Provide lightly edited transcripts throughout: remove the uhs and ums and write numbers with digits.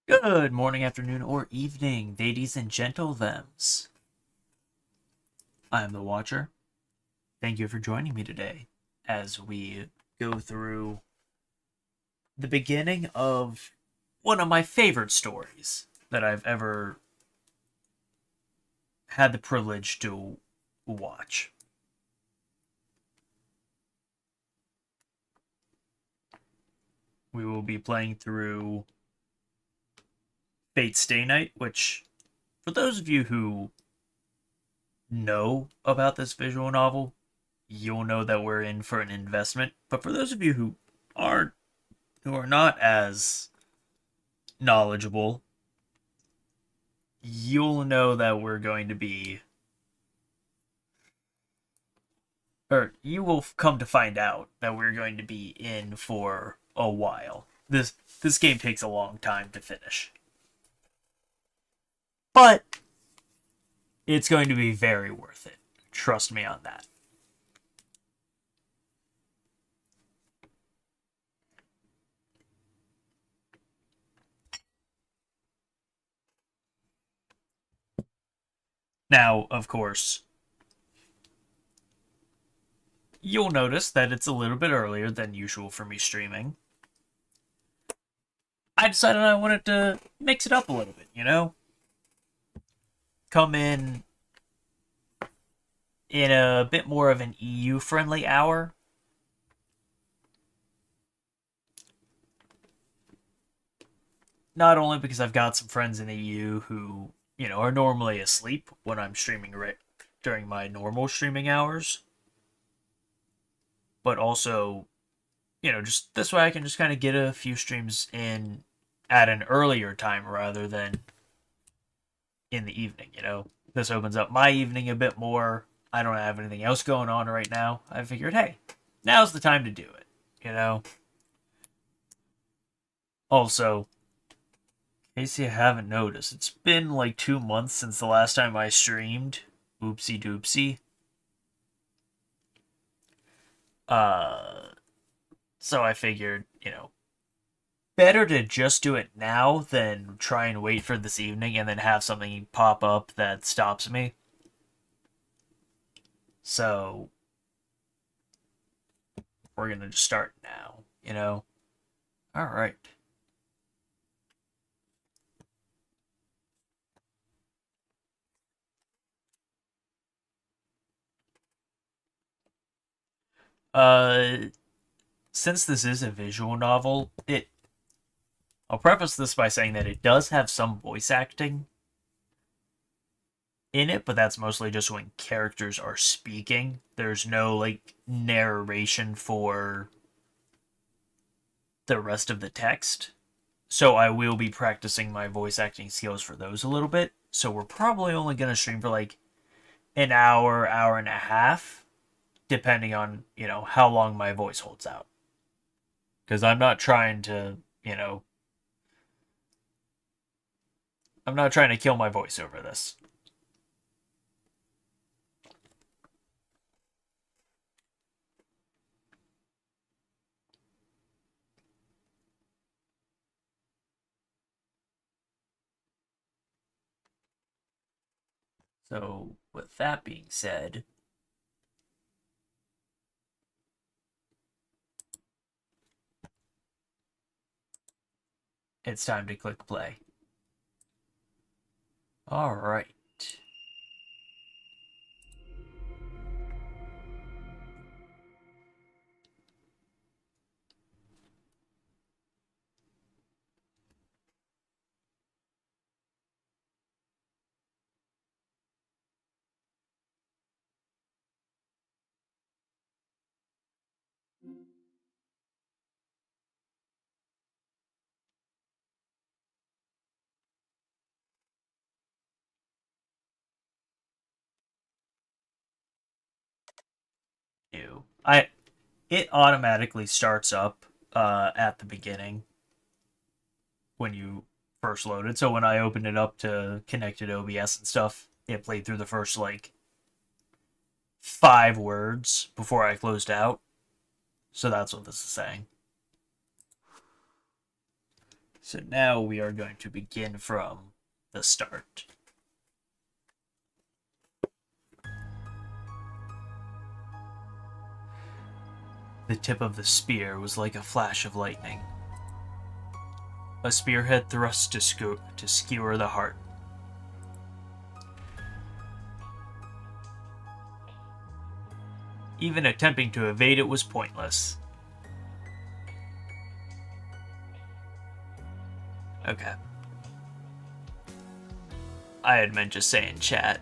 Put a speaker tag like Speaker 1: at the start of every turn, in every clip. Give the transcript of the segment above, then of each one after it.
Speaker 1: Good morning, afternoon, or evening, ladies and gentlethems. I am the Watcher. Thank you for joining me today as we go through the beginning of one of my favorite stories that I've ever had the privilege to watch. We will be playing through Fate Stay Night, which, for those of you who know about this visual novel, you'll know that we're in for an investment. But for those of you aren't, who are not as knowledgeable, you'll know that we're going to be, or you will come to find out that we're going to be in for a while. This game takes a long time to finish, but it's going to be very worth it. Trust me on that. Now, of course, you'll notice that it's a little bit earlier than usual for me streaming. I decided I wanted to mix it up a little bit, Come in a bit more of an EU friendly hour. Not only because I've got some friends in the EU who, are normally asleep when I'm streaming during my normal streaming hours, but also, just this way I can just kind of get a few streams in at an earlier time rather than in the evening. This opens up my evening a bit more. I don't have anything else going on right now. I figured, hey, now's the time to do it. Also, in case you haven't noticed, it's been like 2 months since the last time I streamed. Oopsie doopsie. Uh, so I figured, better to just do it now than try and wait for this evening and then have something pop up that stops me. So we're gonna just start now. All right. Uh, since this is a visual novel, I'll preface this by saying that it does have some voice acting in it, but that's mostly just when characters are speaking. There's no like narration for the rest of the text. So I will be practicing my voice acting skills for those a little bit. So we're probably only going to stream for like an hour, hour and a half, depending on, how long my voice holds out. Because I'm not trying to kill my voice over this. So, with that being said, it's time to click play. All right. New. It automatically starts up at the beginning when you first load it. So when I opened it up to connected OBS and stuff, it played through the first like 5 words before I closed out. So that's what this is saying. So now we are going to begin from the start. The tip of the spear was like a flash of lightning. A spearhead thrust to skewer the heart. Even attempting to evade it was pointless. Okay. I had meant to say in chat.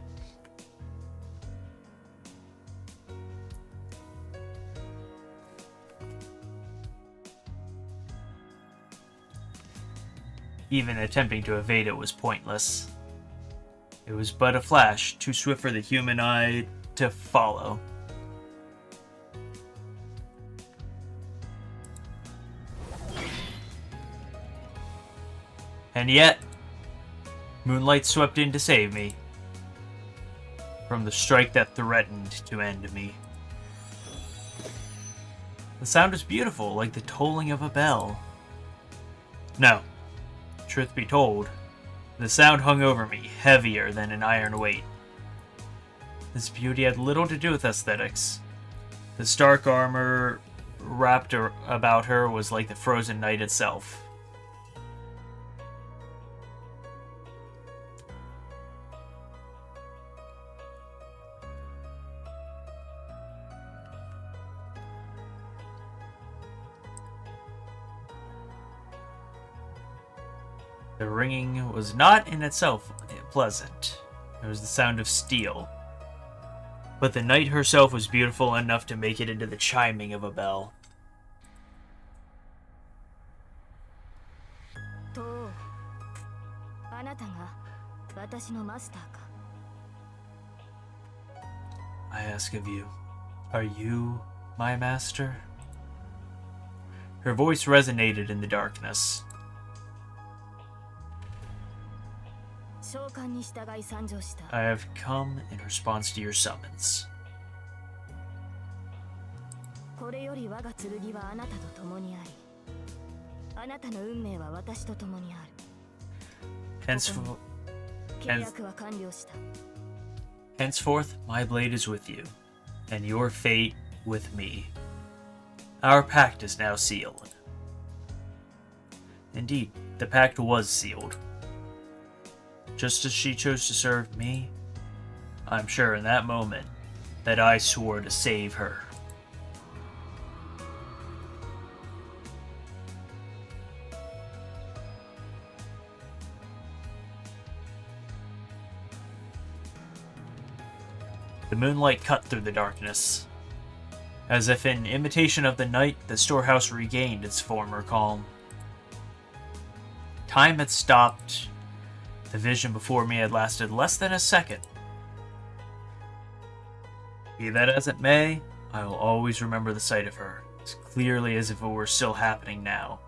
Speaker 1: Even attempting to evade it was pointless. It was but a flash, too swift for the human eye to follow. And yet, moonlight swept in to save me from the strike that threatened to end me. The sound was beautiful, like the tolling of a bell. No, truth be told, the sound hung over me, heavier than an iron weight. This beauty had little to do with aesthetics. The stark armor wrapped about her was like the frozen night itself. The ringing was not in itself pleasant. It was the sound of steel. But the night herself was beautiful enough to make it into the chiming of a bell. I ask of you, are you my master? Her voice resonated in the darkness. I have come in response to your summons. Henceforth, my blade is with you, and your fate with me. Our pact is now sealed. Indeed, the pact was sealed. Just as she chose to serve me, I'm sure in that moment that I swore to save her. The moonlight cut through the darkness. As if in imitation of the night, the storehouse regained its former calm. Time had stopped. The vision before me had lasted less than a second. Be that as it may, I will always remember the sight of her, as clearly as if it were still happening now,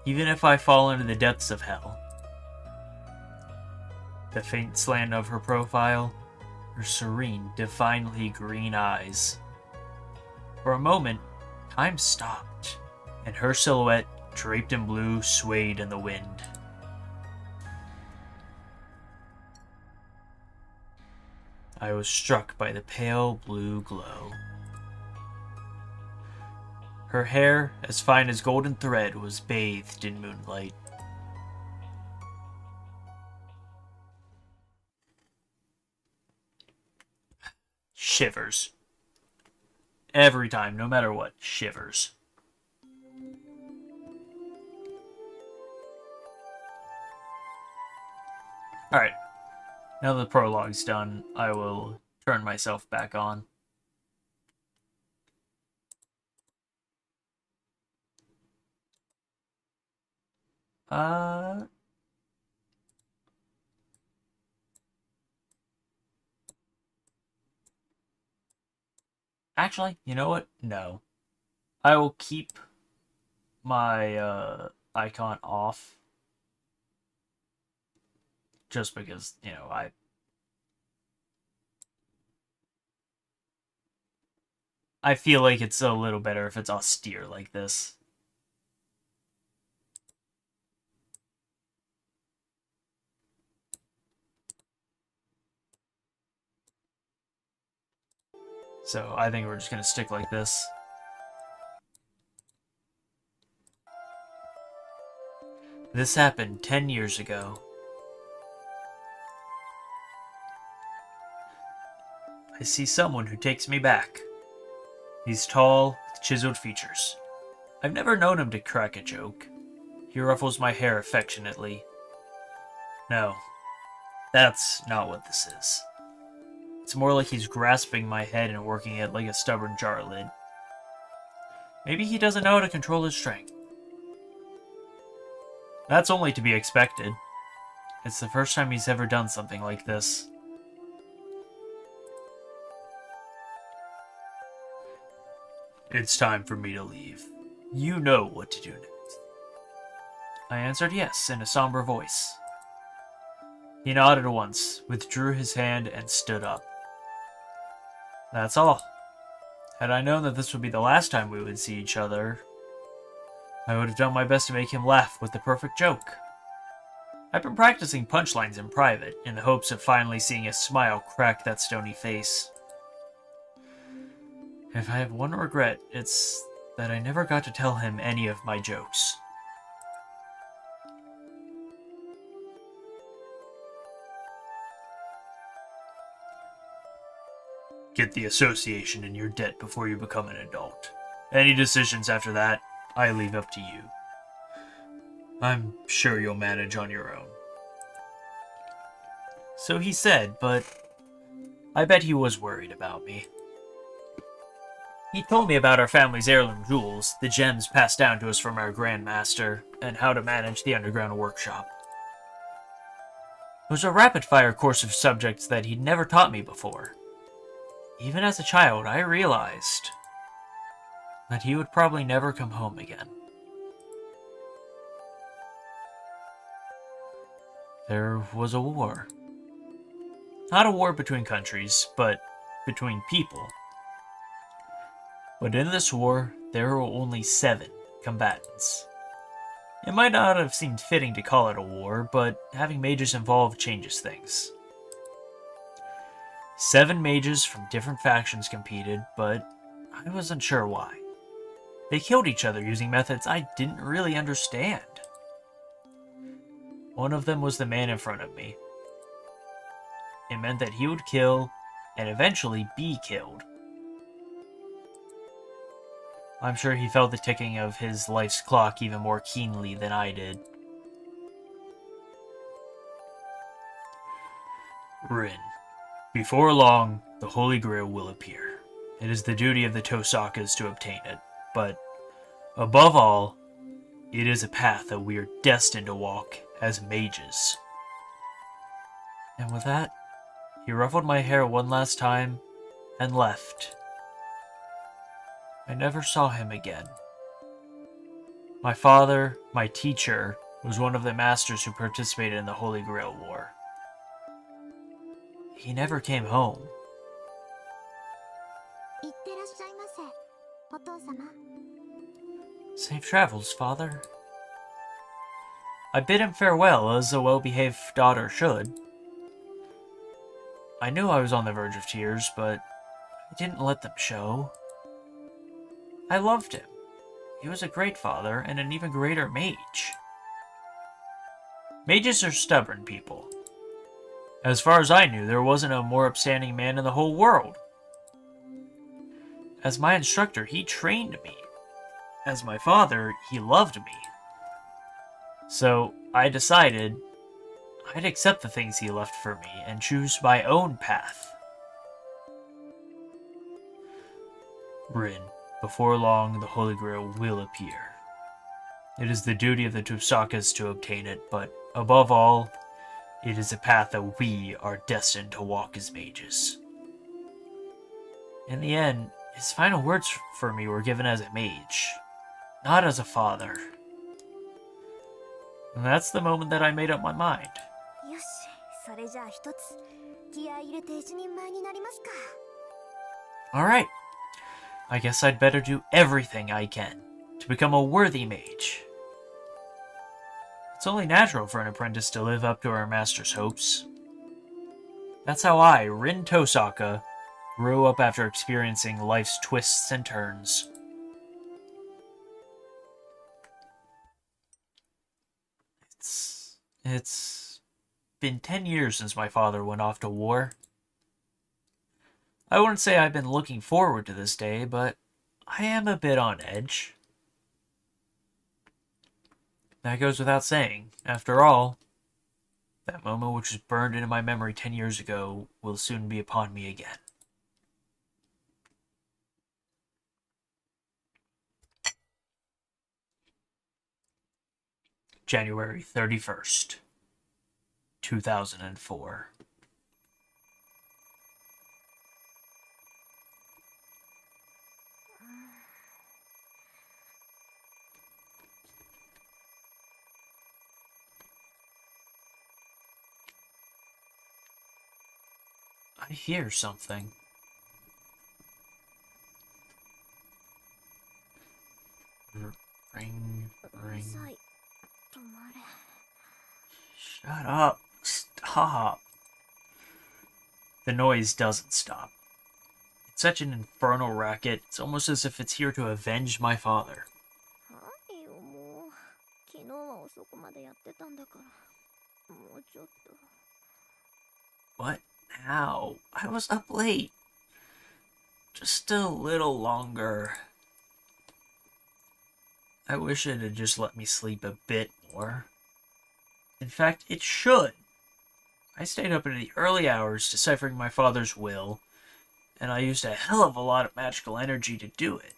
Speaker 1: even if I fall into the depths of hell. The faint slant of her profile, her serene, divinely green eyes. For a moment, time stopped, and her silhouette, draped in blue, swayed in the wind. I was struck by the pale blue glow. Her hair, as fine as golden thread, was bathed in moonlight. Shivers. Every time, no matter what, shivers. Alright. Now that the prologue's done, I will turn myself back on. Actually, you know what? No. I will keep my icon off. Just because, you know, I feel like it's a little better if it's austere like this. So I think we're just going to stick like this. This happened 10 years ago. I see someone who takes me back. He's tall, with chiseled features. I've never known him to crack a joke. He ruffles my hair affectionately. No, that's not what this is. It's more like he's grasping my head and working it like a stubborn jar lid. Maybe he doesn't know how to control his strength. That's only to be expected. It's the first time he's ever done something like this. It's time for me to leave. You know what to do next. I answered yes in a somber voice. He nodded once, withdrew his hand, and stood up. That's all. Had I known that this would be the last time we would see each other, I would have done my best to make him laugh with the perfect joke. I've been practicing punchlines in private, in the hopes of finally seeing a smile crack that stony face. If I have one regret, it's that I never got to tell him any of my jokes. Get the association in your debt before you become an adult. Any decisions after that, I leave up to you. I'm sure you'll manage on your own. So he said, but I bet he was worried about me. He told me about our family's heirloom jewels, the gems passed down to us from our Grand Master, and how to manage the underground workshop. It was a rapid-fire course of subjects that he'd never taught me before. Even as a child, I realized that he would probably never come home again. There was a war. Not a war between countries, but between people. But in this war, there were only 7 combatants. It might not have seemed fitting to call it a war, but having mages involved changes things. 7 mages from different factions competed, but I wasn't sure why. They killed each other using methods I didn't really understand. One of them was the man in front of me. It meant that he would kill, and eventually be killed. I'm sure he felt the ticking of his life's clock even more keenly than I did. Rin. Before long, the Holy Grail will appear. It is the duty of the Tosakas to obtain it, but above all, it is a path that we are destined to walk as mages. And with that, he ruffled my hair one last time and left. I never saw him again. My father, my teacher, was one of the masters who participated in the Holy Grail War. He never came home. Safe travels, father. I bid him farewell, as a well-behaved daughter should. I knew I was on the verge of tears, but I didn't let them show. I loved him. He was a great father and an even greater mage. Mages are stubborn people. As far as I knew, there wasn't a more upstanding man in the whole world. As my instructor, he trained me. As my father, he loved me. So I decided I'd accept the things he left for me and choose my own path. Rin, before long the Holy Grail will appear. It is the duty of the Tosakas to obtain it, but above all, it is a path that we are destined to walk as mages. In the end, his final words for me were given as a mage, not as a father. And that's the moment that I made up my mind. Alright, I guess I'd better do everything I can to become a worthy mage. It's only natural for an apprentice to live up to our master's hopes. That's how I, Rin Tosaka, grew up after experiencing life's twists and turns. It's been 10 years since my father went off to war. I wouldn't say I've been looking forward to this day, but I am a bit on edge. That goes without saying. After all, that moment which was burned into my memory 10 years ago will soon be upon me again. January 31st, 2004. I hear something. Ring, ring. Shut up. Stop. The noise doesn't stop. It's such an infernal racket, it's almost as if it's here to avenge my father. What now? I was up late. Just a little longer. I wish it had just let me sleep a bit more. In fact, it should. I stayed up into the early hours deciphering my father's will, and I used a hell of a lot of magical energy to do it.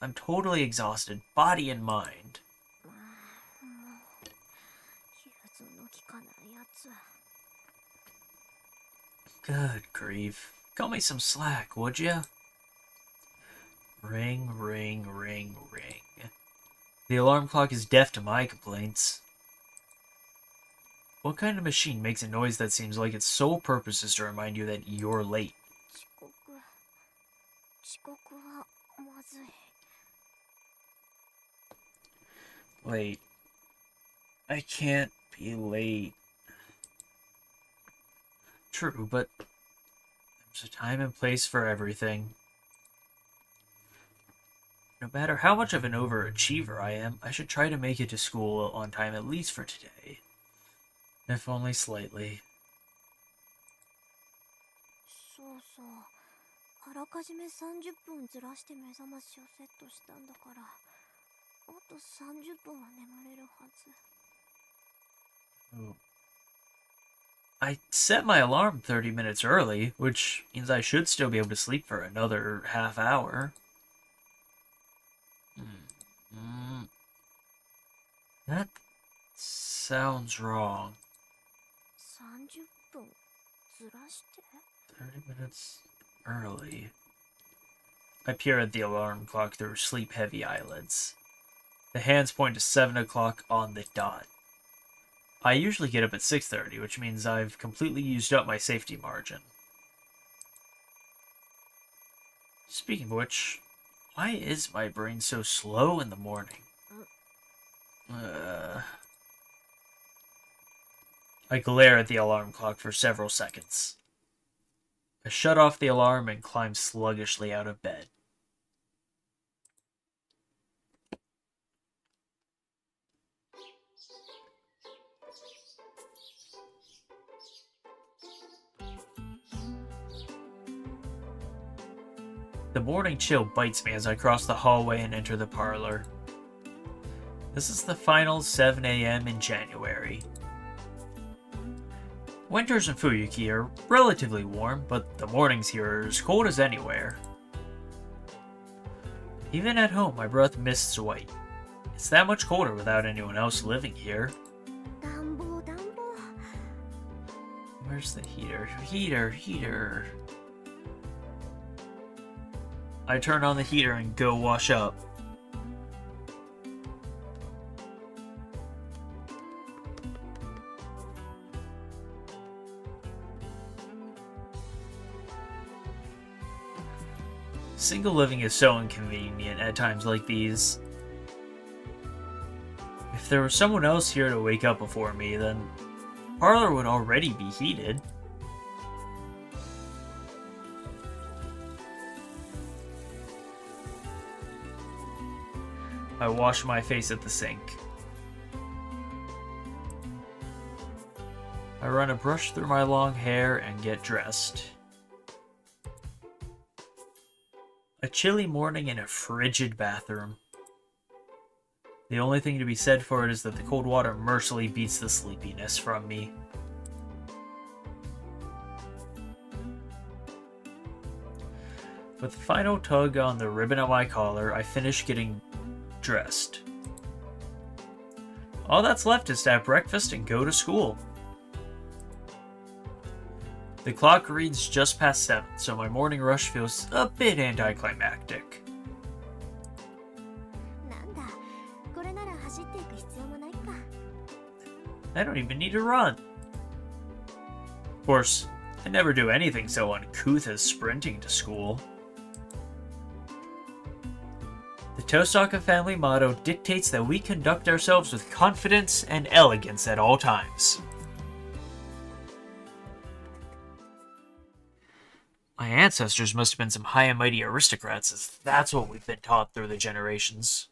Speaker 1: I'm totally exhausted, body and mind. Good grief. Cut me some slack, would ya? Ring, ring, ring, ring. The alarm clock is deaf to my complaints. What kind of machine makes a noise that seems like its sole purpose is to remind you that you're late? Wait. I can't be late. True, but there's a time and place for everything. No matter how much of an overachiever I am, I should try to make it to school on time at least for today. If only slightly. Oh. I set my alarm 30 minutes early, which means I should still be able to sleep for another half hour. That sounds wrong. 30 minutes early. I peer at the alarm clock through sleep-heavy eyelids. The hands point to 7 o'clock on the dot. I usually get up at 6:30, which means I've completely used up my safety margin. Speaking of which, why is my brain so slow in the morning? I glare at the alarm clock for several seconds. I shut off the alarm and climb sluggishly out of bed. The morning chill bites me as I cross the hallway and enter the parlor. This is the final 7 a.m. in January. Winters in Fuyuki are relatively warm, but the mornings here are as cold as anywhere. Even at home, my breath mists white. It's that much colder without anyone else living here. Where's the heater? Heater. I turn on the heater and go wash up. Single living is so inconvenient at times like these. If there was someone else here to wake up before me, then the parlor would already be heated. I wash my face at the sink. I run a brush through my long hair and get dressed. A chilly morning in a frigid bathroom. The only thing to be said for it is that the cold water mercilessly beats the sleepiness from me. With the final tug on the ribbon on my collar, I finish getting dressed. All that's left is to have breakfast and go to school. The clock reads just past 7, so my morning rush feels a bit anticlimactic. I don't even need to run. Of course, I never do anything so uncouth as sprinting to school. The Tosaka family motto dictates that we conduct ourselves with confidence and elegance at all times. My ancestors must have been some high and mighty aristocrats, as that's what we've been taught through the generations.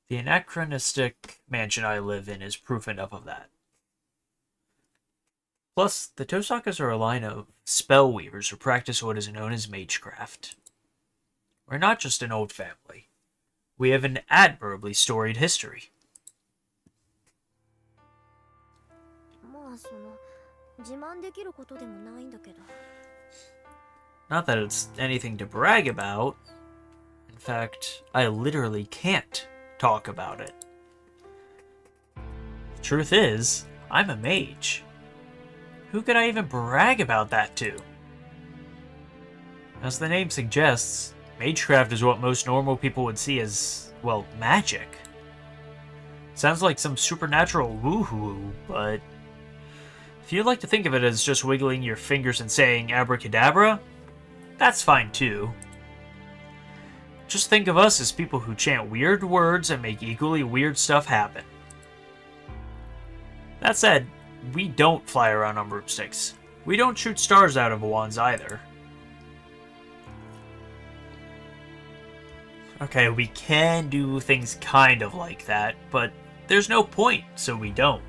Speaker 1: The anachronistic mansion I live in is proof enough of that. Plus, the Tosakas are a line of spell weavers who practice what is known as magecraft. We're not just an old family. We have an admirably storied history. Not that it's anything to brag about. In fact, I literally can't talk about it. The truth is, I'm a mage. Who could I even brag about that to? As the name suggests, magecraft is what most normal people would see as, well, magic. Sounds like some supernatural woohoo, but if you'd like to think of it as just wiggling your fingers and saying abracadabra, that's fine too. Just think of us as people who chant weird words and make equally weird stuff happen. That said, we don't fly around on broomsticks. We don't shoot stars out of wands either. Okay, we can do things kind of like that, but there's no point, so we don't.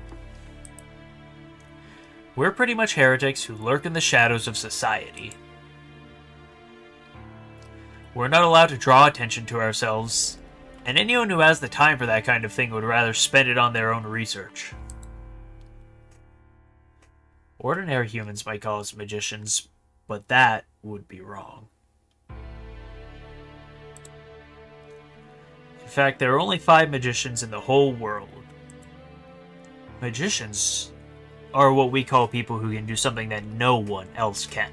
Speaker 1: We're pretty much heretics who lurk in the shadows of society. We're not allowed to draw attention to ourselves, and anyone who has the time for that kind of thing would rather spend it on their own research. Ordinary humans might call us magicians, but that would be wrong. In fact, there are only 5 magicians in the whole world. Magicians are what we call people who can do something that no one else can.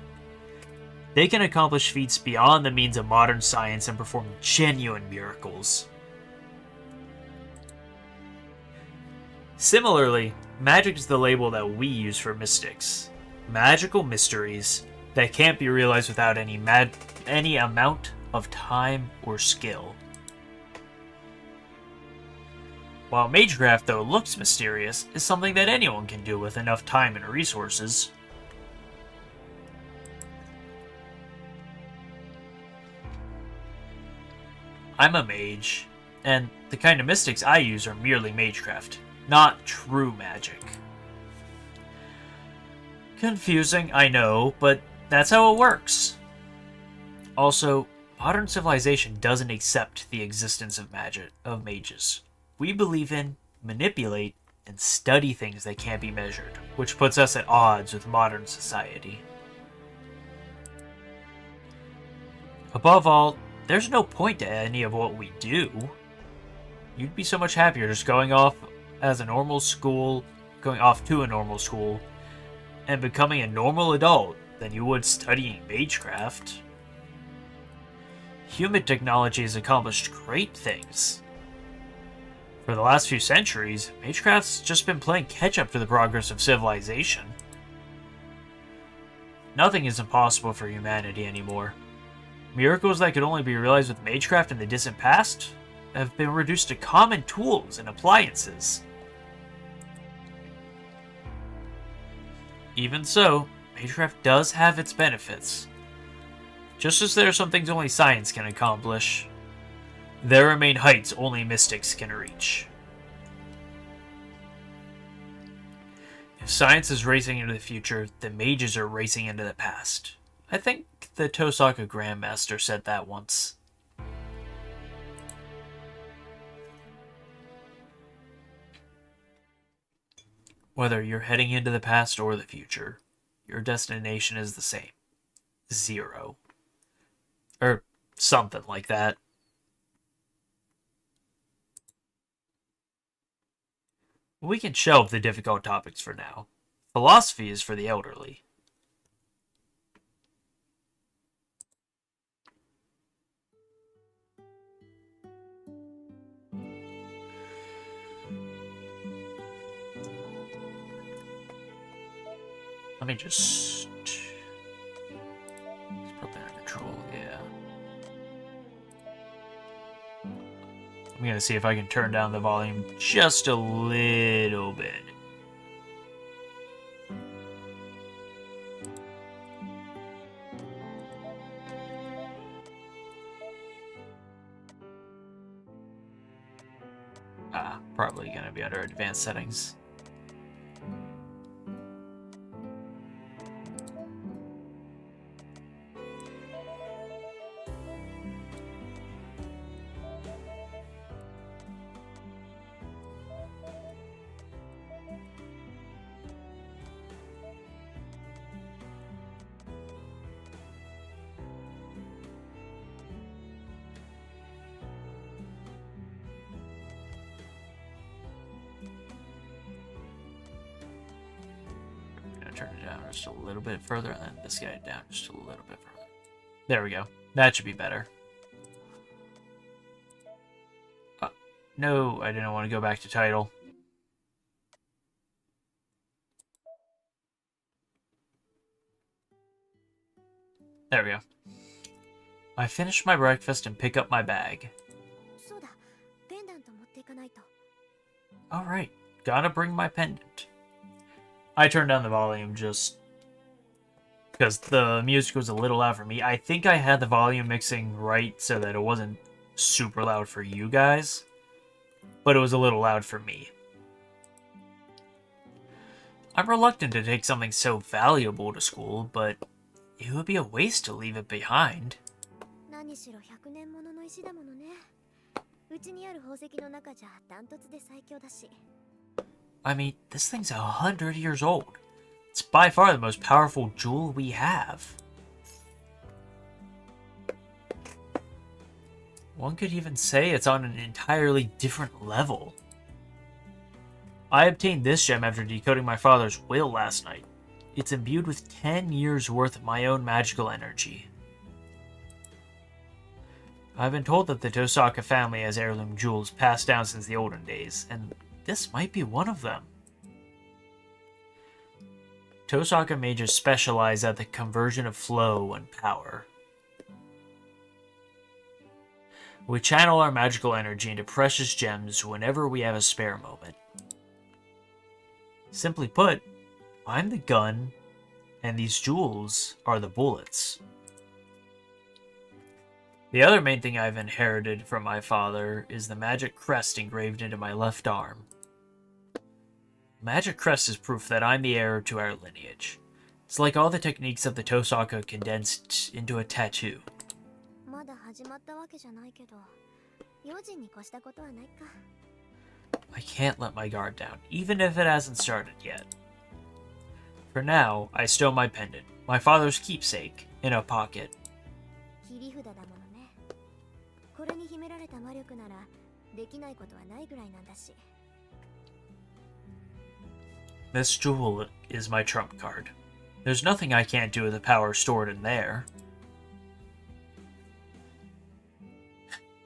Speaker 1: They can accomplish feats beyond the means of modern science and perform genuine miracles. Similarly, magic is the label that we use for mystics. Magical mysteries that can't be realized without any amount of time or skill. While magecraft, though looks mysterious, is something that anyone can do with enough time and resources. I'm a mage, and the kind of mystics I use are merely magecraft, not true magic. Confusing, I know, but that's how it works. Also, modern civilization doesn't accept the existence of mages. We believe in, manipulate, and study things that can't be measured, which puts us at odds with modern society. Above all, there's no point to any of what we do. You'd be so much happier just going off to a normal school, and becoming a normal adult than you would studying magecraft. Human technology has accomplished great things. For the last few centuries, magecraft's just been playing catch-up to the progress of civilization. Nothing is impossible for humanity anymore. Miracles that could only be realized with magecraft in the distant past have been reduced to common tools and appliances. Even so, magecraft does have its benefits. Just as there are some things only science can accomplish, There remain heights only mystics can reach. If science is racing into the future, the mages are racing into the past. I think the Tosaka Grandmaster said that once. Whether you're heading into the past or the future, your destination is the same. 0. Or something like that. We can shelve the difficult topics for now. Philosophy is for the elderly. Let me just put that in control, yeah. I'm gonna see if I can turn down the volume just a little bit. Probably gonna be under advanced settings. Turn it down just a little bit further, and then this guy down just a little bit further. There we go. That should be better. No, I didn't want to go back to title. There we go. I finish my breakfast and pick up my bag. Alright, gotta bring my pendant. I turned down the volume just because the music was a little loud for me. I think I had the volume mixing right so that it wasn't super loud for you guys, but it was a little loud for me. I'm reluctant to take something so valuable to school, but it would be a waste to leave it behind. I mean, this thing's 100 years old. It's by far the most powerful jewel we have. One could even say it's on an entirely different level. I obtained this gem after decoding my father's will last night. It's imbued with 10 years worth of my own magical energy. I've been told that the Tosaka family has heirloom jewels passed down since the olden days, and this might be one of them. Tosaka mages specialize at the conversion of flow and power. We channel our magical energy into precious gems whenever we have a spare moment. Simply put, I'm the gun, and these jewels are the bullets. The other main thing I've inherited from my father is the magic crest engraved into my left arm. Magic crest is proof that I'm the heir to our lineage. It's like all the techniques of the Tosaka condensed into a tattoo. I can't let my guard down, even if it hasn't started yet. For now, I stow my pendant, my father's keepsake, in a pocket. This jewel is my trump card. There's nothing I can't do with the power stored in there.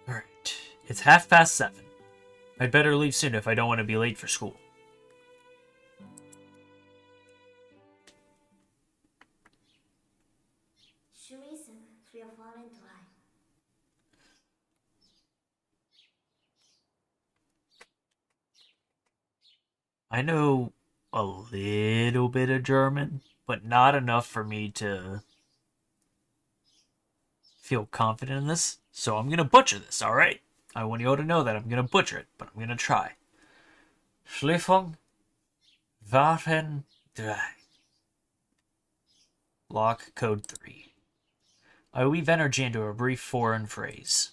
Speaker 1: Alright, it's 7:30. I'd better leave soon if I don't want to be late for school. I know a little bit of German, but not enough for me to feel confident in this, so I'm gonna butcher this, alright? I want you all to know that I'm going to butcher it, but I'm going to try. Schließung waren drei. Lock code 3. I weave energy into a brief foreign phrase.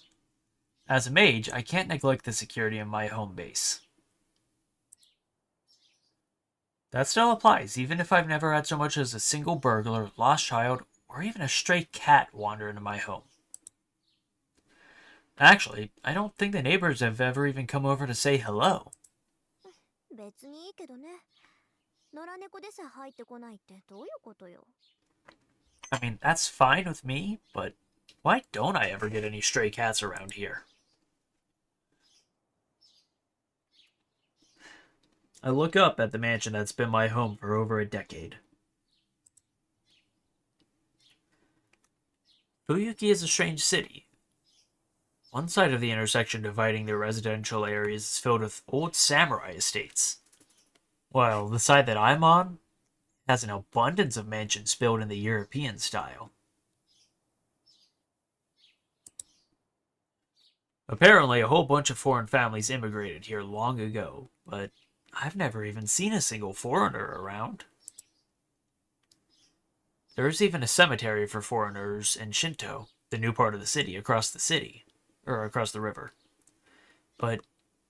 Speaker 1: As a mage, I can't neglect the security of my home base. That still applies, even if I've never had so much as a single burglar, lost child, or even a stray cat wander into my home. Actually, I don't think the neighbors have ever even come over to say hello. I mean, that's fine with me, but why don't I ever get any stray cats around here? I look up at the mansion that's been my home for over a decade. Fuyuki is a strange city. One side of the intersection dividing the residential areas is filled with old samurai estates, while the side that I'm on has an abundance of mansions built in the European style. Apparently, a whole bunch of foreign families immigrated here long ago, but I've never even seen a single foreigner around. There is even a cemetery for foreigners in Shinto, the new part of the city, across the river. But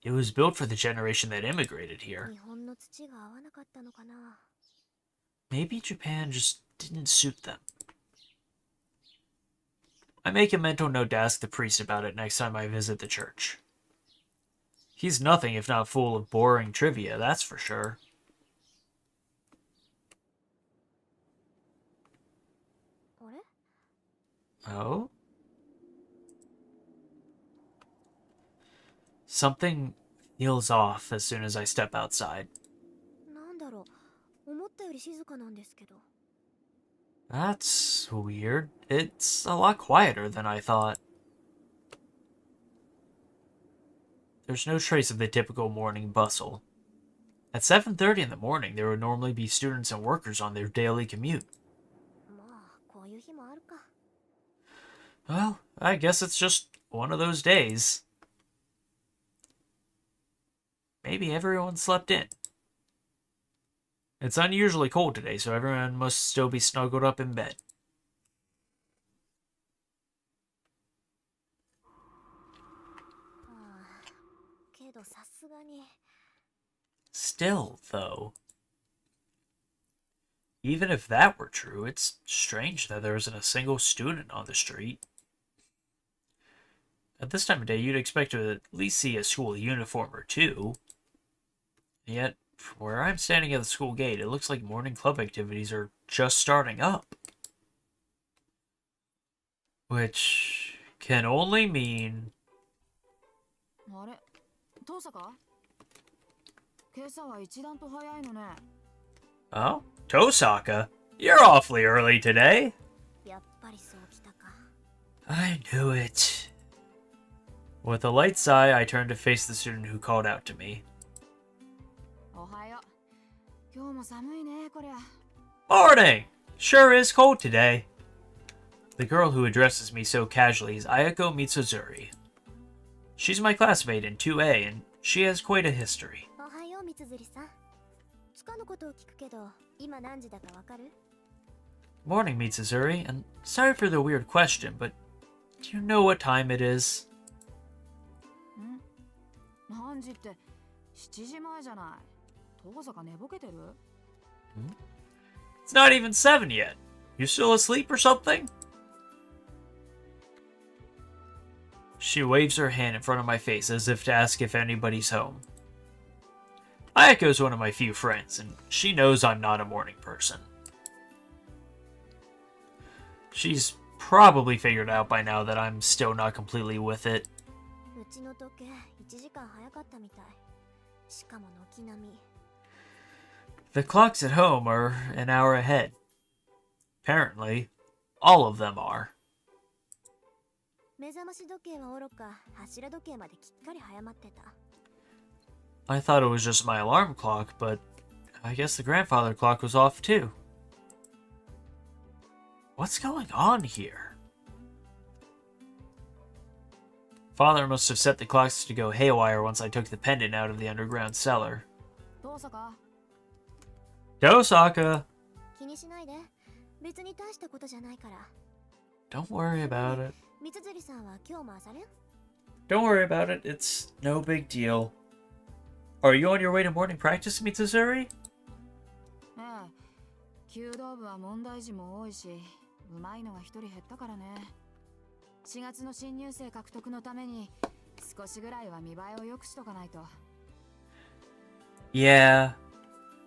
Speaker 1: it was built for the generation that immigrated here. Maybe Japan just didn't suit them. I make a mental note to ask the priest about it next time I visit the church. He's nothing if not full of boring trivia, that's for sure. Oh? Something feels off as soon as I step outside. That's weird. It's a lot quieter than I thought. There's no trace of the typical morning bustle. At 7:30 in the morning, there would normally be students and workers on their daily commute. Well, I guess it's just one of those days. Maybe everyone slept in. It's unusually cold today, so everyone must still be snuggled up in bed. Still, though, even if that were true, it's strange that there isn't a single student on the street. At this time of day, you'd expect to at least see a school uniform or two. Yet, from where I'm standing at the school gate, it looks like morning club activities are just starting up. Which can only mean... Oh? Tosaka? You're awfully early today. I knew it. With a light sigh, I turned to face the student who called out to me. Morning! Sure is cold today. The girl who addresses me so casually is Ayako Mitsuzuri. She's my classmate in 2A, and she has quite a history. Morning, Mitsuzuri, and sorry for the weird question, but do you know what time it is? It's not even 7 yet. You still asleep or something? She waves her hand in front of my face as if to ask if anybody's home. Ayako's one of my few friends, and she knows I'm not a morning person. She's probably figured out by now that I'm still not completely with it. The clocks at home are an hour ahead. Apparently, all of them are. I thought it was just my alarm clock, but I guess the grandfather clock was off too. What's going on here? Father must have set the clocks to go haywire once I took the pendant out of the underground cellar.
Speaker 2: どうさか
Speaker 1: Tosaka!
Speaker 2: 気にしないで。別に大したことじゃないから。
Speaker 1: Don't worry about it.
Speaker 2: 三辻さんは今日も朝練
Speaker 1: Don't worry about it. It's no big deal. Are you on your way to morning practice, Mitsuzuri?
Speaker 2: ええ。弓道部は問題児も多いし、うまいのが一人減ったからね。4月の新入生獲得のために少しぐらいは見栄えを良くしとかないと。
Speaker 1: Yeah.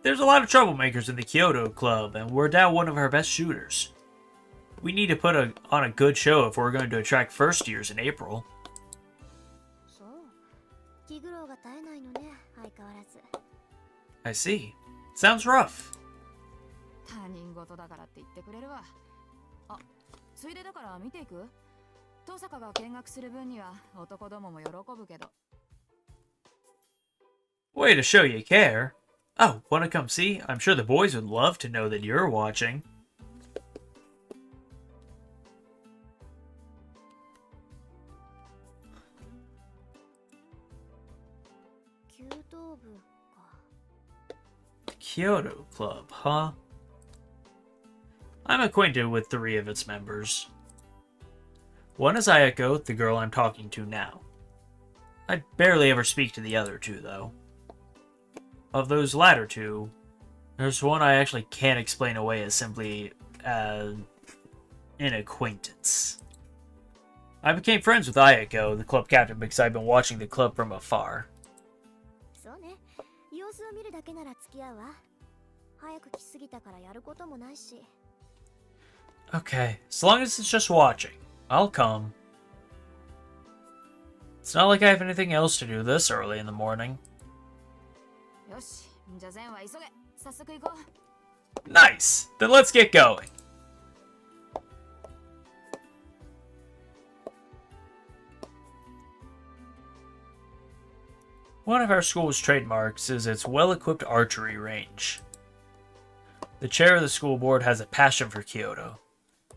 Speaker 1: There's a lot of troublemakers in the Kyoto Club, and we're down one of our best shooters. We need to put on a good show if we're going to attract first years in April.
Speaker 2: そう。気苦労が絶えないのね、相変わらず。
Speaker 1: I see. Sounds rough.
Speaker 2: 他人事だからって言ってくれるわ。あ、ついでだから見ていく？登坂が見学する分には男どもも喜ぶけど。
Speaker 1: Way to show you care. Oh, wanna come see? I'm sure the boys would love to know that you're watching.
Speaker 2: 弓道部か。
Speaker 1: Kyoto Club, huh? I'm acquainted with 3 of its members. One is Ayako, the girl I'm talking to now. I barely ever speak to the other 2, though. Of those latter 2, there's one I actually can't explain away as simply an acquaintance. I became friends with Ayako, the club captain, because I've been watching the club from afar.
Speaker 2: そうね。様子を見るだけなら付き合うわ。早く来すぎたからやることもないし。
Speaker 1: Okay, as long as it's just watching, I'll come. It's not like I have anything else to do this early in the morning.
Speaker 2: よし、じゃあ善は急げ。早速行こう。
Speaker 1: Nice! Then let's get going. One of our school's trademarks is its well-equipped archery range. The chair of the school board has a passion for Kyoto,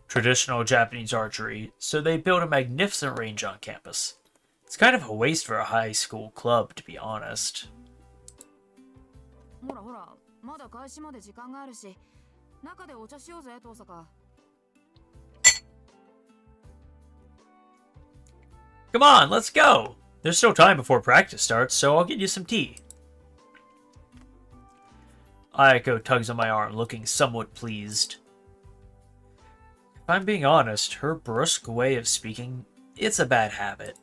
Speaker 1: traditional Japanese archery, so they built a magnificent range on campus. It's kind of a waste for a high school club, to be honest.
Speaker 2: ほらほら、まだ開始まで時間があるし、中でお茶しようぜ、登坂。
Speaker 1: Come on, let's go! There's still time before practice starts, so I'll get you some tea. Ayako tugs on my arm, looking somewhat pleased. If I'm being honest, her brusque way of speaking, it's a bad habit.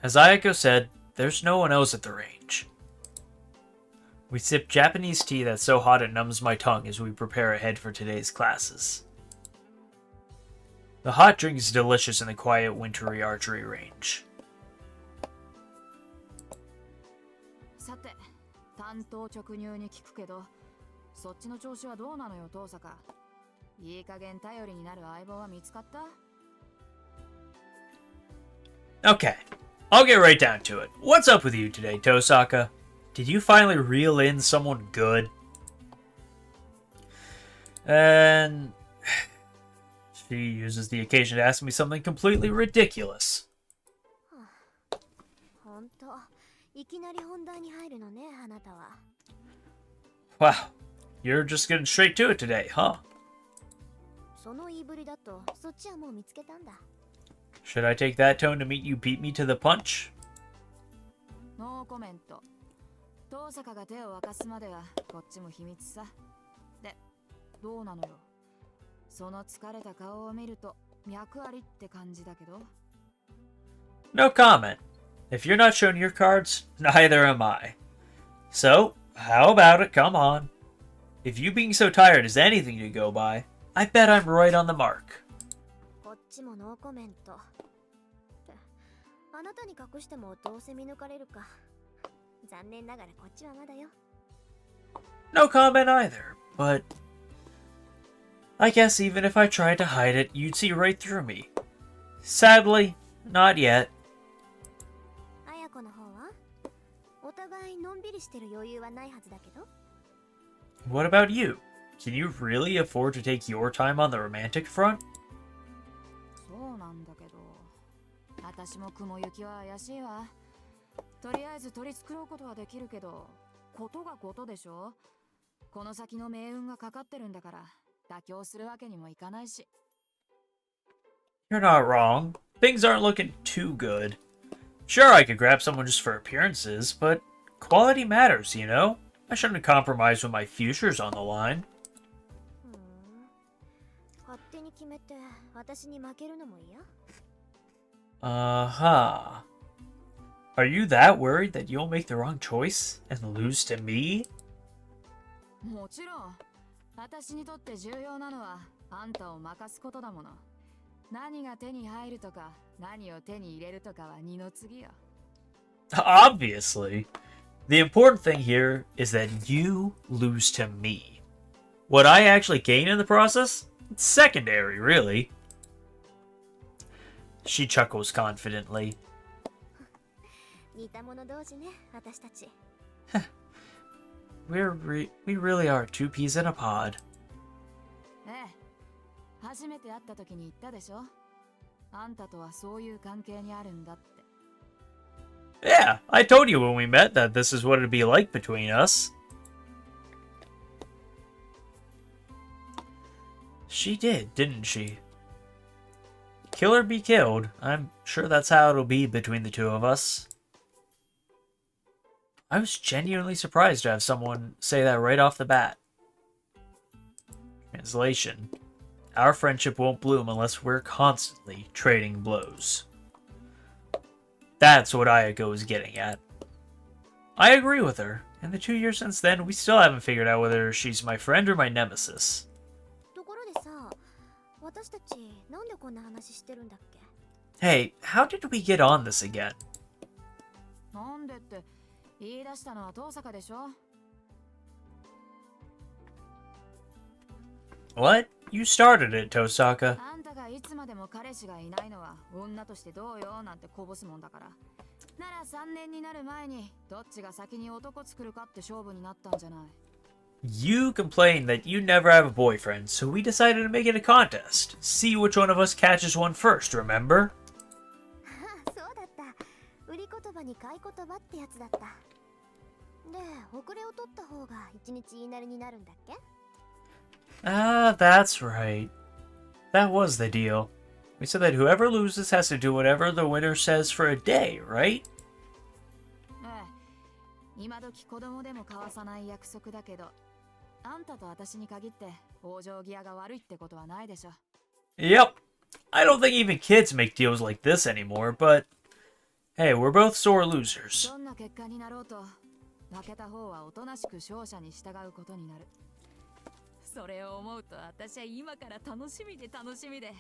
Speaker 1: As Ayako said, there's no one else at the range. We sip Japanese tea that's so hot it numbs my tongue as we prepare ahead for today's classes. The hot drink is delicious in the quiet, wintry archery range.
Speaker 2: さて、単刀直入に聞くけど、そっちの調子はどうなのよ、登坂。いい加減頼りになる相棒は見つかった？
Speaker 1: Okay, I'll get right down to it. What's up with you today, Tosaka? Did you finally reel in someone good? And she uses the occasion to ask me something completely ridiculous.
Speaker 2: ほんと、いきなり本題に入るのね、あなたは。
Speaker 1: Wow, you're just getting straight to it today, huh?
Speaker 2: その言いぶりだと、そっちはもう見つけたんだ。
Speaker 1: Should I take that tone to mean you beat me to the punch?
Speaker 2: ノーコメント。登坂が手を沸かすまではこっちも秘密さ。で、どうなのよ。その疲れた顔を見ると脈ありって感じだけど。
Speaker 1: No comment. If you're not showing your cards, neither am I. So, how about it? Come on. If you being so tired is anything to go by, I bet I'm right on the mark.
Speaker 2: こっちもノーコメント。ってあなたに隠してもどうせ見抜かれるか。残念ながらこっちはまだよ。
Speaker 1: No comment either, but I guess even if I tried to hide it, you'd see right through me. Sadly, not yet.
Speaker 2: 綾子の方はお互いのんびりしてる余裕はないはずだけど。
Speaker 1: What about you? Can you really afford to take your time on the romantic front?
Speaker 2: そうなんだけど、私も雲行きは怪しいわ。とりあえず取り繕うことはできるけど、ことがことでしょ。この先の命運がかかってるんだから、妥協するわけにもいかないし。
Speaker 1: You're not wrong. Things aren't looking too good. Sure, I could grab someone just for appearances, but quality matters, you know? I shouldn't compromise when my future's on the line.
Speaker 3: 勝手に決めて私に負けるのも嫌？
Speaker 1: Uh-huh. Are you that worried that you'll make the wrong choice and lose to me?
Speaker 2: もちろん、私にとって重要なのはあんたを任すことだもの。何が手に入るとか、何を手に入れるとかは二の次よ。
Speaker 1: Obviously. The important thing here is that you lose to me. What I actually gain in the process? It's secondary, really. She chuckles confidently.
Speaker 3: 似た者同士ね、私たち。
Speaker 1: We really are two peas in a pod.
Speaker 2: ええ、初めて会った時に言ったでしょ。あんたとはそういう関係にあるんだって。
Speaker 1: Yeah, I told you when we met that this is what it'd be like between us. She did, didn't she? Kill or be killed. I'm sure that's how it'll be between the two of us. I was genuinely surprised to have someone say that right off the bat. Translation. Our friendship won't bloom unless we're constantly trading blows. That's what Ayako is getting at. I agree with her. In the 2 years since then, we still haven't figured out whether she's my friend or my nemesis.
Speaker 3: ところでさ、私たちなんでこんな話してるんだっけ？
Speaker 1: Hey, how did we get on this again?
Speaker 2: なんでって言い出したのは遠坂でしょ。
Speaker 1: What? You started it, Tosaka.
Speaker 2: あんたがいつまでも彼氏がいないのは女としてどうよなんてこぼすもんだから。なら3年になる前にどっちが先に男作るかって勝負になったんじゃない。
Speaker 1: You complained that you never have a boyfriend, so we decided to make it a contest. See which one of us catches one first, remember?
Speaker 3: そうだった。売り言葉に買い言葉ってやつだった。で、遅れを取った方が一日言いなりになるんだっけ？
Speaker 1: Ah, that's right. That was the deal. We said that whoever loses has to do whatever the winner says for a day, right?
Speaker 2: ええ、今時子供でも交わさない約束だけど、あんたと私に限って往生際が悪いってことはないでしょ。
Speaker 1: Yep. I don't think even kids make deals like this anymore, but hey, we're both sore losers.
Speaker 2: どんな結果になろうと、負けた方はおとなしく勝者に従うことになる。それを思うと私は今から楽しみで楽しみで。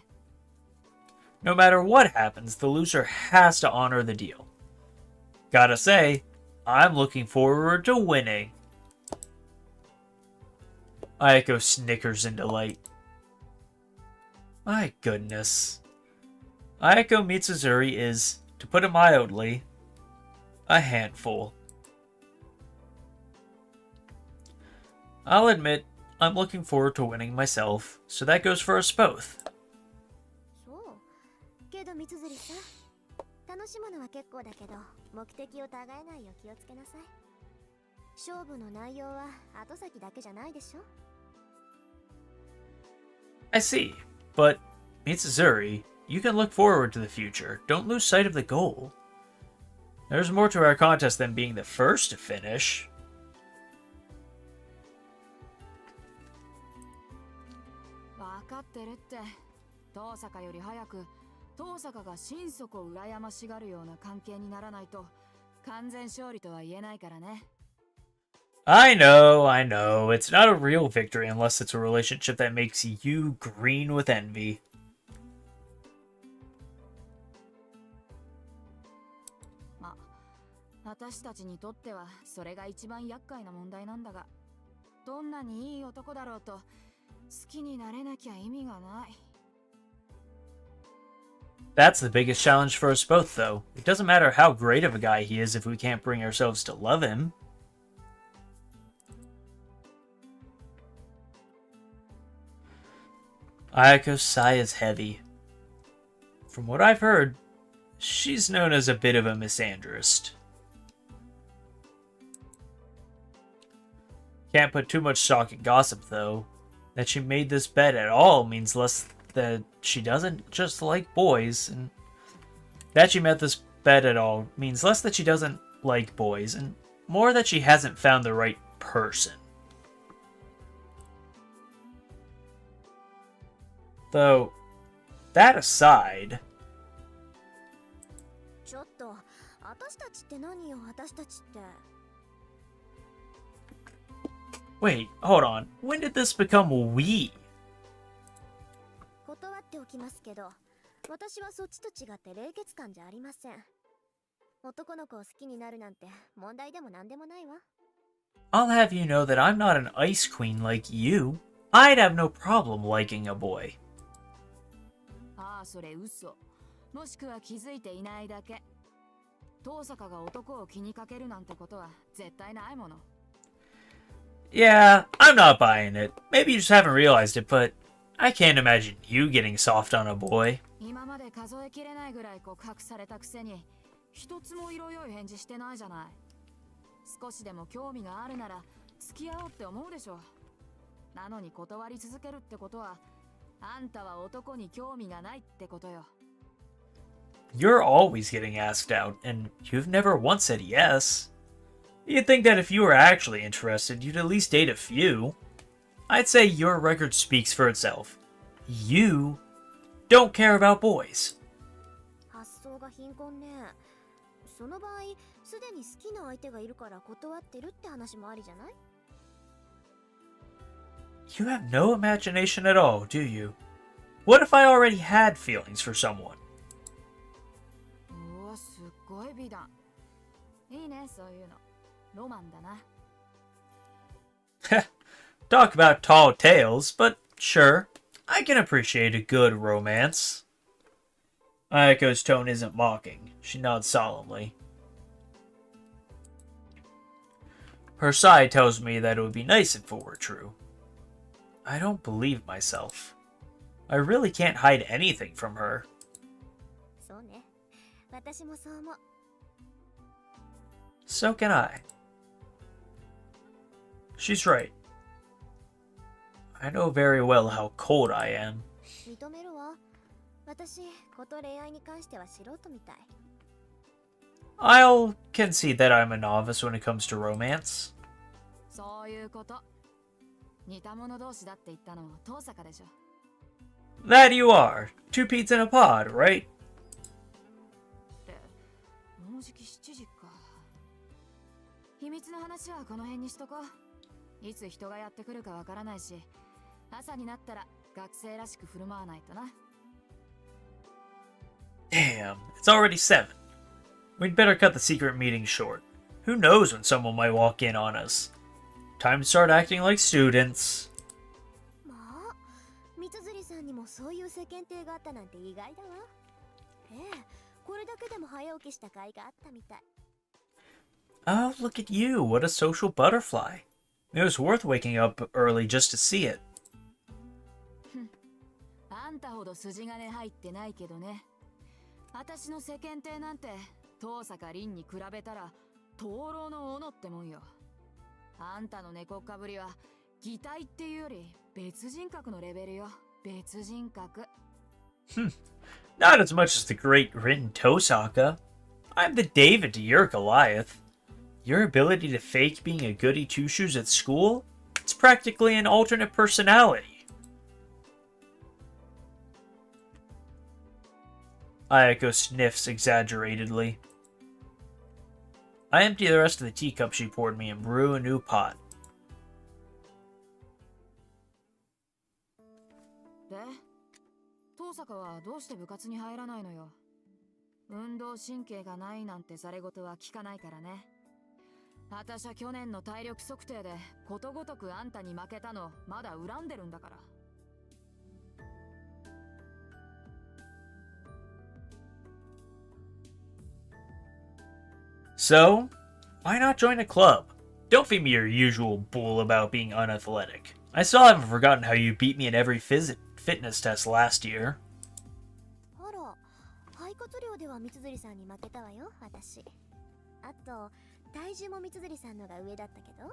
Speaker 1: No matter what happens, the loser has to honor the deal. Gotta say, I'm looking forward to winning. Ayako snickers in delight. My goodness. Ayako Mitsuzuri is, to put it mildly, a handful. I'll admit, I'm looking forward to winning myself, so that goes for us both.
Speaker 3: そう。けど三つりさ、楽しむのは結構だけど、目的を違えないよう気をつけなさい。勝負の内容は後先だけじゃないでしょ。
Speaker 1: I see, but Mitsuzuri, you can look forward to the future. Don't lose sight of the goal. There's more to our contest than being the first to finish.
Speaker 2: 分かってるって。遠坂より早く遠坂が心底羨ましがるような関係にならないと完全勝利とは言えないからね。
Speaker 1: I know. It's not a real victory unless it's a relationship that makes you green with envy.
Speaker 2: まあ、私たちにとってはそれが一番厄介な問題なんだが、どんなにいい男だろうと好きになれなきゃ意味がない。
Speaker 1: That's the biggest challenge for us both, though. It doesn't matter how great of a guy he is if we can't bring ourselves to love him. Ayako's sigh is heavy. From what I've heard, she's known as a bit of a misandrist. Can't put too much stock in gossip, though. That she made this bet at all means less that she doesn't just like boys, and that she met this bet at all means less that she doesn't like boys, and more that she hasn't found the right person. Though, that aside,
Speaker 3: ちょっと私たちって何よ私たちって
Speaker 1: wait, hold on. When did this become we?
Speaker 3: 断っておきますけど私はそっちと違って冷血感じゃありません男の子を好きになるなんて問題でも何でもないわ
Speaker 1: I'll have you know that I'm not an ice queen like you. I'd have no problem liking a boy.
Speaker 2: ああそれ嘘もしくは気づいていないだけ遠坂が男を気にかけるなんてことは絶対ないもの
Speaker 1: Yeah, I'm not buying it. Maybe you just haven't realized it, but I can't imagine you getting soft on a boy.
Speaker 2: 今まで数えきれないぐらい告白されたくせに一つも色良い返事してないじゃない少しでも興味があるなら付き合おうって思うでしょなのに断り続けるってことはあんたは男に興味がないってことよ
Speaker 1: You're always getting asked out, and you've never once said yes. You'd think that if you were actually interested, you'd at least date a few. I'd say your record speaks for itself. You don't care about boys.
Speaker 3: 発想が貧困ねその場合すでに好きな相手がいるから断ってるって話もありじゃない
Speaker 1: You have no imagination at all, do you? What if I already had feelings for someone?
Speaker 2: うわすっごい美談いいねそういうのロマンだな
Speaker 1: Talk about tall tales, but sure, I can appreciate a good romance. Ayako's tone isn't mocking. She nods solemnly. Her sigh tells me that it would be nice if it were true. I don't believe myself. I really can't hide anything from her.
Speaker 3: そうね私もそう思う
Speaker 1: So can I. She's right. I know very well how cold I am.
Speaker 3: 認めるわ私こと恋愛に関しては素人みたい
Speaker 1: I'll concede that I'm a novice when it comes to romance.
Speaker 2: そういうこと似た者同士だって言ったの遠坂でしょ
Speaker 1: That you are. Two peas in a pod, right?
Speaker 2: ってもうじき7時か秘密の話はこの辺にしとこういつ人がやってくるかわからないし朝になったら学生らしく振る舞わないとな
Speaker 1: Damn, it's already 7. We'd better cut the secret meeting short. Who knows when someone might walk in on us. Time to start acting like students.
Speaker 3: まあ三辻さんにもそういう世間体があったなんて意外だわええこれだけでも早起きした甲斐があったみたい
Speaker 1: Oh, look at you. What a social butterfly. It was worth waking up early just to see it.
Speaker 2: あんたほど筋金入ってないけどね私の世間体なんて遠坂凛に比べたら灯籠の斧ってもんよあんたの猫っかぶりは擬態っていうより別人格のレベルよ別人格
Speaker 1: Not as much as the great Rin Tosaka. I'm the David to your Goliath. Your ability to fake being a goody two-shoes at school? It's practically an alternate personality. Ayako sniffs exaggeratedly. I empty the rest of the teacup she poured me and brew a new pot.
Speaker 2: で遠坂はどうして部活に入らないのよ運動神経がないなんてざれ言は聞かないからね私は去年の体力測定でことごとくあんたに負けたのまだ恨んでるんだから
Speaker 1: So, why not join a club? Don't feed me your usual bull about being unathletic. I still haven't forgotten how you beat me in every fitness test last year.
Speaker 3: あら、肺活量では三辻さんに負けたわよ、私。あと、体重も三辻さんのが上だったけど。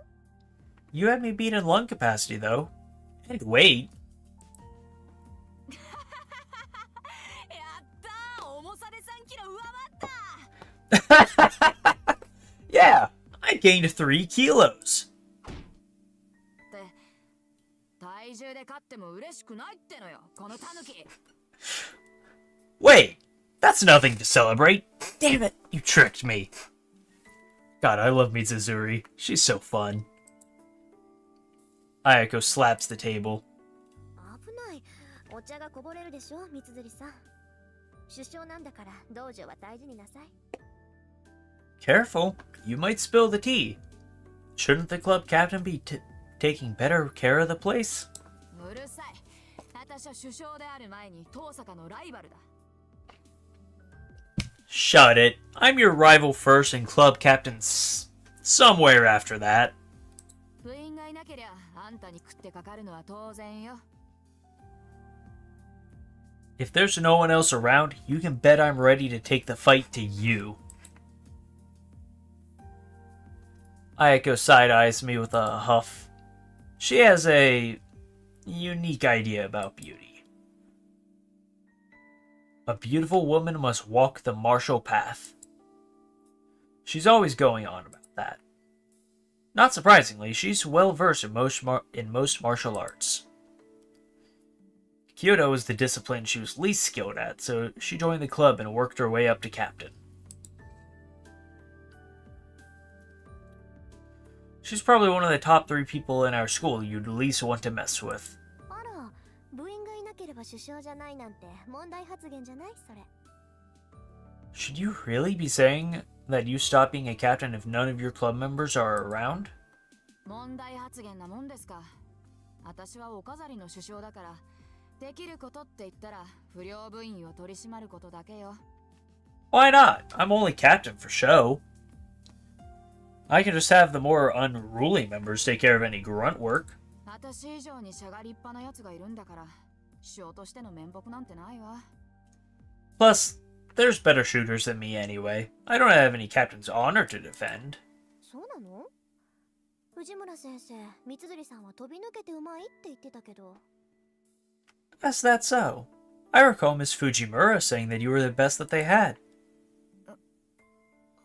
Speaker 1: You had me beat in lung capacity, though. And weight.
Speaker 2: やったー、重さで3キロ上回った。
Speaker 1: Yeah, I gained 3 kilos.
Speaker 2: って体重で勝っても嬉しくないってのよ、このタヌキ。
Speaker 1: Wait, that's nothing to celebrate. Damn it, you tricked me. God, I love Mizuzuri. She's so fun. Ayako slaps the table.
Speaker 3: 危ない。お茶がこぼれるでしょ、三辻さん。首相なんだから道場は大事になさい。
Speaker 1: Careful, you might spill the tea. Shouldn't the club captain be taking better care of the place?
Speaker 2: うるさい。私は首相である前に遠坂のライバルだ。
Speaker 1: Shut it. I'm your rival first and club captain somewhere after that.
Speaker 2: 部員がいなけりゃあんたに食ってかかるのは当然よ。
Speaker 1: If there's no one else around, you can bet I'm ready to take the fight to you. Ayako side-eyes me with a huff. She has a unique idea about beauty. A beautiful woman must walk the martial path. She's always going on about that. Not surprisingly, she's well versed in most martial arts. Kyoto was the discipline she was least skilled at, so she joined the club and worked her way up to captain. She's probably one of the top 3 people in our school you'd least want to mess with.
Speaker 3: あら、部員がいなければ首相じゃないなんて問題発言じゃないそれ。
Speaker 1: Should you really be saying that you stop being a captain if none of your club members are around?
Speaker 2: 問題発言なもんですか。私はお飾りの首相だから、できることって言ったら不良部員を取り締まることだけよ。
Speaker 1: Why not? I'm only captain for show. I can just have the more unruly members take care of any grunt work.
Speaker 2: 私以上にしゃがりっぱなやつがいるんだから、首相としての面目なんてないわ。
Speaker 1: Plus, there's better shooters than me anyway. I don't have any captain's honor to defend.
Speaker 3: そうなの？藤村先生、三辻さんは飛び抜けてうまいって言ってたけど。
Speaker 1: Is that so? I recall Miss Fujimura saying that you were the best that they had.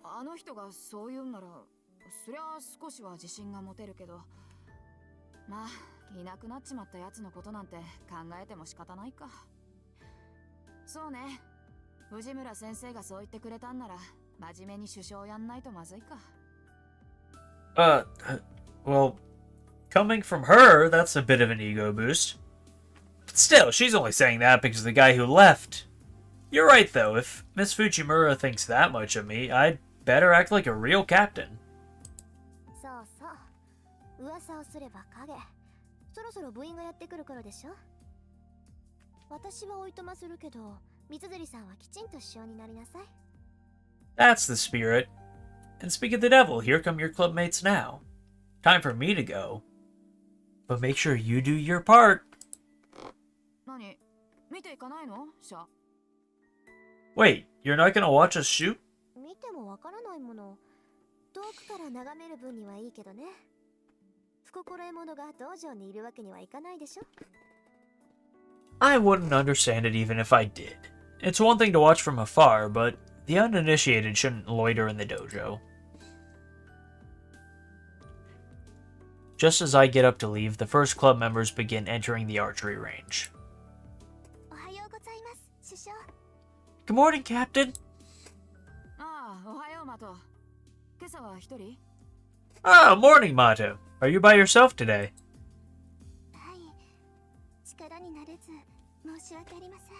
Speaker 2: あの人がそう言うんなら、そりゃ少しは自信が持てるけど、まあいなくなっちまったやつのことなんて考えても仕方ないか。そうね、藤村先生がそう言ってくれたんなら真面目に首相やんないとまずいか。
Speaker 1: Well, coming from her, that's a bit of an ego boost. But still, she's only saying that because of the guy who left. You're right, though. If Miss Fujimura thinks that much of me, I'd better act like a real captain.
Speaker 3: そうそう。噂をすれば影。そろそろ部員がやってくる頃でしょ。私はおいとまするけど、三辻さんはきちんと首相になりなさい。
Speaker 1: That's the spirit. And speak of the devil, here come your club mates now. Time for me to go. But make sure you do your part.
Speaker 2: 何？見ていかないの？シャ。
Speaker 1: Wait, you're not gonna watch us shoot?
Speaker 3: 見てもわからないもの。遠くから眺める分にはいいけどね。不心得者が道場にいるわけにはいかないでしょ。
Speaker 1: I wouldn't understand it even if I did. It's one thing to watch from afar, but the uninitiated shouldn't loiter in the dojo. Just as I get up to leave, the first club members begin entering the archery range.
Speaker 3: おはようございます、首相。
Speaker 1: Good morning, Captain.
Speaker 2: ああ、おはようマト。今朝は一人？
Speaker 1: Ah, morning, Mato. Are you by yourself today?
Speaker 3: はい。力になれず、申し訳ありません。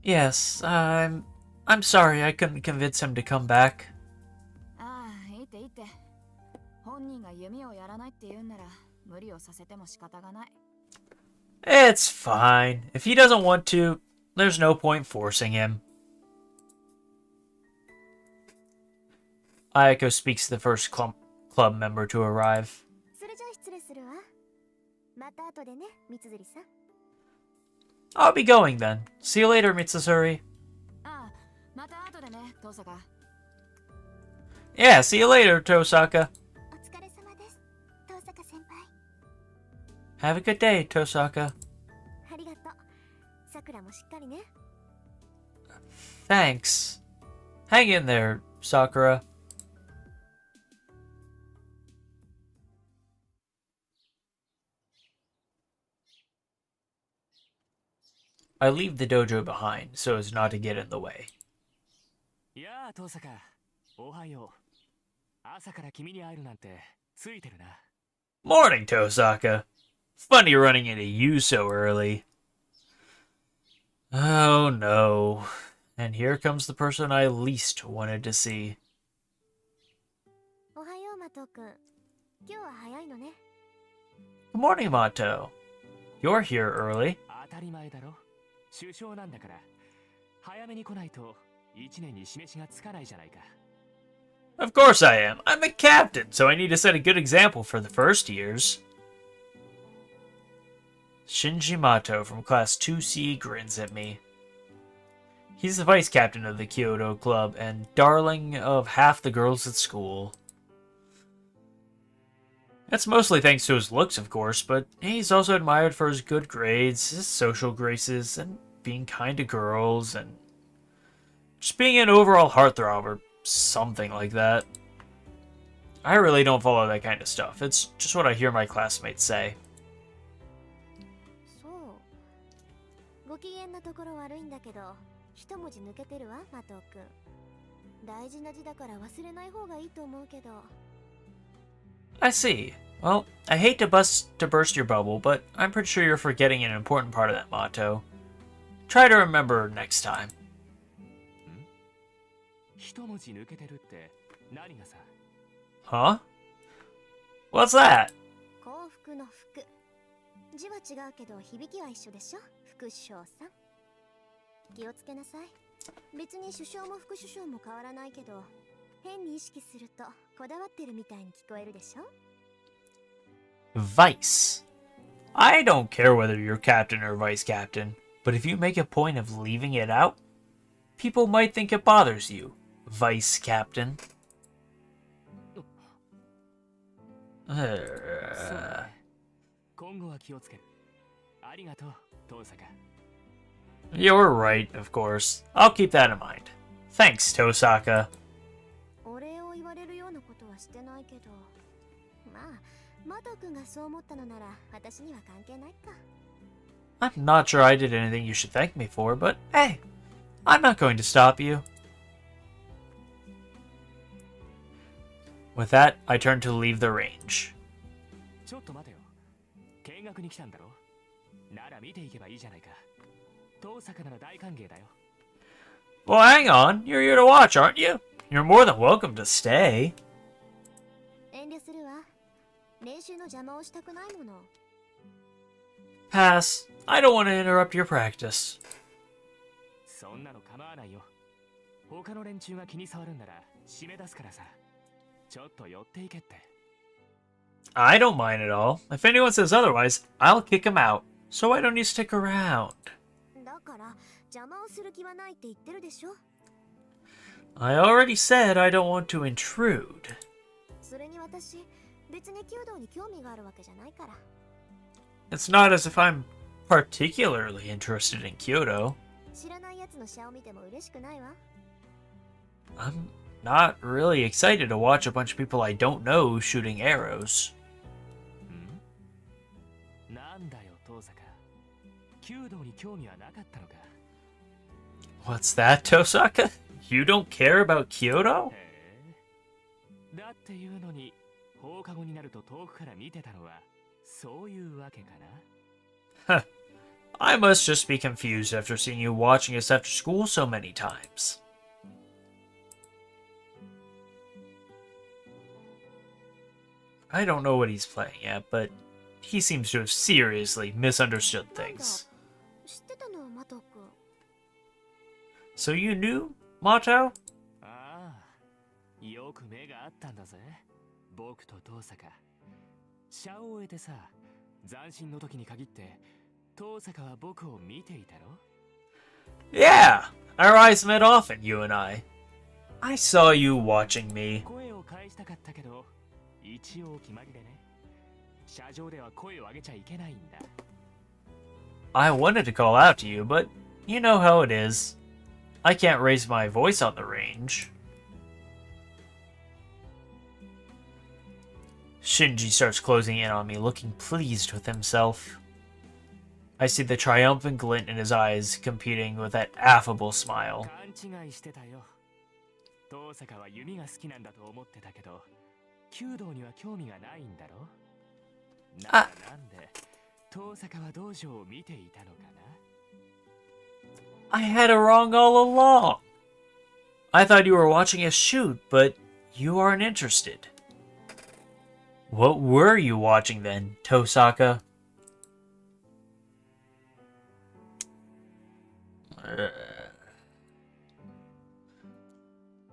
Speaker 1: Yes, I'm sorry I couldn't convince him to come back.
Speaker 2: ああ、いいっていいって。本人が弓をやらないって言うんなら、無理をさせても仕方がない。
Speaker 1: It's fine. If he doesn't want to, there's no point forcing him. Ayako speaks to the first club club member to arrive.
Speaker 3: それじゃあ失礼するわ。また後でね、三辻さん。
Speaker 1: I'll be going then. See you later, Mitsusuri.
Speaker 2: ああ、また後でね、遠坂。
Speaker 1: Yeah, see you later, Tosaka.
Speaker 3: お疲れ様です。遠坂先輩。
Speaker 1: Have a good day, Tosaka.
Speaker 3: ありがとう。さくらもしっかりね。
Speaker 1: Thanks. Hang in there, Sakura. I leave the dojo behind so as not to get in the way.
Speaker 4: やあ、遠坂。おはよう。朝から君に会えるなんてついてるな。
Speaker 1: Morning, Tosaka. Funny running into you so early. Oh no. And here comes the person I least wanted to see.
Speaker 3: おはよう、マト君。今日は早いのね。
Speaker 1: Good morning, Mato. You're here early.
Speaker 4: 当たり前だろ。首相なんだから。早めに来ないと一年に示しがつかないじゃないか。
Speaker 1: Of course I am. I'm a captain, so I need to set a good example for the first years. Shinji Mato from Class 2C grins at me. He's the vice captain of the Kyoto Club and darling of half the girls at school. That's mostly thanks to his looks, of course, but he's also admired for his good grades, his social graces, and being kind to girls, and just being an overall heartthrob or something like that. I really don't follow that kind of stuff. It's just what I hear my classmates say.
Speaker 3: そう。ご機嫌なところ悪いんだけど、一文字抜けてるわ、マト君。大事な字だから忘れない方がいいと思うけど。
Speaker 1: I see. Well, I hate to burst your bubble, but I'm pretty sure you're forgetting an important part of that motto. Try to remember next time.
Speaker 4: 一文字抜けてるって何がさ。
Speaker 1: Huh? What's that?
Speaker 3: 幸福の福。字は違うけど響きは一緒でしょ、副首相さん。気をつけなさい。別に首相も副首相も変わらないけど、変に意識するとこだわってるみたいに聞こえるでしょ。
Speaker 1: Vice. I don't care whether you're captain or vice captain, but if you make a point of leaving it out, people might think it bothers you, vice captain.
Speaker 4: そうだね。今後は気をつける。ありがとう、遠坂。
Speaker 1: You're right, of course. I'll keep that in mind. Thanks, Tosaka.
Speaker 3: お礼を言われるようなことはしてないけど、まあ、マト君がそう思ったのなら私には関係ないか。
Speaker 1: I'm not sure I did anything you should thank me for, but hey, I'm not going to stop you. With that, I turn to leave the range.
Speaker 4: ちょっと待てよ。見学に来たんだろ。なら見ていけばいいじゃないか。遠坂なら大歓迎だよ。
Speaker 1: Well, hang on. You're here to watch, aren't you? You're more than welcome to stay.
Speaker 3: 遠慮するわ。練習の邪魔をしたくないもの。
Speaker 1: Pass. I don't want to interrupt your practice.
Speaker 4: そんなの構わないよ。他の連中が気に障るんなら締め出すからさ。ちょっと寄っていけって。
Speaker 1: I don't mind at all. If anyone says otherwise, I'll kick him out. So why don't you stick around?
Speaker 3: だから邪魔をする気はないって言ってるでしょ。
Speaker 1: I already said I don't want to intrude.
Speaker 3: それに私、別に弓道に興味があるわけじゃないから。
Speaker 1: It's not as if I'm particularly interested in Kyoto.
Speaker 3: 知らないやつのシャを見ても嬉しくないわ。
Speaker 1: I'm not really excited to watch a bunch of people I don't know shooting arrows.
Speaker 4: なんだよ、遠坂。弓道に興味はなかったのか。
Speaker 1: What's that, Tosaka? You don't care about Kyoto?
Speaker 4: へえ。だっていうのに、放課後になると遠くから見てたのは、そういうわけかな。
Speaker 1: Huh. I must just be confused after seeing you watching us after school so many times. I don't know what he's playing at, but he seems to have seriously misunderstood things.
Speaker 3: 知ってたの、マト君。
Speaker 1: So you knew, Mato?
Speaker 4: ああ、よく目があったんだぜ。僕と遠坂社を終えてさ、斬新の時に限って遠坂は僕を見ていたろ？
Speaker 1: Yeah, our eyes met often, you and I. I saw you watching me.
Speaker 4: 声を返したかったけど、一応決まりでね。車上では声を上げちゃいけないんだ。
Speaker 1: I wanted to call out to you, but you know how it is. I can't raise my voice on the range. Shinji starts closing in on me, looking pleased with himself. I see the triumphant glint in his eyes competing with that affable smile.
Speaker 4: 勘違いしてたよ。遠坂は弓が好きなんだと思ってたけど、弓道には興味がないんだろ？なんで遠坂は道場を見ていたのかな？
Speaker 1: I had it wrong all along. I thought you were watching us shoot, but you aren't interested. What were you watching then, Tosaka?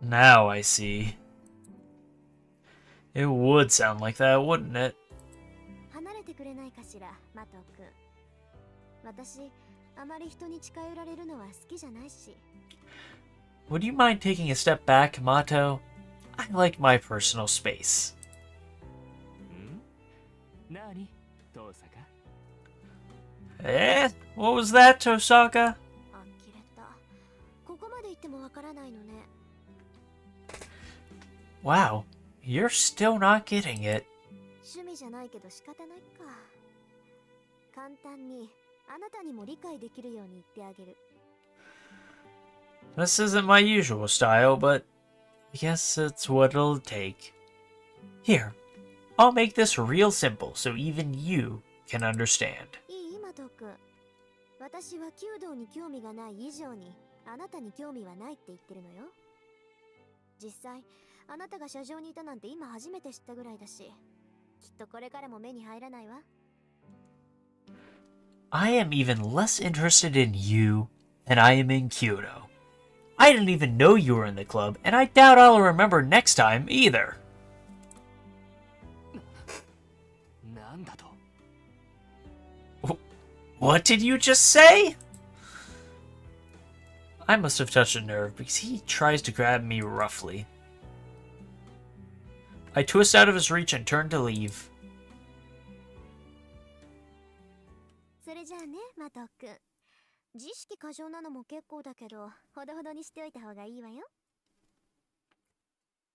Speaker 1: Now I see. It would sound like that, wouldn't it?
Speaker 3: 離れてくれないかしら、マト君。私、あまり人に近寄られるのは好きじゃないし。
Speaker 1: Would you mind taking a step back, Mato? I like my personal space.
Speaker 4: なに、遠坂？
Speaker 1: Eh? What was that, Tosaka?
Speaker 3: あ、切れた。ここまで言ってもわからないのね。
Speaker 1: Wow, you're still not getting it.
Speaker 3: 趣味じゃないけど仕方ないか。簡単にあなたにも理解できるように言ってあげる。
Speaker 1: This isn't my usual style, but I guess it's what it'll take. Here, I'll make this real simple so even you can understand.
Speaker 3: いい、マト君。私は弓道に興味がない以上にあなたに興味はないって言ってるのよ。実際あなたが車上にいたなんて今初めて知ったぐらいだし、きっとこれからも目に入らないわ。
Speaker 1: I am even less interested in you than I am in Kyoto. I didn't even know you were in the club, and I doubt I'll remember next time either.
Speaker 4: なんだと？
Speaker 1: What did you just say? I must have touched a nerve because he tries to grab me roughly. I twist out of his reach and turn to leave.
Speaker 3: それじゃあね、マト君。自意識過剰なのも結構だけど、ほどほどにしておいた方がいいわよ。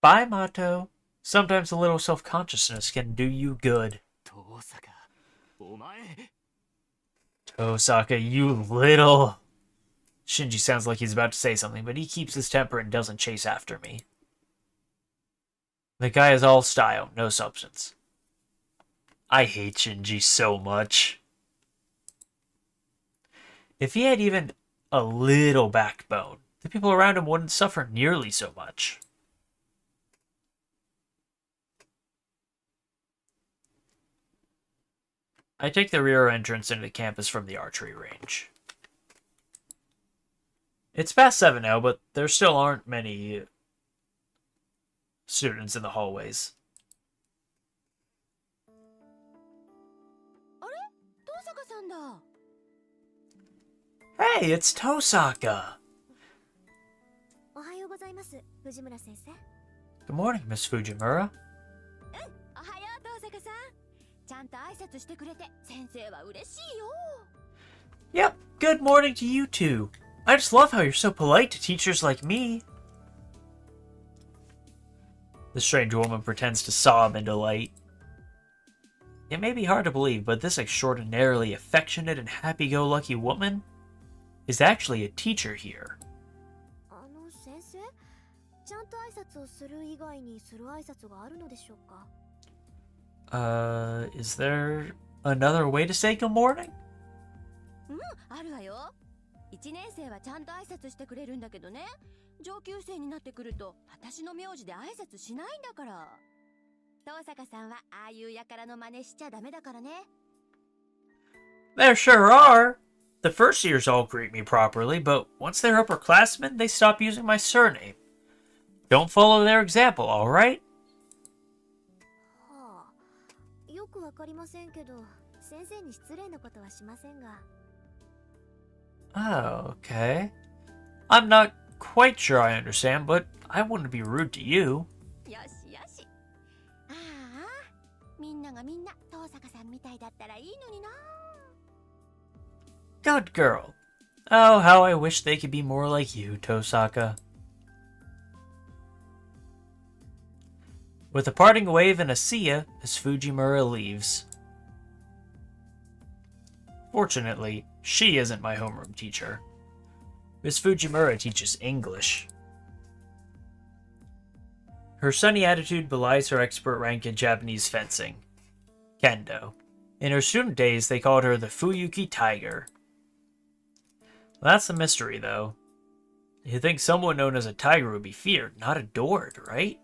Speaker 1: Bye, Mato. Sometimes a little self-consciousness can do you good.
Speaker 4: 遠坂、お前。
Speaker 1: Tosaka, you little... Shinji sounds like he's about to say something, but he keeps his temper and doesn't chase after me. The guy is all style, no substance. I hate Shinji so much. If he had even a little backbone, the people around him wouldn't suffer nearly so much. I take the rear entrance into the campus from the archery range. It's past 7 now, but there still aren't many students in the hallways.
Speaker 3: あれ？遠坂さんだ。
Speaker 1: Hey, it's Tosaka!
Speaker 3: おはようございます、藤村先生。
Speaker 1: Good morning, Miss Fujimura.
Speaker 2: おはよう遠坂さん。ちゃんと挨拶してくれて先生は嬉しいよ。
Speaker 1: Yep, good morning to you two. I just love how you're so polite to teachers like me. The strange woman pretends to sob in delight. It may be hard to believe, but this extraordinarily affectionate and happy-go-lucky woman is actually a teacher here.
Speaker 3: 先生、ちゃんと挨拶をする以外にする挨拶があるのでしょうか？
Speaker 1: Is there another way to say good morning?
Speaker 2: あるわよ。1年生はちゃんと挨拶してくれるんだけどね、上級生になってくると私の名字で挨拶しないんだから。遠坂さんはああいう輩の真似しちゃダメだからね。
Speaker 1: There sure are. The first years all greet me properly, but once they're upperclassmen, they stop using my surname. Don't follow their example, alright?
Speaker 3: わかりませんけど、先生に失礼なことはしませんが。
Speaker 1: Oh, okay. I'm not quite sure I understand, but I wouldn't be rude to you.
Speaker 3: よしよし。ああ、みんながみんな遠坂さんみたいだったらいいのにな。
Speaker 1: Good girl. Oh, how I wish they could be more like you, Tosaka. With a parting wave and a see ya, Miss Fujimura leaves. Fortunately, she isn't my homeroom teacher. Miss Fujimura teaches English. Her sunny attitude belies her expert rank in Japanese fencing, Kendo. In her student days, they called her the Fuyuki Tiger. That's a mystery, though. You'd think someone known as a tiger would be feared, not adored, right?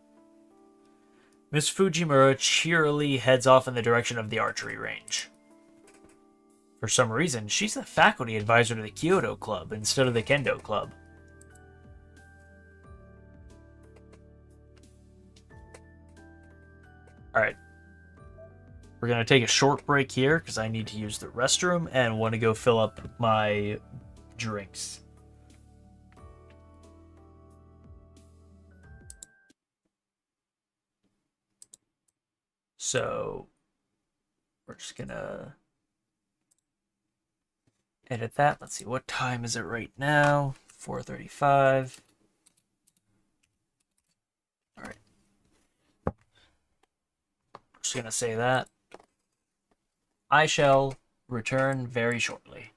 Speaker 1: Miss Fujimura cheerily heads off in the direction of the archery range. For some reason, she's the faculty advisor to the Kyoto Club instead of the Kendo Club. Alright. We're going to take a short break here because I need to use the restroom and want to go fill up my drinks. So, we're just going to edit that. Let's see, what time is it right now? 4:35. Alright. Just going to say that. I shall return very shortly.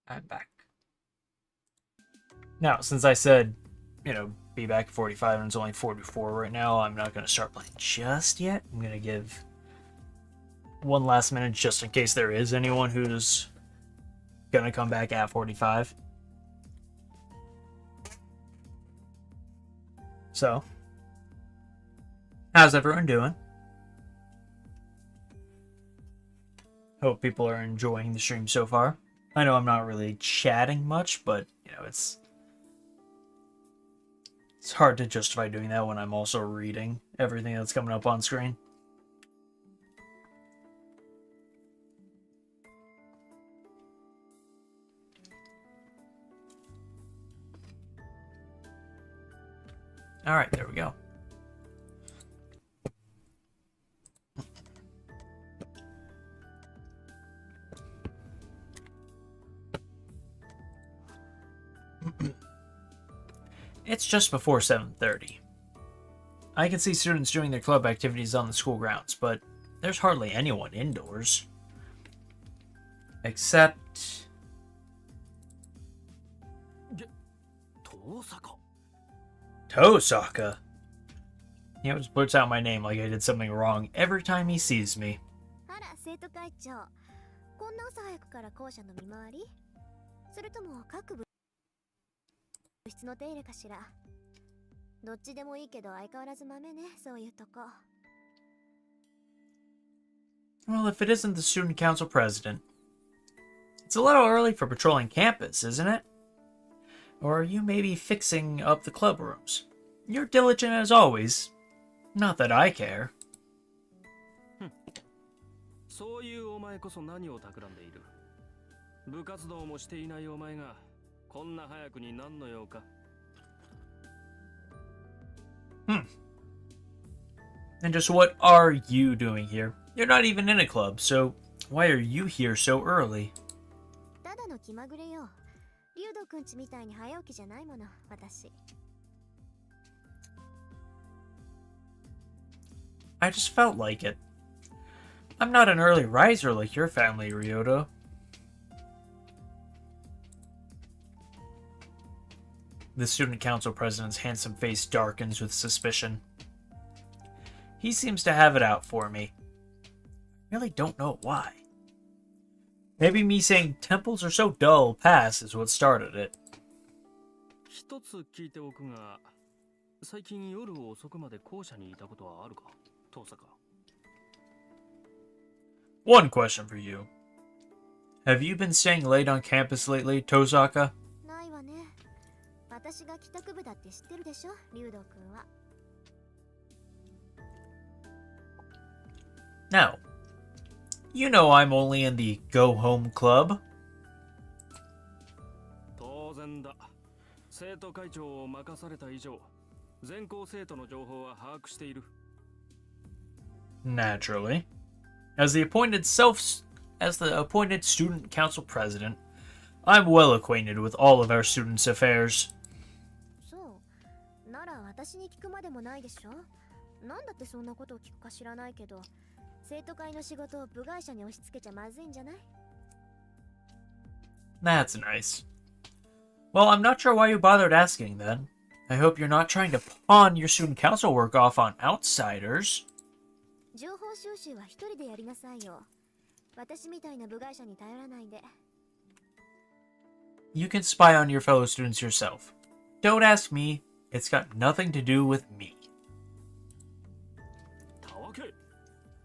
Speaker 1: I'm back. Now, since I said, be back at 45 and it's only 44 right now, I'm not going to start playing just yet. I'm going to give one last minute just in case there is anyone who's going to come back at 45. So, how's everyone doing? Hope people are enjoying the stream so far. I know I'm not really chatting much, but, it's hard to justify doing that when I'm also reading everything that's coming up on screen. Alright, there we go. It's just before 7:30. I can see students doing their club activities on the school grounds, but there's hardly anyone indoors. Except... Tosaka. He always puts out my name like I did something wrong every time he sees me.
Speaker 3: あら、生徒会長。こんな朝早くから校舎の見回り？それとも各部室の手入れかしら？どっちでもいいけど相変わらず豆ね、そういうとこ。
Speaker 1: Well, if it isn't the student council president, it's a little early for patrolling campus, isn't it? Or are you maybe fixing up the club rooms? You're diligent as always. Not that I care.
Speaker 5: そういうお前こそ何を企んでいる。部活動もしていないお前がこんな早くに何の用か。
Speaker 1: And just what are you doing here? You're not even in a club, so why are you here so early?
Speaker 3: ただの気まぐれよ。リュウドくんちみたいに早起きじゃないもの、私。
Speaker 1: I just felt like it. I'm not an early riser like your family, Ryota. The student council president's handsome face darkens with suspicion. He seems to have it out for me. I really don't know why. Maybe me saying temples are so dull pass is what started it.
Speaker 5: 一つ聞いておくが、最近夜遅くまで校舎にいたことはあるか、遠坂。
Speaker 1: One question for you. Have you been staying late on campus lately, Tosaka?
Speaker 3: ないわね。私が帰宅部だって知ってるでしょ、リュウドくんは。
Speaker 1: Now, you know I'm only in the Go Home Club.
Speaker 5: 当然だ。生徒会長を任された以上、全校生徒の情報は把握している。
Speaker 1: Naturally. As the appointed student council president, I'm well acquainted with all of our students' affairs.
Speaker 3: そう。なら私に聞くまでもないでしょ。なんだってそんなことを聞くか知らないけど、生徒会の仕事を部外者に押し付けちゃまずいんじゃない？
Speaker 1: That's nice. Well, I'm not sure why you bothered asking then. I hope you're not trying to pawn your student council work off on outsiders.
Speaker 3: 情報収集は一人でやりなさいよ。私みたいな部外者に頼らないで。
Speaker 1: You can spy on your fellow students yourself. Don't ask me. It's got nothing to do with me.
Speaker 5: たわけ、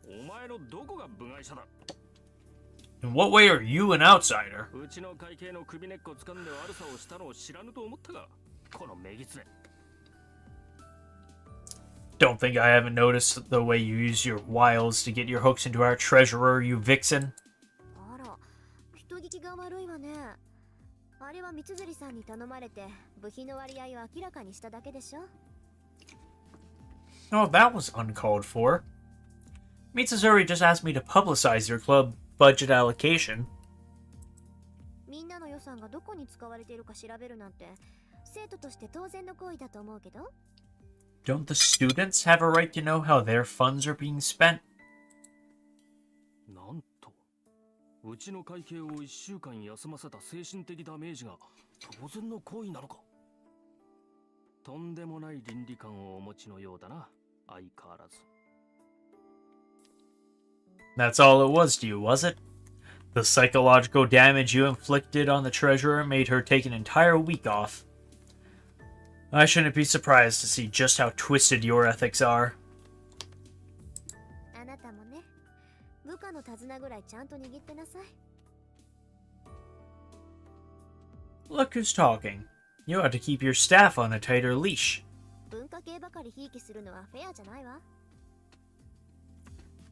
Speaker 5: お前のどこが部外者だ。
Speaker 1: In what way are you an outsider?
Speaker 5: うちの会計の首根っこ掴んで悪さをしたのを知らぬと思ったが、このめぎつね。
Speaker 1: Don't think I haven't noticed the way you use your wiles to get your hooks into our treasurer, you vixen.
Speaker 3: あら、人聞きが悪いわね。あれは三辻さんに頼まれて部費の割合を明らかにしただけでしょ。
Speaker 1: Oh, that was uncalled for. Mitsuzuri just asked me to publicize your club budget allocation.
Speaker 3: みんなの予算がどこに使われているか調べるなんて、生徒として当然の行為だと思うけど。
Speaker 1: Don't the students have a right to know how their funds are being spent?
Speaker 5: なんと。うちの会計を1週間休ませた精神的ダメージが当然の行為なのか。とんでもない倫理観をお持ちのようだな、相変わらず。
Speaker 1: That's all it was to you, was it? The psychological damage you inflicted on the treasurer made her take an entire week off. I shouldn't be surprised to see just how twisted your ethics are.
Speaker 3: あなたもね、部下の手綱ぐらいちゃんと握ってなさい。
Speaker 1: Look who's talking. You ought to keep your staff on a tighter leash.
Speaker 3: 文化系ばかりひいきするのはフェアじゃないわ。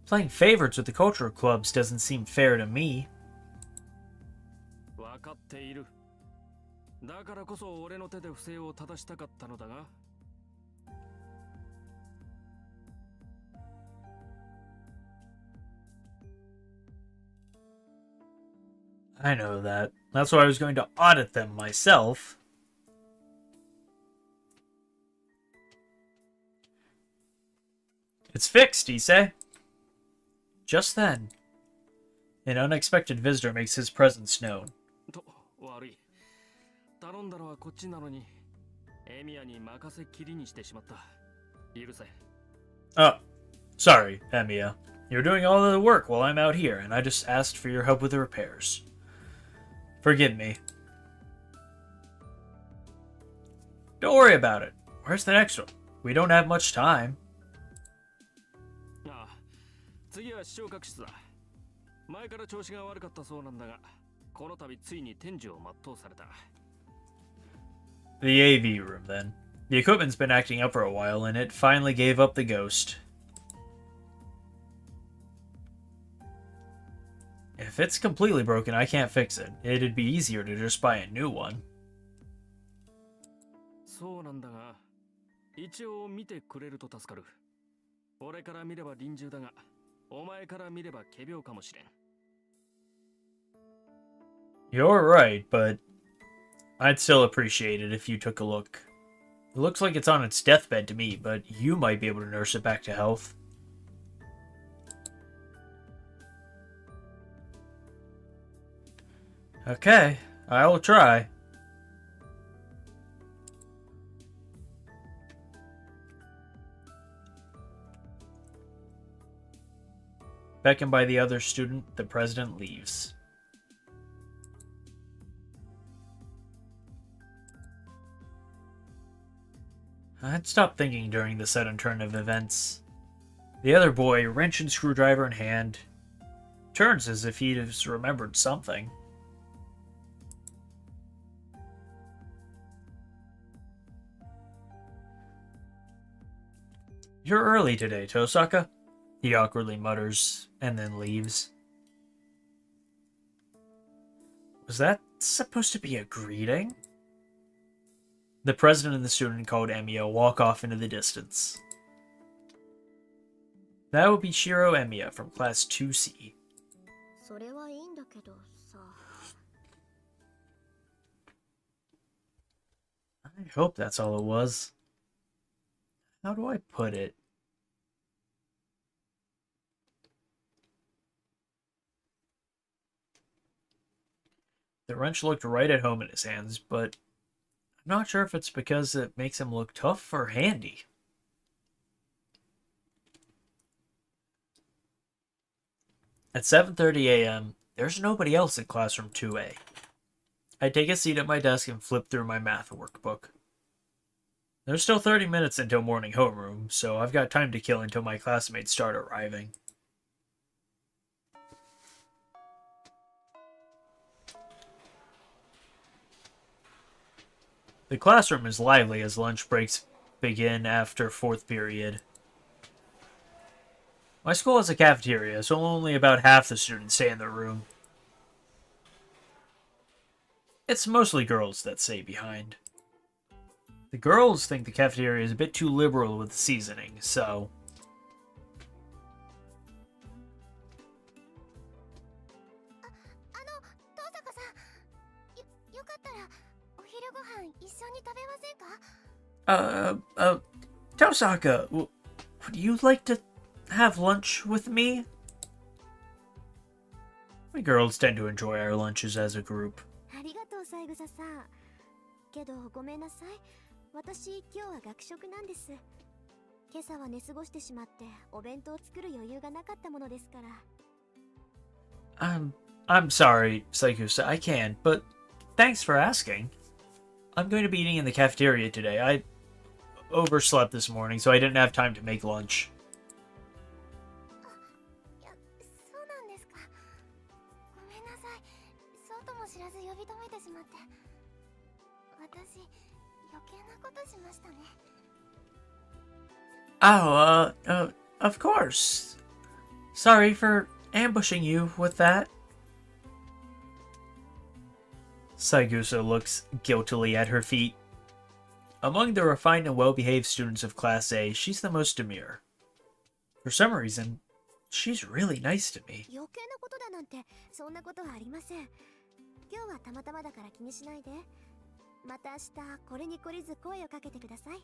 Speaker 1: Playing favorites with the cultural clubs doesn't seem fair to me.
Speaker 5: わかっている。だからこそ俺の手で不正を正したかったのだが。
Speaker 1: I know that. That's why I was going to audit them myself. It's fixed, Issei. Just then, an unexpected visitor makes his presence known.
Speaker 5: と、悪い。頼んだのはこっちなのに、エミヤに任せっきりにしてしまった。許せ。
Speaker 1: Oh, sorry, Emiya. You're doing all of the work while I'm out here, and I just asked for your help with the repairs. Forgive me. Don't worry about it. Where's the next one? We don't have much time.
Speaker 5: ああ、次は昇格室だ。前から調子が悪かったそうなんだが、この度ついに天寿を全うされた。
Speaker 1: The AV room, then. The equipment's been acting up for a while, and it finally gave up the ghost. If it's completely broken, I can't fix it. It'd be easier to just buy a new one.
Speaker 5: そうなんだが、一応見てくれると助かる。俺から見れば臨終だが、お前から見れば仮病かもしれん。
Speaker 1: You're right, but I'd still appreciate it if you took a look. It looks like it's on its deathbed to me, but you might be able to nurse it back to health. Okay, I will try. Beckoned by the other student, the president leaves. I'd stopped thinking during the sudden turn of events. The other boy, wrench and screwdriver in hand, turns as if he'd remembered something. You're early today, Tosaka, he awkwardly mutters, and then leaves. Was that supposed to be a greeting? The president and the student called Emiya walk off into the distance. That would be Shiro Emiya from Class 2C.
Speaker 3: それはいいんだけどさ。
Speaker 1: I hope that's all it was. How do I put it? The wrench looked right at home in his hands, but I'm not sure if it's because it makes him look tough or handy. At 7:30 a.m., there's nobody else in classroom 2A. I take a seat at my desk and flip through my math workbook. There's still 30 minutes until morning homeroom, so I've got time to kill until my classmates start arriving. The classroom is lively as lunch breaks begin after 4th period. My school has a cafeteria, so only about half the students stay in their room. It's mostly girls that stay behind. The girls think the cafeteria is a bit too liberal with the seasoning, so...
Speaker 3: 東坂さん、よかったらお昼ご飯一緒に食べませんか？
Speaker 1: Tosaka, would you like to have lunch with me? We girls tend to enjoy our lunches as a group.
Speaker 3: ありがとう三枝さん。けどごめんなさい。私今日は学食なんです。今朝は寝過ごしてしまってお弁当を作る余裕がなかったものですから。
Speaker 1: I'm sorry, Saikusa, I can't, but thanks for asking. I'm going to be eating in the cafeteria today. I overslept this morning, so I didn't have time to make lunch.
Speaker 3: いや、そうなんですか。ごめんなさい。そうとも知らず呼び止めてしまって。私、余計なことしましたね。
Speaker 1: Of course. Sorry for ambushing you with that. Saigusa looks guiltily at her feet. Among the refined and well-behaved students of Class A, she's the most demure. For some reason, she's really nice to me.
Speaker 3: 余計なことだなんてそんなことはありません。今日はたまたまだから気にしないで。また明日これに懲りず声をかけてください。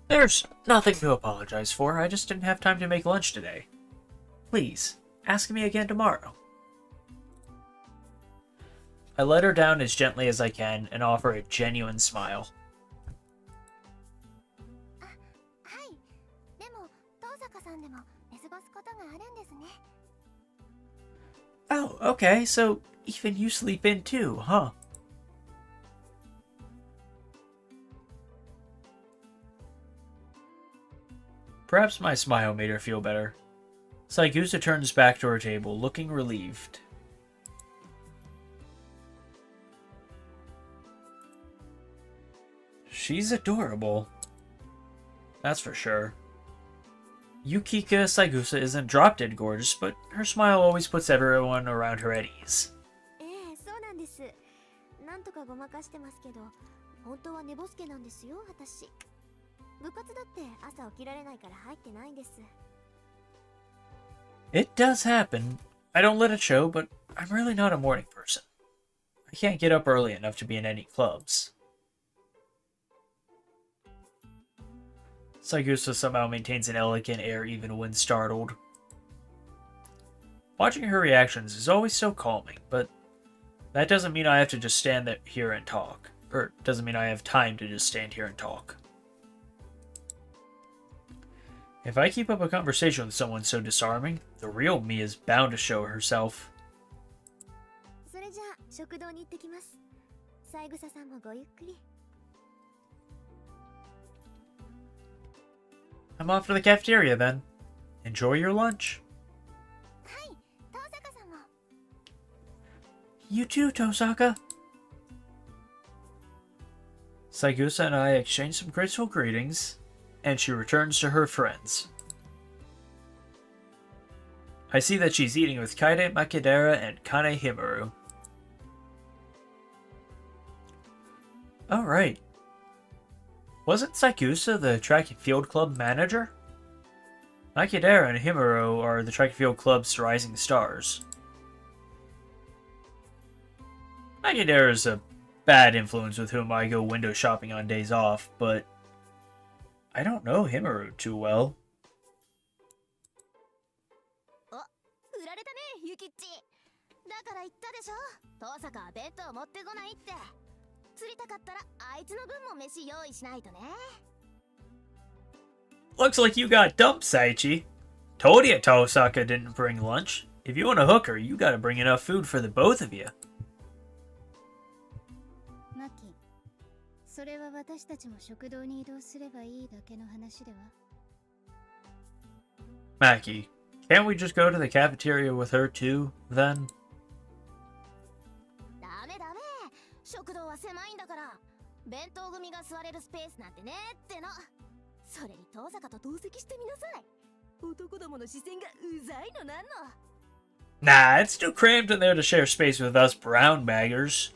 Speaker 1: There's nothing to apologize for. I just didn't have time to make lunch today. Please, ask me again tomorrow. I let her down as gently as I can and offer a genuine smile.
Speaker 3: はい。でも遠坂さんでも寝過ごすことがあるんですね。
Speaker 1: Oh, okay, so even you sleep in too, huh? Perhaps my smile made her feel better. Saigusa turns back to her table, looking relieved. She's adorable. That's for sure. Yukika Saigusa isn't drop-dead gorgeous, but her smile always puts everyone around her at ease.
Speaker 3: ええ、そうなんです。なんとかごまかしてますけど、本当は寝ぼすけなんですよ、私。部活だって朝起きられないから入ってないんです。
Speaker 1: It does happen. I don't let it show, but I'm really not a morning person. I can't get up early enough to be in any clubs. Saigusa somehow maintains an elegant air even when startled. Watching her reactions is always so calming, but that doesn't mean I have to just stand here and talk. Or doesn't mean I have time to just stand here and talk. If I keep up a conversation with someone so disarming, the real me is bound to show herself.
Speaker 3: それじゃあ食堂に行ってきます。三枝さんもごゆっくり。
Speaker 1: I'm off to the cafeteria then. Enjoy your lunch.
Speaker 3: はい、遠坂さんも。
Speaker 1: You too, Tosaka. Saigusa and I exchange some graceful greetings, and she returns to her friends. I see that she's eating with Kaide Makidera and Kane Himuru. Alright. Wasn't Saikusa the track and field club manager? Makidera and Himuro are the track and field club's rising stars. Makidera is a bad influence with whom I go window shopping on days off, but I don't know Himuro too well.
Speaker 3: お、売られたね、ゆきっち。だから言ったでしょ。遠坂は弁当持ってこないって。釣りたかったらあいつの分も飯用意しないとね。
Speaker 1: Looks like you got dumped, Saichi. Told you Tosaka didn't bring lunch. If you want to hook her, you gotta bring enough food for the both of you.
Speaker 6: マキ、それは私たちも食堂に移動すればいいだけの話では。
Speaker 1: Maki, can't we just go to the cafeteria with her too, then?
Speaker 3: ダメダメ。食堂は狭いんだから。弁当組が座れるスペースなんてねっての。それに遠坂と同席してみなさい。男どもの視線がうざいのなんの。
Speaker 1: Nah, it's too cramped in there to share space with us brown baggers.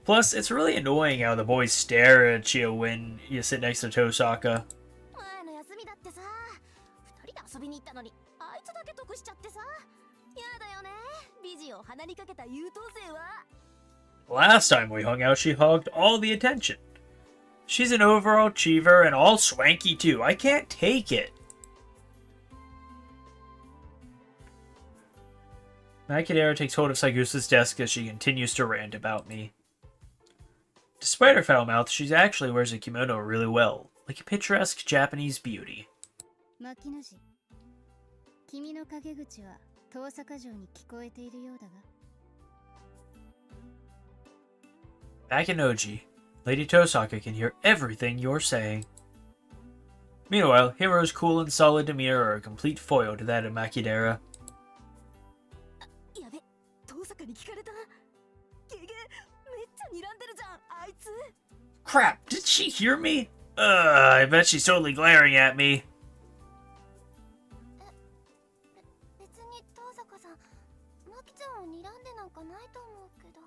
Speaker 1: Plus, it's really annoying how the boys stare at you when you sit next to Tosaka.
Speaker 3: 前の休みだってさ、二人で遊びに行ったのに、あいつだけ得しちゃってさ。やだよね、美人を鼻にかけた優等生は。
Speaker 1: Last time we hung out, she hogged all the attention. She's an overall achiever and all swanky too. I can't take it. Makidera takes hold of Saigusa's desk as she continues to rant about me. Despite her foul mouth, she actually wears a kimono really well, like a picturesque Japanese beauty.
Speaker 6: 牧野氏、君の陰口は遠坂城に聞こえているようだが。
Speaker 1: Makinoji, Lady Tosaka can hear everything you're saying. Meanwhile, Hiro's cool and solid demeanor are a complete foil to that of Makidera.
Speaker 2: やべ、遠坂に聞かれた。ゲゲ、めっちゃ睨んでるじゃん、あいつ。
Speaker 1: Crap, did she hear me? I bet she's totally glaring at me.
Speaker 3: 別に遠坂さん、マキちゃんを睨んでなんかないと思うけど。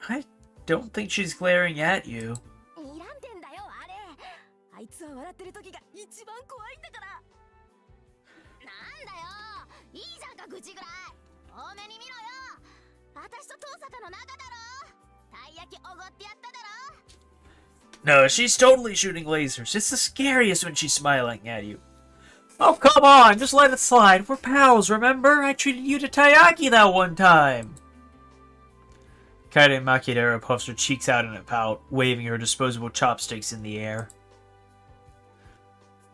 Speaker 1: I don't think she's glaring at you.
Speaker 2: 睨んでんだよ、あれ。あいつは笑ってる時が一番怖いんだから。なんだよ、いいじゃんか、愚痴ぐらい。多めに見ろよ。私と遠坂の仲だろ。たい焼きおごってやっただろ。
Speaker 1: No, she's totally shooting lasers. It's the scariest when she's smiling at you. Oh, come on, just let it slide. We're pals, remember? I treated you to taiyaki that one time. Kaede Makidera puffs her cheeks out in a pout, waving her disposable chopsticks in the air.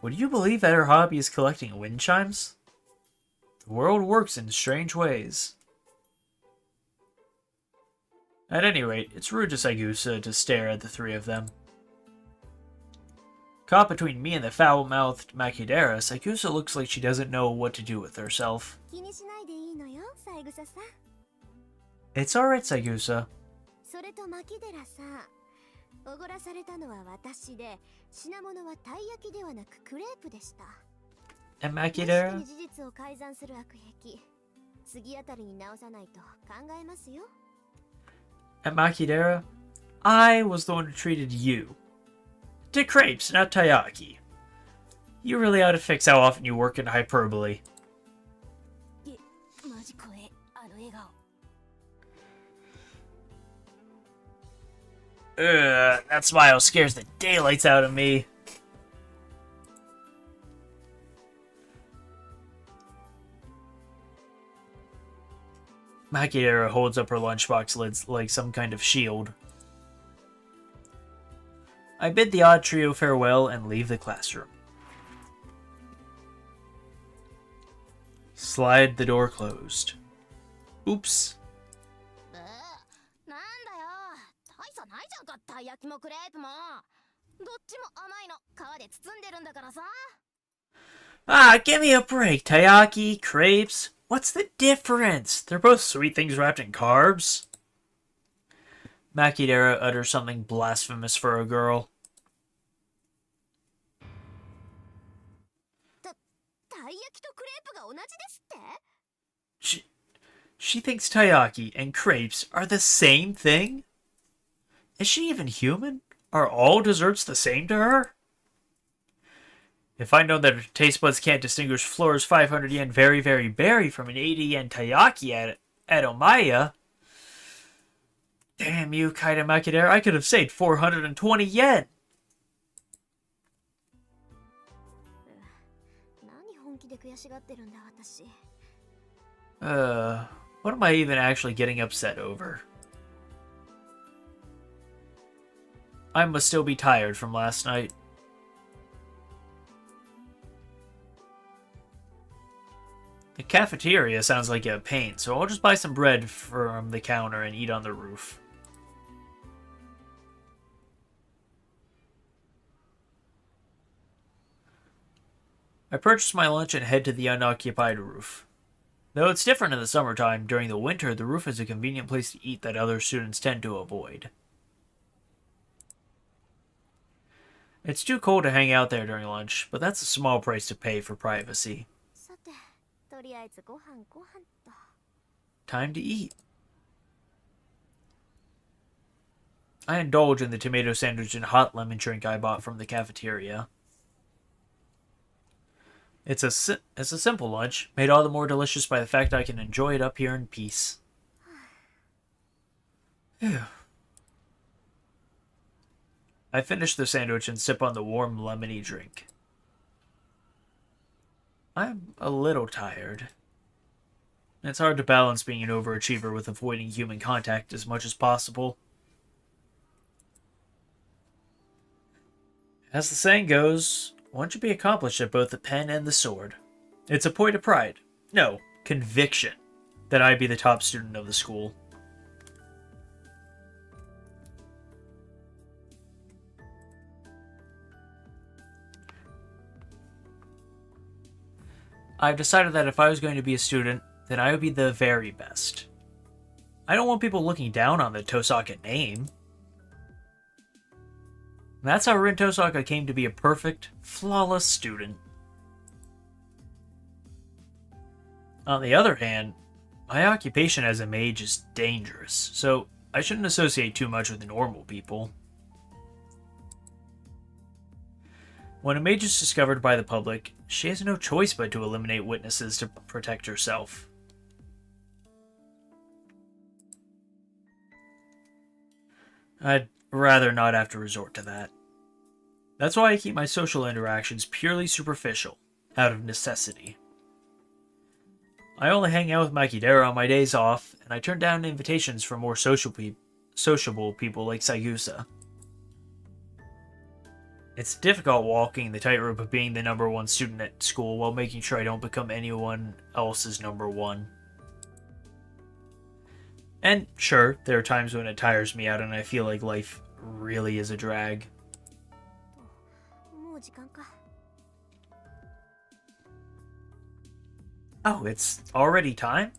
Speaker 1: Would you believe that her hobby is collecting wind chimes? The world works in strange ways. At any rate, it's rude to Saigusa to stare at the three of them. Caught between me and the foul-mouthed Makidera, Saigusa looks like she doesn't know what to do with herself.
Speaker 3: 気にしないでいいのよ、三枝さん。
Speaker 1: It's alright, Saigusa.
Speaker 3: それと牧寺さん、おごらされたのは私で、品物はたい焼きではなくクレープでした。
Speaker 1: And
Speaker 3: 確か
Speaker 1: Makidera?
Speaker 3: に事実を改ざんする悪癖。次あたりに直さないと考えますよ。
Speaker 1: And Makidera? I was the one who treated you to crepes, not taiyaki. You really ought to fix how often you work in hyperbole.
Speaker 2: マジ怖え、あの笑顔。
Speaker 1: That smile scares the daylights out of me. Makidera holds up her lunchbox lids like some kind of shield. I bid the odd trio farewell and leave the classroom. Slide the door closed. Oops.
Speaker 2: なんだよ、大差ないじゃんか、たい焼きもクレープも。どっちも甘いの、皮で包んでるんだからさ。
Speaker 1: Ah, give me a break, taiyaki, crepes. What's the difference? They're both sweet things wrapped in carbs. Makidera utters something blasphemous for a girl.
Speaker 2: たい焼きとクレープが同じですって？
Speaker 1: She thinks taiyaki and crepes are the same thing? Is she even human? Are all desserts the same to her? If I know that her taste buds can't distinguish Flora's 500 yen very, very berry from an 80 yen taiyaki at Omaya. Damn you, Kaida Makidera, I could have saved 420 yen.
Speaker 3: 何本気で悔しがってるんだ私。
Speaker 1: What am I even actually getting upset over? I must still be tired from last night. The cafeteria sounds like a pain, so I'll just buy some bread from the counter and eat on the roof. I purchase my lunch and head to the unoccupied roof. Though it's different in the summertime, during the winter the roof is a convenient place to eat that other students tend to avoid. It's too cold to hang out there during lunch, but that's a small price to pay for privacy.
Speaker 3: さて、とりあえずご飯と。
Speaker 1: Time to eat. I indulge in the tomato sandwich and hot lemon drink I bought from the cafeteria. It's a simple lunch, made all the more delicious by the fact I can enjoy it up here in peace. Phew. I finish the sandwich and sip on the warm lemony drink. I'm a little tired. It's hard to balance being an overachiever with avoiding human contact as much as possible. As the saying goes, one should be accomplished at both the pen and the sword. It's a point of pride, no, conviction, that I be the top student of the school. I've decided that if I was going to be a student, then I would be the very best. I don't want people looking down on the Tosaka name. That's how Rin Tosaka came to be a perfect, flawless student. On the other hand, my occupation as a mage is dangerous, so I shouldn't associate too much with normal people. When a mage is discovered by the public, she has no choice but to eliminate witnesses to protect herself. I'd rather not have to resort to that. That's why I keep my social interactions purely superficial, out of necessity. I only hang out with Makidera on my days off, and I turn down invitations from more sociable people like Sayusa. It's difficult walking the tightrope of being the number one student at school while making sure I don't become anyone else's number one. And sure, there are times when it tires me out and I feel like life really is a drag.
Speaker 3: もう時間か。
Speaker 1: Oh, it's already time?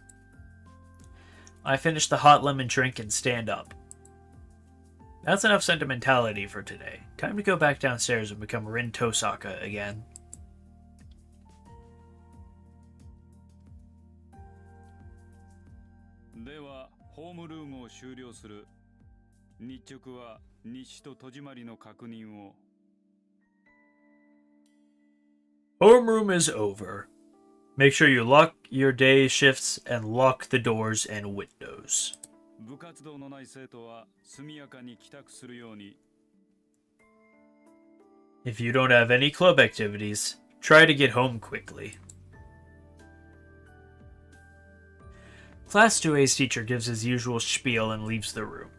Speaker 1: I finish the hot lemon drink and stand up. That's enough sentimentality for today. Time to go back downstairs and become Rin Tosaka again. Homeroom is over. Make sure you lock your day shifts and lock the doors and windows. If you don't have any club activities, try to get home quickly. Class 2A's teacher gives his usual spiel and leaves the room.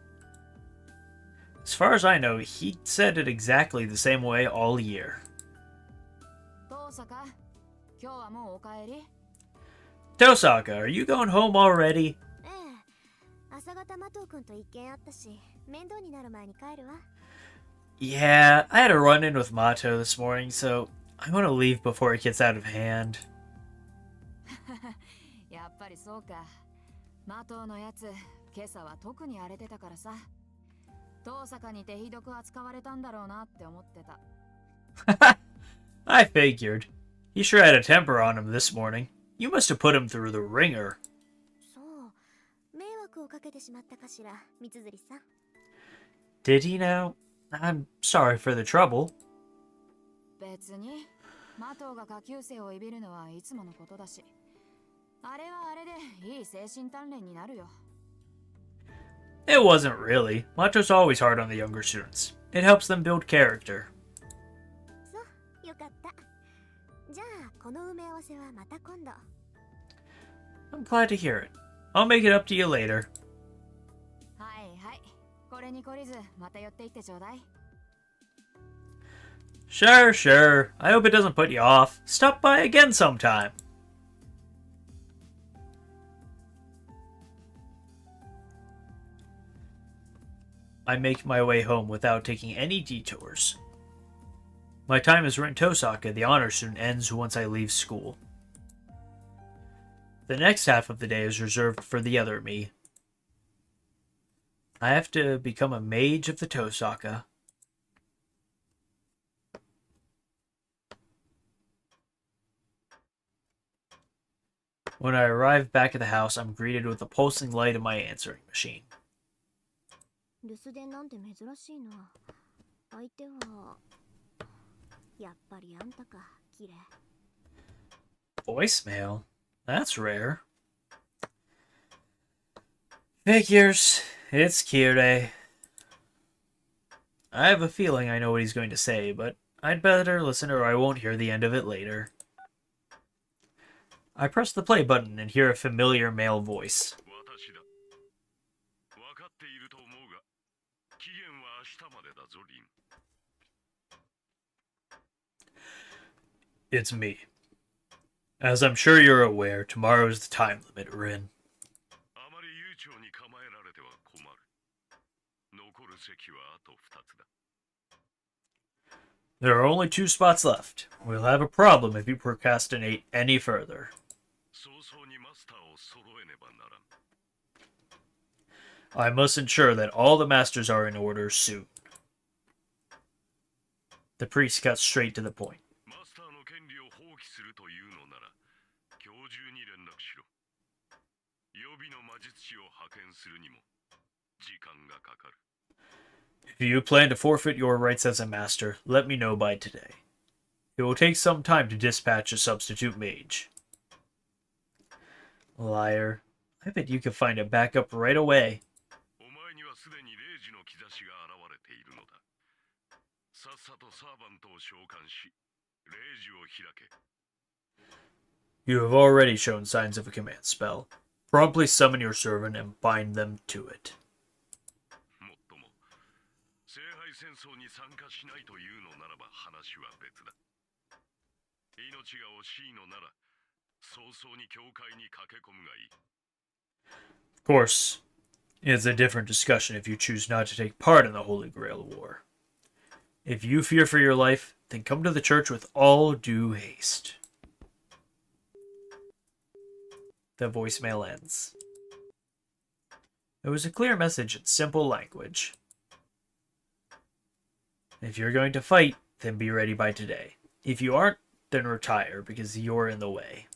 Speaker 1: As far as I know, he said it exactly the same way all year. Tosaka, are you going home already?
Speaker 3: ええ、朝方マトウ君と一件あったし、面倒になる前に帰るわ。
Speaker 1: Yeah, I had a run-in with Mato this morning, so I want to leave before it gets out of hand.
Speaker 2: やっぱりそうか。マトウのやつ、今朝は特に荒れてたからさ。遠坂に手ひどく扱われたんだろうなって思ってた。
Speaker 1: I figured. He sure had a temper on him this morning. You must have put him through the ringer.
Speaker 3: そう、迷惑をかけてしまったかしら、三辻さん。
Speaker 1: Did he now? I'm sorry for the trouble.
Speaker 2: 別に、マトウが下級生をいびるのはいつものことだし。あれはあれでいい精神鍛錬になるよ。
Speaker 1: It wasn't really. Mato's always hard on the younger students. It helps them build character.
Speaker 3: そう、よかった。じゃあ、この埋め合わせはまた今度。
Speaker 1: I'm glad to hear it. I'll make it up to you later.
Speaker 2: はいはい。これに懲りず、また寄っていってちょうだい。
Speaker 1: Sure, sure. I hope it doesn't put you off. Stop by again sometime. I make my way home without taking any detours. My time as Rin Tosaka, the honor student, ends once I leave school. The next half of the day is reserved for the other me. I have to become a mage of the Tosaka. When I arrive back at the house, I'm greeted with the pulsing light of my answering machine.
Speaker 3: 留守電なんて珍しいな。相手はやっぱりあんたか、綺麗。
Speaker 1: Voicemail? That's rare. Figures. It's Kirei. I have a feeling I know what he's going to say, but I'd better listen or I won't hear the end of it later. I press the play button and hear a familiar male voice.
Speaker 7: 私だ。分かっていると思うが、期限は明日までだぞ、リン。
Speaker 1: It's me. As I'm sure you're aware, tomorrow is the time limit, Rin.
Speaker 7: あまり悠長に構えられては困る。残る席はあと2つだ。
Speaker 1: There are only 2 spots left. We'll have a problem if you procrastinate any further.
Speaker 7: 早々にマスターを揃えねばならん。
Speaker 1: I must ensure that all the masters are in order soon. The priest got straight to the point.
Speaker 7: マスターの権利を放棄するというのなら、今日中に連絡しろ。予備の魔術師を派遣するにも時間がかかる。
Speaker 1: If you plan to forfeit your rights as a master, let me know by today. It will take some time to dispatch a substitute mage. Liar. I bet you can find a backup right away.
Speaker 7: お前にはすでに0時の兆しが現れているのだ。さっさとサーバントを召喚し、0時を開け。
Speaker 1: You have already shown signs of a command spell. Promptly summon your servant and bind them to it.
Speaker 7: もっとも、聖杯戦争に参加しないというのならば話は別だ。命が惜しいのなら、早々に教会に駆け込むがいい。
Speaker 1: Of course, it's a different discussion if you choose not to take part in the Holy Grail War. If you fear for your life, then come to the church with all due haste. The voicemail ends. It was a clear message in simple language. If you're going to fight, then be ready by today. If you aren't, then retire because you're in the way.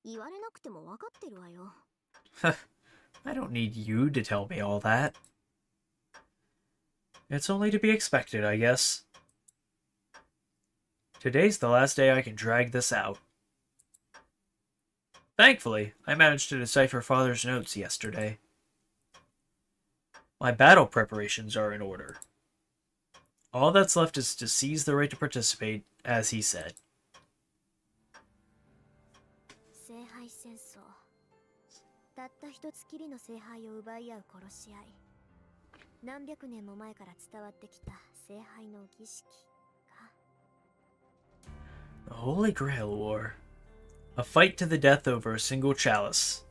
Speaker 3: 言われなくても分かってるわよ。
Speaker 1: I don't need you to tell me all that. It's only to be expected, I guess. Today's the last day I can drag this out. Thankfully, I managed to decipher Father's notes yesterday. My battle preparations are in order. All that's left is to seize the right to participate, as he said.
Speaker 3: 聖杯戦争。たった一つきりの聖杯を奪い合う殺し合い。何百年も前から伝わってきた聖杯の儀式か。
Speaker 1: The Holy Grail War. A fight to the death over a single chalice.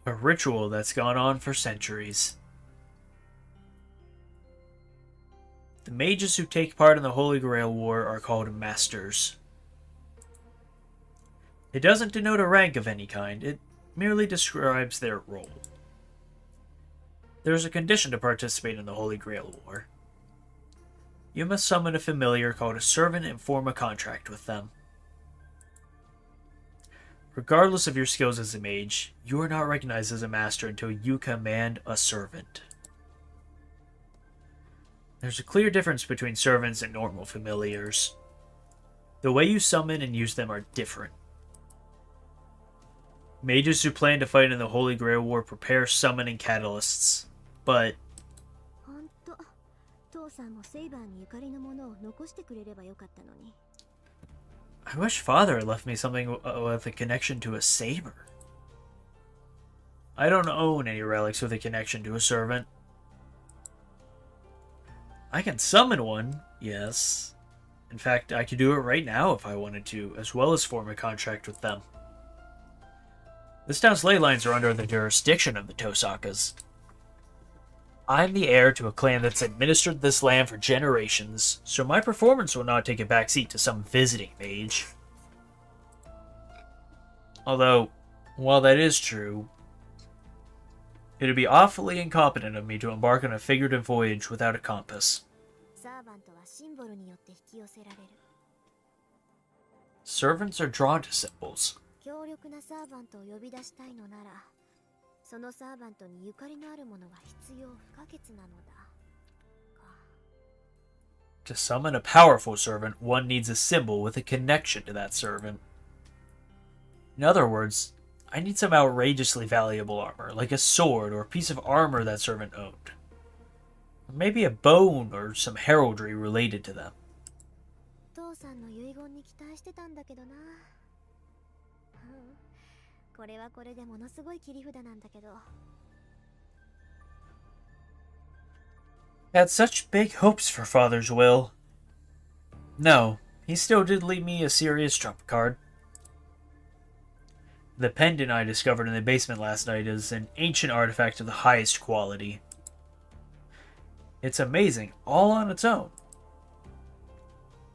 Speaker 1: A ritual that's gone on for centuries. The mages who take part in the Holy Grail War are called Masters. It doesn't denote a rank of any kind, it merely describes their role. There's a condition to participate in the Holy Grail War. You must summon a familiar called a servant and form a contract with them. Regardless of your skills as a mage, you are not recognized as a master until you command a servant. There's a clear difference between servants and normal familiars. The way you summon and use them are different. Mages who plan to fight in the Holy Grail War prepare summoning catalysts, but
Speaker 3: ほんと、父さんもセイバーにゆかりのものを残してくれればよかったのに。
Speaker 1: I wish Father had left me something with a connection to a saber. I don't own any relics with a connection to a servant. I can summon one, yes. In fact, I could do it right now if I wanted to, as well as form a contract with them. This town's ley lines are under the jurisdiction of the Tosakas. I'm the heir to a clan that's administered this land for generations, so my performance will not take a backseat to some visiting mage. Although, while that is true, it'd be awfully incompetent of me to embark on a figurative voyage without a compass.
Speaker 3: サーバントはシンボルによって引き寄せられる。
Speaker 1: Servants are drawn to symbols.
Speaker 3: 強力なサーバントを呼び出したいのなら、そのサーバントにゆかりのあるものが必要不可欠なのだ。か。
Speaker 1: To summon a powerful servant, one needs a symbol with a connection to that servant. In other words, I need some outrageously valuable armor, like a sword or a piece of armor that servant owned. Or maybe a bone or some heraldry related to them.
Speaker 3: 父さんの遺言に期待してたんだけどな。はこれはこれでものすごい切り札なんだけど。
Speaker 1: Had such big hopes for Father's will. No, he still did leave me a serious trump card. The pendant I discovered in the basement last night is an ancient artifact of the highest quality. It's amazing, all on its own.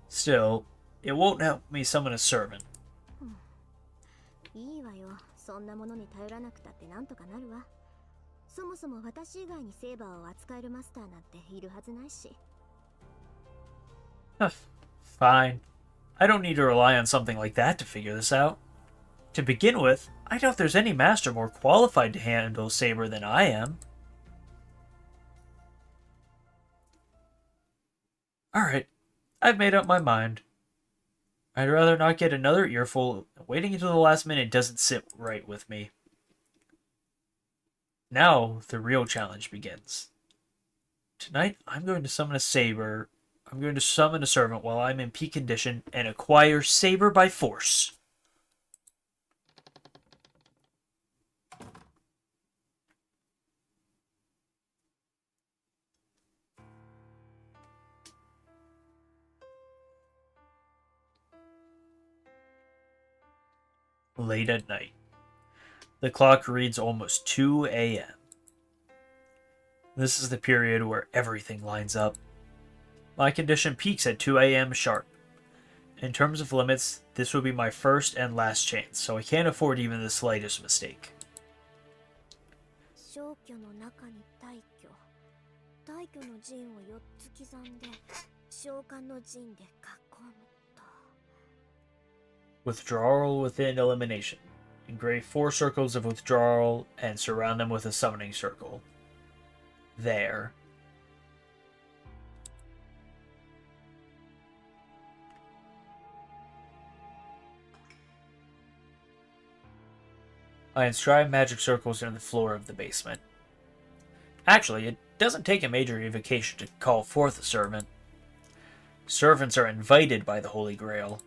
Speaker 1: Still, it won't help me summon a servant.
Speaker 3: いいわよ。そんなものに頼らなくたってなんとかなるわ。そもそも私以外にセーバーを扱えるマスターなんているはずないし。
Speaker 1: Fine. I don't need to rely on something like that to figure this out. To begin with, I doubt there's any master more qualified to handle Saber than I am. Alright, I've made up my mind. I'd rather not get another earful. Waiting until the last minute doesn't sit right with me. Now, the real challenge begins. Tonight, I'm going to summon a Saber. I'm going to summon a servant while I'm in peak condition and acquire Saber by force. Late at night. The clock reads almost 2 a.m. This is the period where everything lines up. My condition peaks at 2 a.m. sharp. In terms of limits, this would be my first and last chance, so I can't afford even the slightest mistake.
Speaker 3: 消去の中に大挙。大挙の陣を4つ刻んで、召喚の陣で囲むと。
Speaker 1: Withdrawal within elimination. Engrave 4 circles of withdrawal and surround them with a summoning circle. There. I inscribe magic circles into the floor of the basement. Actually, it doesn't take a major evocation to call forth a servant. Servants are invited by the Holy Grail.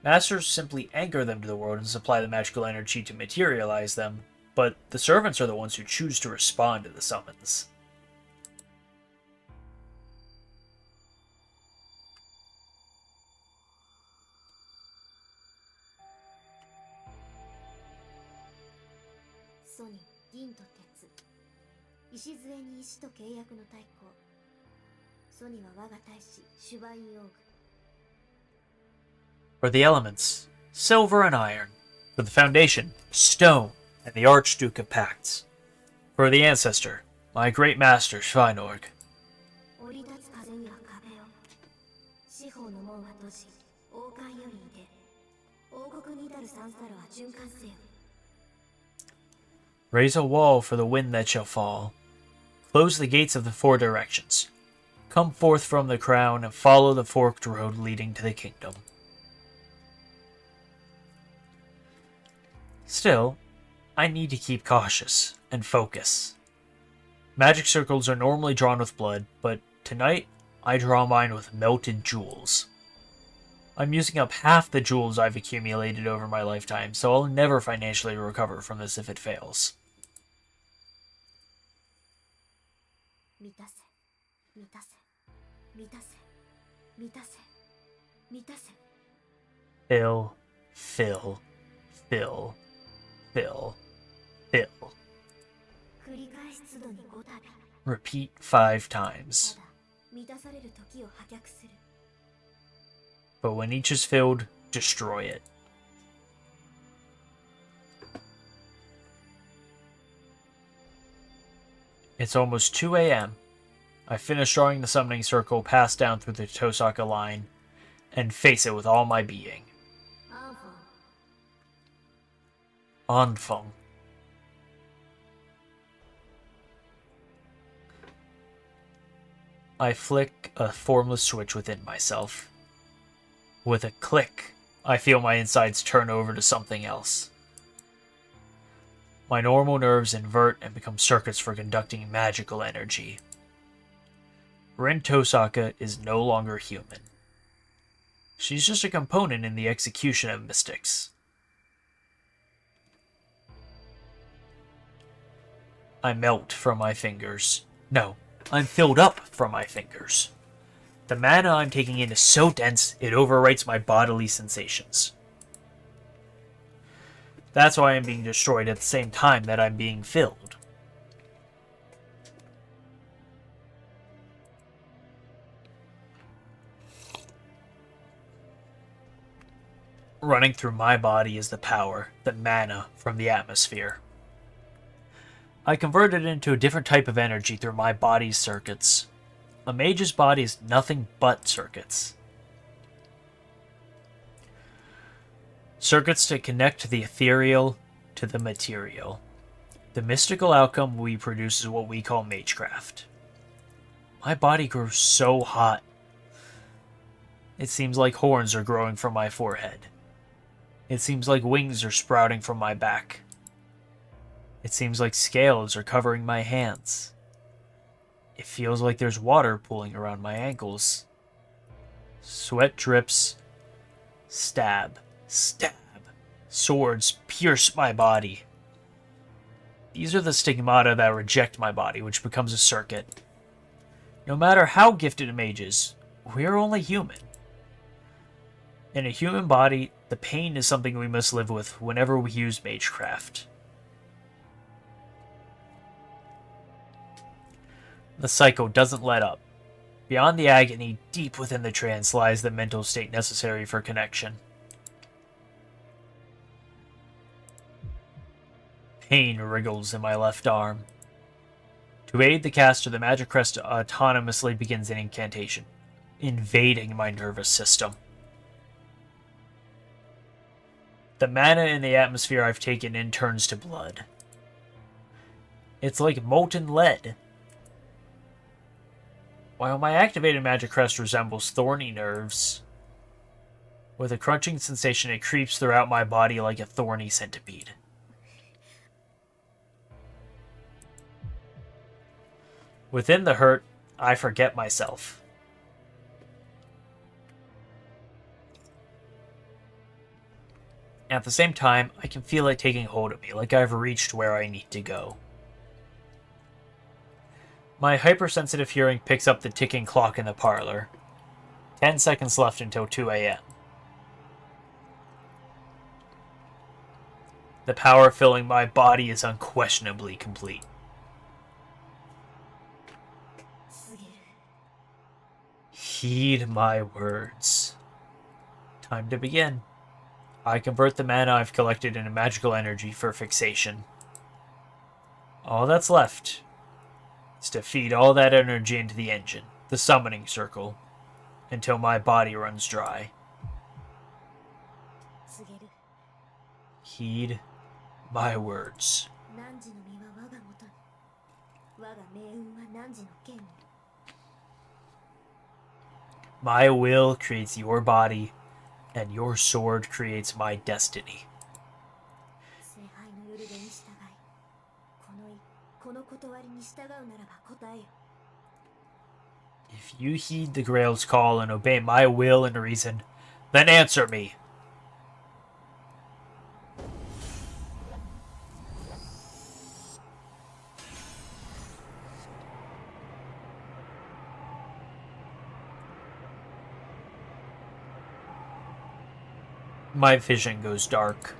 Speaker 1: Masters simply anchor them to the world and supply the magical energy to materialize them, but the servants are the ones who choose to respond to the summons.
Speaker 3: Sony, 銀と鉄。礎に石と契約の対抗。ソニは我が大使、シュバインオーグ。
Speaker 1: For the elements, silver and iron. For the foundation, stone and the Archduke of Pacts. For the ancestor, my great master, Schweinorg.
Speaker 3: 降り立つ風には壁を。四方の門は閉じ、王冠より出。王国に至る三サロは循環せよ。
Speaker 1: Raise a wall for the wind that shall fall. Close the gates of the 4 directions. Come forth from the crown and follow the forked road leading to the kingdom. Still, I need to keep cautious and focus. Magic circles are normally drawn with blood, but tonight I draw mine with melted jewels. I'm using up half the jewels I've accumulated over my lifetime, so I'll never financially recover from this if it fails.
Speaker 3: 満たせ、満たせ、満たせ、満たせ、満たせ。
Speaker 1: Fill, fill, fill, fill, fill.
Speaker 3: 繰り返し都度に5度。
Speaker 1: Repeat 5 times.
Speaker 3: ただ、満たされる時を破却する。
Speaker 1: But when each is filled, destroy it. It's almost 2 a.m. I finish drawing the summoning circle, pass down through the Tosaka line, and face it with all my being.
Speaker 3: アンフォン。
Speaker 1: Anfeng. I flick a formless switch within myself. With a click, I feel my insides turn over to something else. My normal nerves invert and become circuits for conducting magical energy. Rin Tosaka is no longer human. She's just a component in the execution of mystics. I melt from my fingers. No, I'm filled up from my fingers. The mana I'm taking in is so dense, it overwrites my bodily sensations. That's why I'm being destroyed at the same time that I'm being filled. Running through my body is the power, the mana from the atmosphere. I convert it into a different type of energy through my body's circuits. A mage's body is nothing but circuits. Circuits to connect the ethereal to the material. The mystical outcome we produce is what we call magecraft. My body grows so hot. It seems like horns are growing from my forehead. It seems like wings are sprouting from my back. It seems like scales are covering my hands. It feels like there's water pooling around my ankles. Sweat drips. Stab. Stab. Swords pierce my body. These are the stigmata that reject my body, which becomes a circuit. No matter how gifted a mage is, we're only human. In a human body, the pain is something we must live with whenever we use magecraft. The cycle doesn't let up. Beyond the agony, deep within the trance lies the mental state necessary for connection. Pain wriggles in my left arm. To aid the caster, the magic crest autonomously begins an incantation, invading my nervous system. The mana in the atmosphere I've taken in turns to blood. It's like molten lead. While my activated magic crest resembles thorny nerves, with a crunching sensation it creeps throughout my body like a thorny centipede. Within the hurt, I forget myself. At the same time, I can feel it taking hold of me, like I've reached where I need to go. My hypersensitive hearing picks up the ticking clock in the parlor. 10 seconds left until 2 a.m. The power filling my body is unquestionably complete. Heed my words. Time to begin. I convert the mana I've collected into magical energy for fixation. All that's left is to feed all that energy into the engine, the summoning circle, until my body runs dry. Heed my words. My will creates your body, and your sword creates my destiny. If you heed the Grail's call and obey my will and reason, then answer me. My vision goes dark.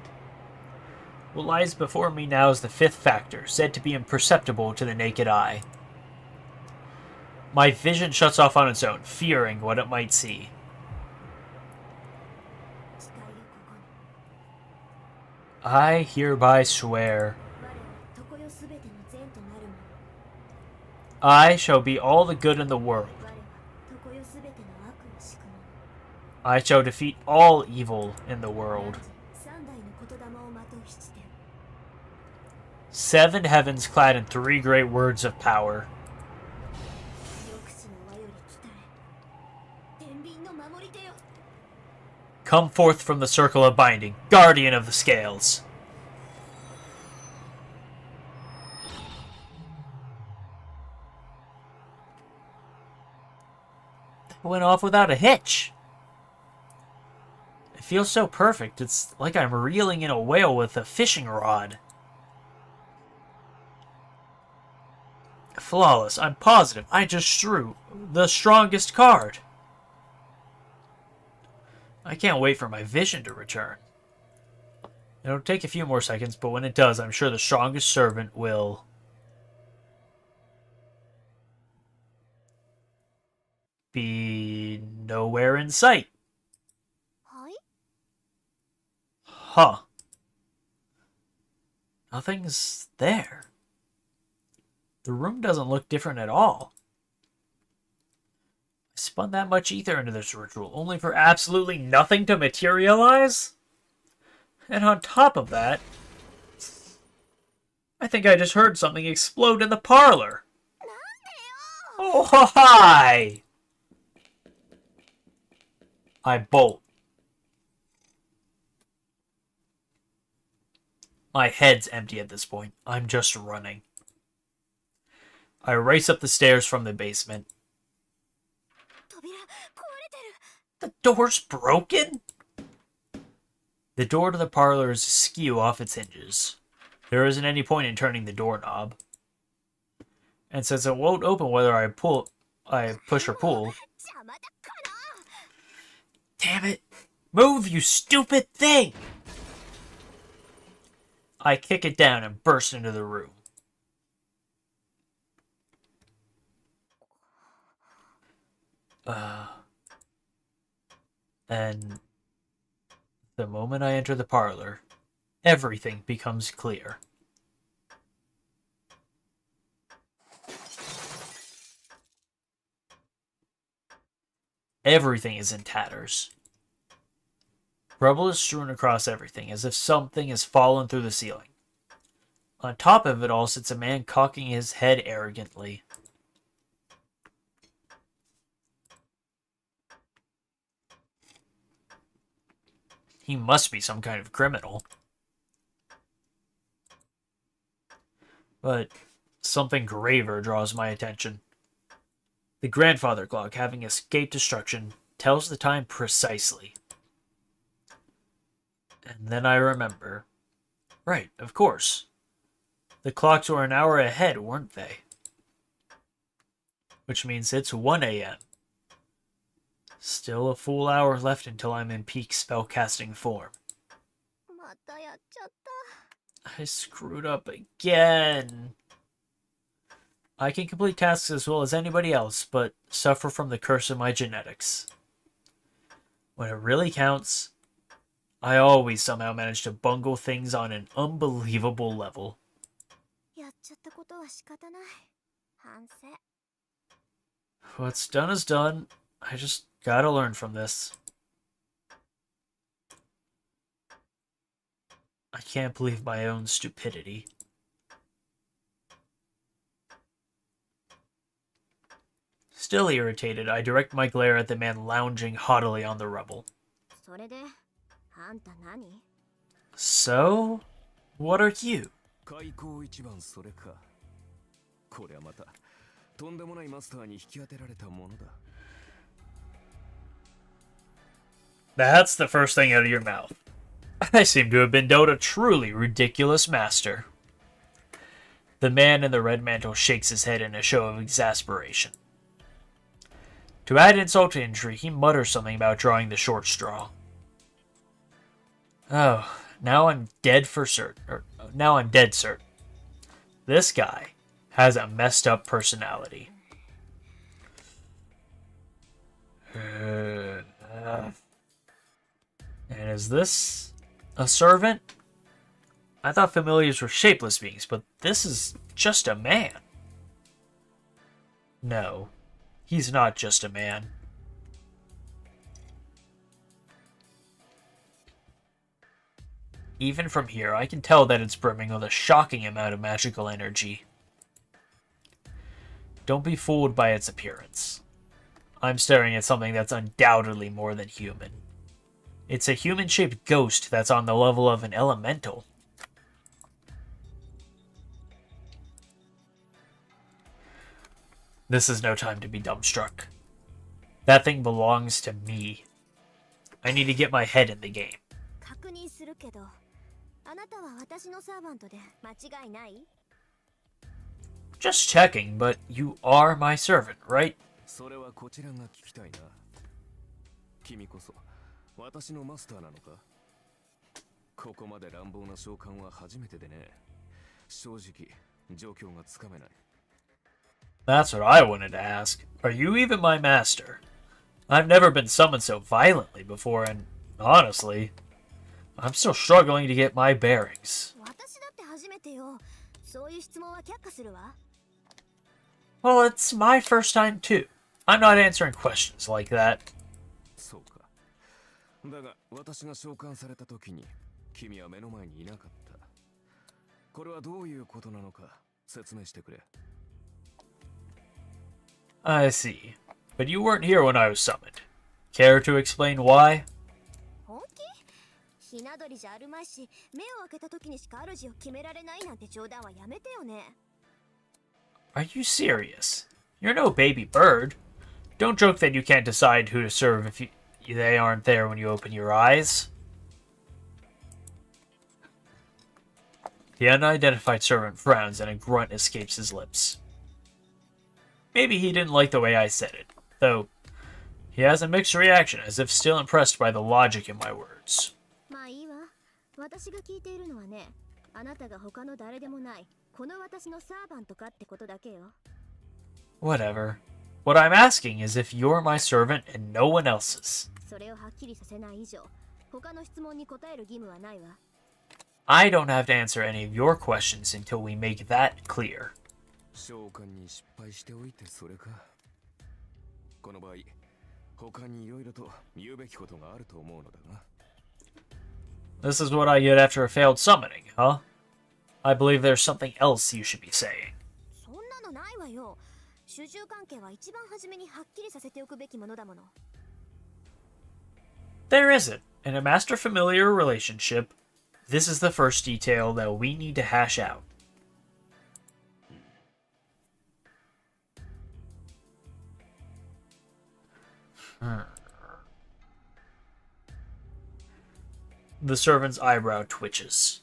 Speaker 1: What lies before me now is the fifth factor, said to be imperceptible to the naked eye. My vision shuts off on its own, fearing what it might see. I hereby swear I shall be all the good in the world. I shall defeat all evil in the world. 7 heavens clad in 3 great words of power. Come forth from the circle of binding, guardian of the scales. That went off without a hitch. It feels so perfect, it's like I'm reeling in a whale with a fishing rod. Flawless. I'm positive. I just drew the strongest card. I can't wait for my vision to return. It'll take a few more seconds, but when it does, I'm sure the strongest servant will be nowhere in sight.
Speaker 3: はい。
Speaker 1: Huh. Nothing's there. The room doesn't look different at all. I spun that much ether into this ritual, only for absolutely nothing to materialize? And on top of that, I think I just heard something explode in the parlor. Oh, hi! I bolt. My head's empty at this point. I'm just running. I race up the stairs from the basement.
Speaker 3: 扉、壊れてる。
Speaker 1: The door's broken? The door to the parlor is askew off its hinges. There isn't any point in turning the doorknob. And since it won't open whether I push or pull...
Speaker 3: 邪魔だから。
Speaker 1: Damn it! Move, you stupid thing! I kick it down and burst into the room. And the moment I enter the parlor, everything becomes clear. Everything is in tatters. Rubble is strewn across everything, as if something has fallen through the ceiling. On top of it all sits a man cocking his head arrogantly. He must be some kind of criminal. But something graver draws my attention. The grandfather clock, having escaped destruction, tells the time precisely. And then I remember. Right, of course. The clocks were an hour ahead, weren't they? Which means it's 1 a.m. Still a full hour left until I'm in peak spellcasting form.
Speaker 3: またやっちゃった。
Speaker 1: I screwed up again. I can complete tasks as well as anybody else, but suffer from the curse of my genetics. When it really counts, I always somehow manage to bungle things on an unbelievable level.
Speaker 3: やっちゃったことは仕方ない。反省。
Speaker 1: What's done is done. I just gotta learn from this. I can't believe my own stupidity. Still irritated, I direct my glare at the man lounging haughtily on the rubble.
Speaker 3: それで、あんた何？
Speaker 1: So, what are you?
Speaker 5: 開口一番それか。これはまたとんでもないマスターに引き当てられたものだ。
Speaker 1: That's the first thing out of your mouth. I seem to have been dealt a truly ridiculous master. The man in the red mantle shakes his head in a show of exasperation. To add insult to injury, he mutters something about drawing the short straw. Oh, now I'm dead for certain. Now I'm dead certain. This guy has a messed up personality. And is this a servant? I thought familiars were shapeless beings, but this is just a man. No, he's not just a man. Even from here, I can tell that it's brimming with a shocking amount of magical energy. Don't be fooled by its appearance. I'm staring at something that's undoubtedly more than human. It's a human-shaped ghost that's on the level of an elemental. This is no time to be dumbstruck. That thing belongs to me. I need to get my head in the game.
Speaker 3: 確認するけど、あなたは私のサーバントで間違いない？
Speaker 1: Just checking, but you are my servant, right?
Speaker 5: それはこちらが聞きたいな。君こそ私のマスターなのか？ここまで乱暴な召喚は初めてでね。正直状況がつかめない。
Speaker 1: That's what I wanted to ask. Are you even my master? I've never been summoned so violently before, and honestly, I'm still struggling to get my bearings.
Speaker 3: 私だって初めてよ。そういう質問は却下するわ。
Speaker 1: Well, it's my first time too. I'm not answering questions like that.
Speaker 5: そうか。だが私が召喚された時に君は目の前にいなかった。これはどういうことなのか説明してくれ。
Speaker 1: I see. But you weren't here when I was summoned. Care to explain why?
Speaker 3: 本気？ひな鳥じゃあるまいし、目を開けた時にしか主を決められないなんて冗談はやめてよね。
Speaker 1: Are you serious? You're no baby bird. Don't joke that you can't decide who to serve if they aren't there when you open your eyes. The unidentified servant frowns and a grunt escapes his lips. Maybe he didn't like the way I said it, though he has a mixed reaction as if still impressed by the logic in my words.
Speaker 3: まあいいわ。私が聞いているのはね、あなたが他の誰でもない、この私のサーバントかってことだけよ。
Speaker 1: Whatever. What I'm asking is if you're my servant and no one else's.
Speaker 3: それをはっきりさせない以上、他の質問に答える義務はないわ。
Speaker 1: I don't have to answer any of your questions until we make that clear.
Speaker 5: 召喚に失敗しておいてそれか。この場合、他に色々と言うべきことがあると思うのだが。
Speaker 1: This is what I get after a failed summoning, huh? I believe there's something else you should be saying.
Speaker 3: そんなのないわよ。主従関係は一番初めにはっきりさせておくべきものだもの。
Speaker 1: There isn't. In a master-familiar relationship, this is the first detail that we need to hash out. The servant's eyebrow twitches.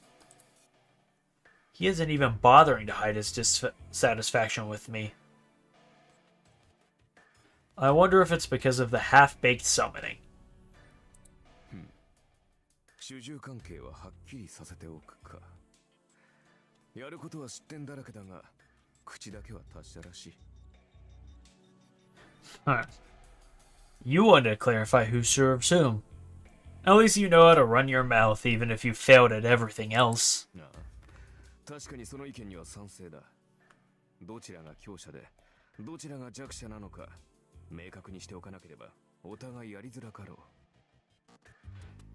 Speaker 1: He isn't even bothering to hide his dissatisfaction with me. I wonder if it's because of the half-baked summoning.
Speaker 5: 主従関係ははっきりさせておくか。やることは失点だらけだが、口だけは達者らしい。
Speaker 1: Huh. You wanted to clarify who serves whom. At least you know how to run your mouth even if you failed at everything else.
Speaker 5: なあ、確かにその意見には賛成だ。どちらが強者で、どちらが弱者なのか、明確にしておかなければ、お互いやりづらかろう。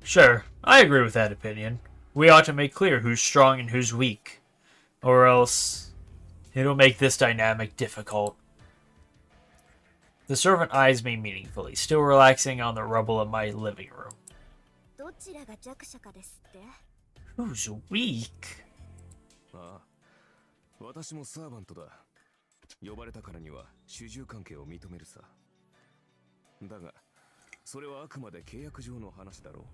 Speaker 1: Sure, I agree with that opinion. We ought to make clear who's strong and who's weak. Or else, it'll make this dynamic difficult. The servant eyes me meaningfully, still relaxing on the rubble of my living room.
Speaker 3: どちらが弱者かですって？
Speaker 1: Who's weak?
Speaker 5: ああ、私もサーバントだ。呼ばれたからには主従関係を認めるさ。だが、それはあくまで契約上の話だろう。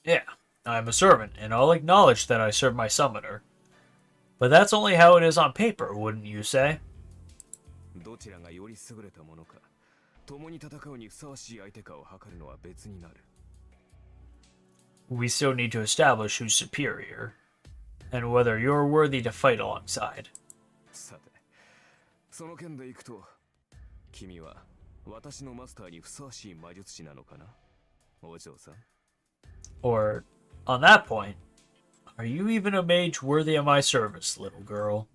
Speaker 1: Yeah, I'm a servant, and I'll acknowledge that I serve my summoner. But that's only how it is on paper, wouldn't you say?
Speaker 5: どちらがより優れたものか、共に戦うにふさわしい相手かを測るのは別になる。
Speaker 1: We still need to establish who's superior, and whether you're worthy to fight alongside.
Speaker 5: さて、その件でいくと、君は私のマスターにふさわしい魔術師なのかな、お嬢さん。
Speaker 1: Or, on that point, are you even a mage worthy of my service, little girl?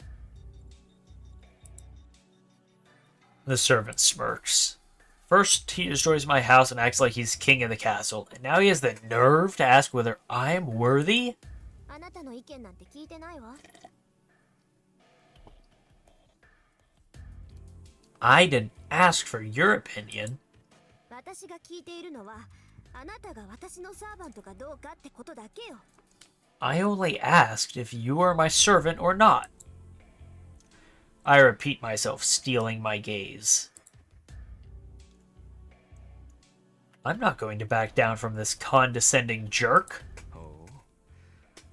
Speaker 1: The servant smirks. First, he destroys my house and acts like he's king of the castle, and now he has the nerve to ask whether I'm worthy?
Speaker 3: あなたの意見なんて聞いてないわ。
Speaker 1: I didn't ask for your opinion.
Speaker 3: 私が聞いているのは、あなたが私のサーバントかどうかってことだけよ。
Speaker 1: I only asked if you are my servant or not. I repeat myself, stealing my gaze. I'm not going to back down from this condescending jerk.
Speaker 5: ほ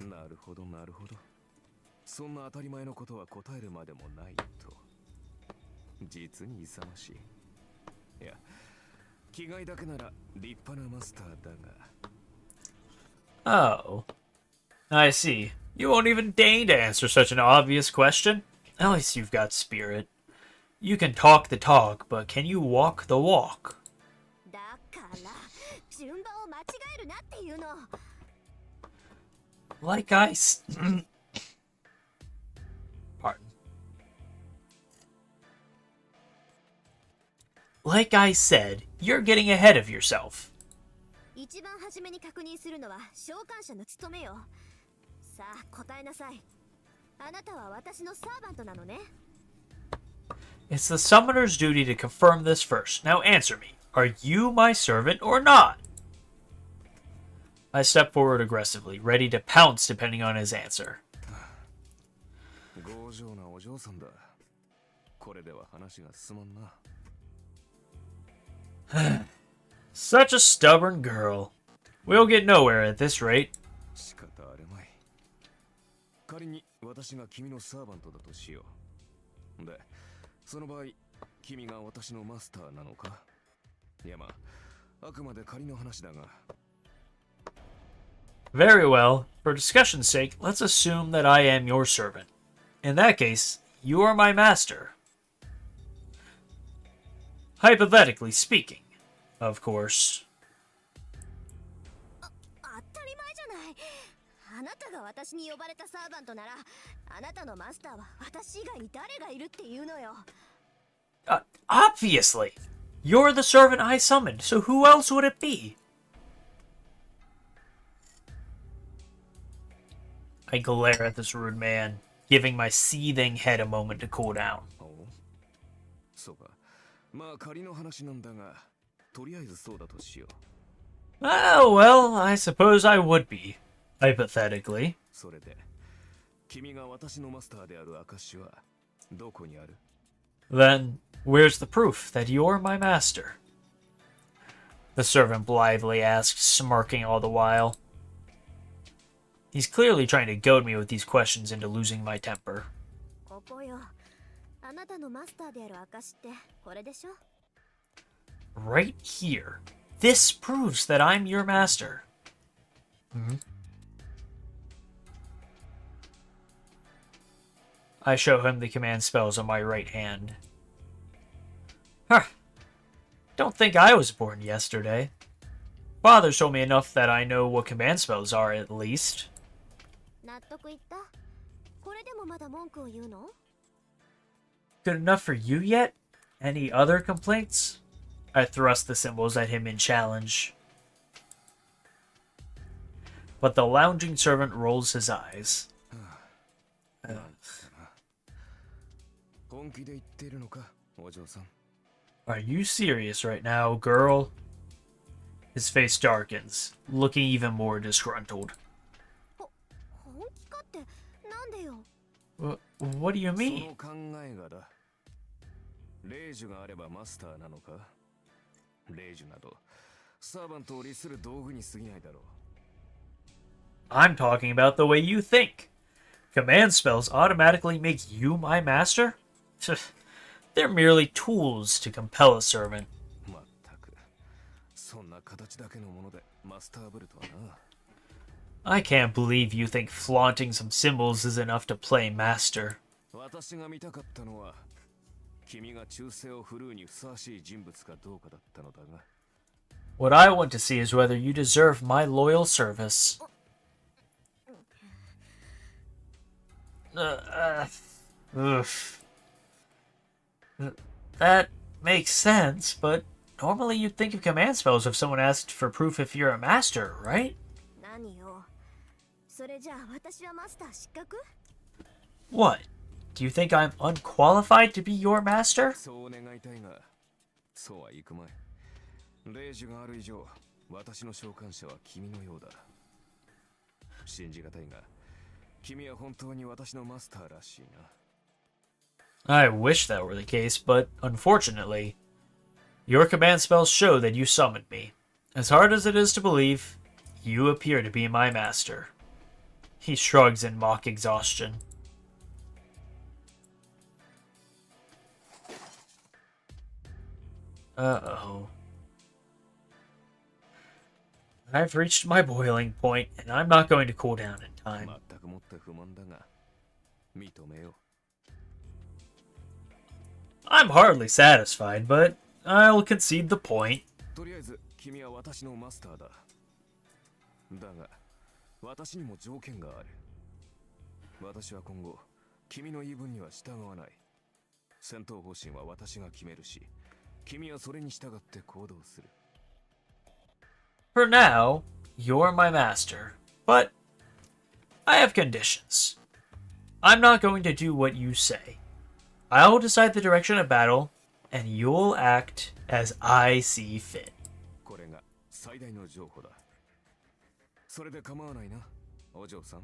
Speaker 5: う、なるほどなるほど。そんな当たり前のことは答えるまでもないと。実に勇ましい。いや、気概だけなら立派なマスターだが。
Speaker 1: Oh. I see. You won't even deign to answer such an obvious question. At least you've got spirit. You can talk the talk, but can you walk the walk?
Speaker 3: だから順番を間違えるなっていうの。
Speaker 1: Like I Pardon. Like I said, you're getting ahead of yourself.
Speaker 3: 一番初めに確認するのは召喚者の務めよ。さあ答えなさい。あなたは私のサーバントなのね。
Speaker 1: It's the summoner's duty to confirm this first. Now answer me. Are you my servant or not? I step forward aggressively, ready to pounce depending on his answer.
Speaker 5: 強情なお嬢さんだ。これでは話が進まんな。
Speaker 1: Such a stubborn girl. We'll get nowhere at this rate.
Speaker 5: 仕方あるまい。仮に私が君のサーバントだとしよう。で、その場合、君が私のマスターなのか？いやまあ、あくまで仮の話だが。
Speaker 1: Very well. For discussion's sake, let's assume that I am your servant. In that case, you are my master. Hypothetically speaking, of course.
Speaker 3: 当たり前じゃない。あなたが私に呼ばれたサーバントなら、あなたのマスターは私以外に誰がいるっていうのよ。
Speaker 1: Obviously. You're the servant I summoned, so who else would it be? I glare at this rude man, giving my seething head a moment to cool down.
Speaker 5: そうか。まあ仮の話なんだが、とりあえずそうだとしよう。
Speaker 1: Oh, well, I suppose I would be. Hypothetically.
Speaker 5: それで、君が私のマスターである証はどこにある？
Speaker 1: Then, where's the proof that you're my master? The servant blithely asks, smirking all the while. He's clearly trying to goad me with these questions into losing my temper.
Speaker 3: ここよ。あなたのマスターである証ってこれでしょ？
Speaker 1: Right here. This proves that I'm your master. I show him the command spells on my right hand. Huh. Don't think I was born yesterday. Father told me enough that I know what command spells are, at least.
Speaker 3: 納得いった？これでもまだ文句を言うの？
Speaker 1: Good enough for you yet? Any other complaints? I thrust the symbols at him in challenge. But the lounging servant rolls his eyes.
Speaker 5: 本気で言っているのか、お嬢さん。
Speaker 1: Are you serious right now, girl? His face darkens, looking even more disgruntled.
Speaker 3: 本気かってなんでよ？
Speaker 1: What do you
Speaker 5: そ
Speaker 1: mean?
Speaker 5: の考えがだ。霊樹があればマスターなのか？霊樹など、サーバントを利する道具に過ぎないだろう。
Speaker 1: I'm talking about the way you think. Command spells automatically make you my master? They're merely tools to compel a servant.
Speaker 5: まったく、そんな形だけのものでマスターブルとはな。
Speaker 1: I can't believe you think flaunting some symbols is enough to play master.
Speaker 5: 私が見たかったのは、君が忠誠を振るうにふさわしい人物かどうかだったのだが。
Speaker 1: What I want to see is whether you deserve my loyal service. That makes sense, but normally you'd think of command spells if someone asked for proof if you're a master, right?
Speaker 3: 何よ？それじゃあ私はマスター失格？
Speaker 1: What? Do you think I'm unqualified to be your master?
Speaker 5: そう願いたいが、そうはいくまい。霊樹がある以上、私の召喚者は君のようだ。信じがたいが、君は本当に私のマスターらしいな。
Speaker 1: I wish that were the case, but unfortunately, your command spells show that you summoned me. As hard as it is to believe, you appear to be my master. He shrugs in mock exhaustion. Uh-oh. I've reached my boiling point, and I'm not going to cool down in time.
Speaker 5: 全くもって不満だが認めよ
Speaker 1: I'm hardly satisfied, but I'll concede the point.
Speaker 5: う。とりあえず君は私のマスターだ。だが私にも条件がある。私は今後君の言い分には従わない。戦闘方針は私が決めるし、君はそれに従って行動する。
Speaker 1: For now, you're my master, but I have conditions. I'm not going to do what you say. I'll decide the direction of battle, and you'll act as I see fit.
Speaker 5: これが最大の譲歩だ。それで構わないな、お嬢さん。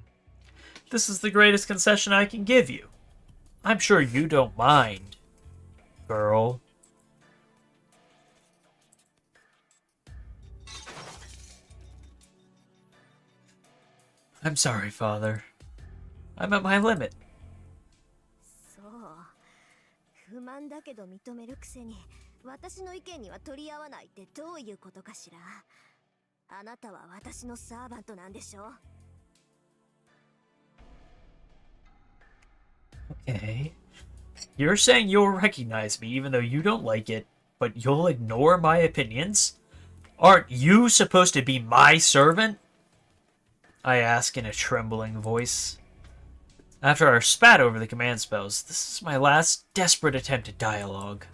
Speaker 1: This is the greatest concession I can give you. I'm sure you don't mind, girl. I'm sorry, father. I'm at my limit.
Speaker 3: そう不満だけど認めるくせに私の意見には取り合わないってどういうことかしら。あなたは私のサーバントなんでしょ。
Speaker 1: Okay. You're saying you'll recognize me even though you don't like it, but you'll ignore my opinions? Aren't you supposed to be my servant? I ask in a trembling voice. After our spat over the command spells, this is my last desperate attempt at dialogue.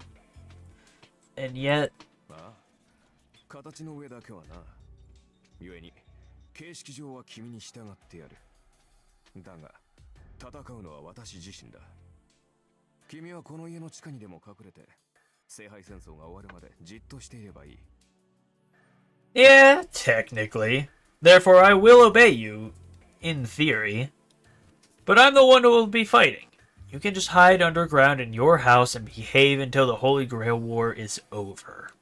Speaker 1: And yet...
Speaker 5: ああ、形の上だけはな。故に、形式上は君に従ってやる。だが、戦うのは私自身だ。君はこの家の地下にでも隠れて、聖杯戦争が終わるまでじっとしていればいい。
Speaker 1: Yeah, technically. Therefore, I will obey you, in theory. But I'm the one who will be fighting. You can just hide underground in your house and behave until the Holy Grail War is over.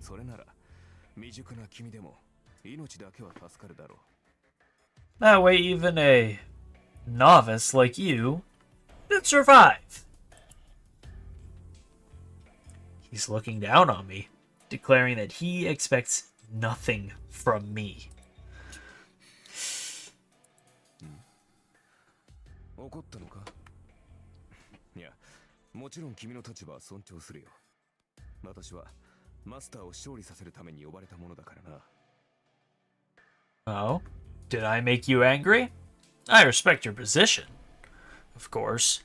Speaker 5: それなら、未熟な君でも命だけは助かるだろう。
Speaker 1: That way, even a novice like you could survive. He's looking down on me, declaring that he expects nothing from me.
Speaker 5: 怒ったのか？いや、もちろん君の立場は尊重するよ。私はマスターを勝利させるために呼ばれたものだからな。
Speaker 1: Oh? Did I make you angry? I respect your position. Of course.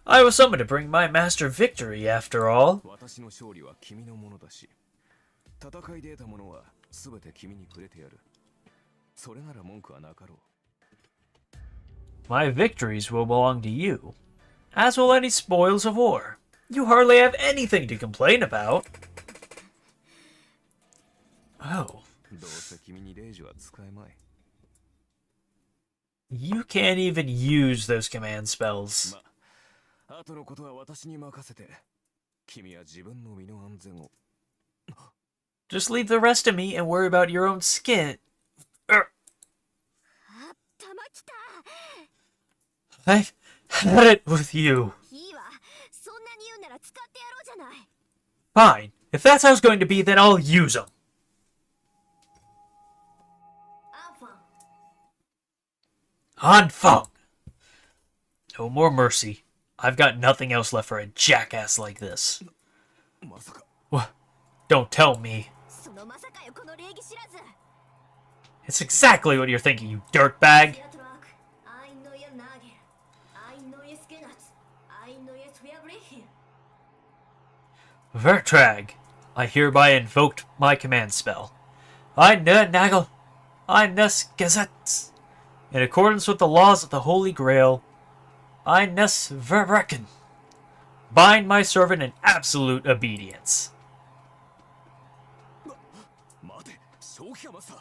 Speaker 1: I was summoned to bring my master victory, after all.
Speaker 5: 私の勝利は君のものだし、戦いで得たものは全て君にくれてやる。それなら文句はなかろう。
Speaker 1: My victories will belong to you, as will any spoils of war. You hardly have anything to complain about. Oh.
Speaker 5: どうせ君に令状は使えまい。
Speaker 1: You can't even use those command spells.
Speaker 5: まあ、後のことは私に任せて、君は自分の身の安全を。
Speaker 1: Just leave the rest to me and worry about your own skin.
Speaker 3: あ、玉来た。
Speaker 1: I've had it with you.
Speaker 3: いいわ。そんなに言うなら使ってやろうじゃない。
Speaker 1: Fine. If that's how it's going to be, then I'll use them.
Speaker 3: アンファン。
Speaker 1: On Fung. No more mercy. I've got nothing else left for a jackass like this.
Speaker 5: まさか。
Speaker 1: What? Don't tell me.
Speaker 3: そのまさかよこの礼儀知らず。
Speaker 1: It's exactly what you're thinking, you dirtbag. Vertrag, I hereby invoked my command spell. I nagel, I nes gazettes. In accordance with the laws of the Holy Grail, I nes verrecken. Bind my servant in absolute obedience.
Speaker 5: 待て、正気はマスター。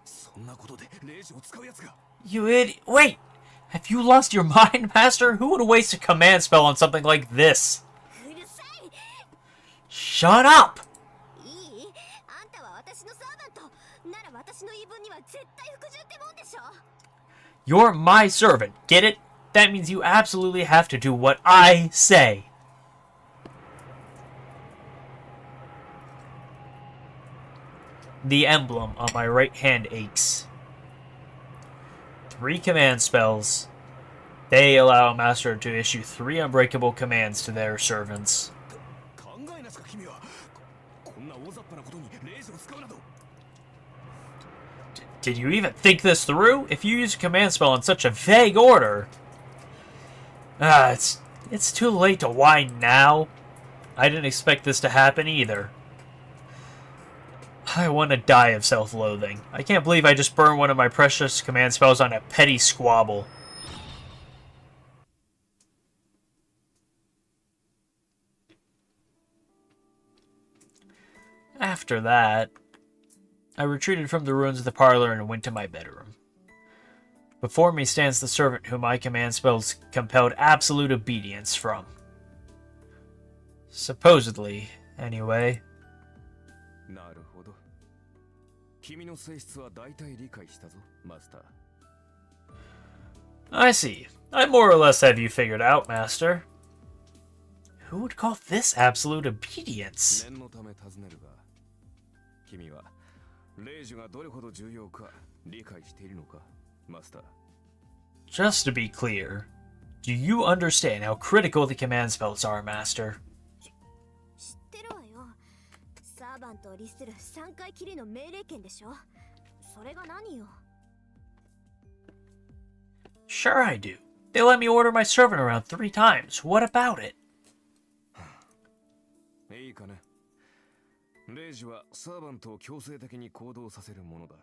Speaker 5: そんなことで令状を使うやつが。
Speaker 1: You idiot! Wait, have you lost your mind, Master? Who would waste a command spell on something like this?
Speaker 3: うるさい。
Speaker 1: Shut up!
Speaker 3: いい？あんたは私のサーバント。なら私の言い分には絶対服従ってもんでしょ。
Speaker 1: You're my servant, get it? That means you absolutely have to do what I say. The emblem on my right hand aches. 3 command spells. They allow a master to issue 3 unbreakable commands to their servants.
Speaker 5: 考えなすか君は。こんな大雑把なことにレイジを使うなど。
Speaker 1: Did you even think this through? If you use a command spell in such a vague order... it's too late to whine now. I didn't expect this to happen either. I want to die of self-loathing. I can't believe I just burned one of my precious command spells on a petty squabble. After that, I retreated from the ruins of the parlor and went to my bedroom. Before me stands the servant whom my command spells compelled absolute obedience from. Supposedly, anyway.
Speaker 5: なるほど。君の性質は大体理解したぞ、マスター。
Speaker 1: I see. I more or less have you figured out, Master. Who would call this absolute obedience?
Speaker 5: 念のため尋ねるが、君はレイジがどれほど重要か理解しているのか、マスター。
Speaker 1: Just to be clear, do you understand how critical the command spells are, Master?
Speaker 3: 知ってるわよ。サーバントを律する3回きりの命令権でしょ。それが何よ。
Speaker 1: Sure I do. They let me order my servant around 3 times. What about it?
Speaker 5: いいかね。レイジはサーバントを強制的に行動させるものだ。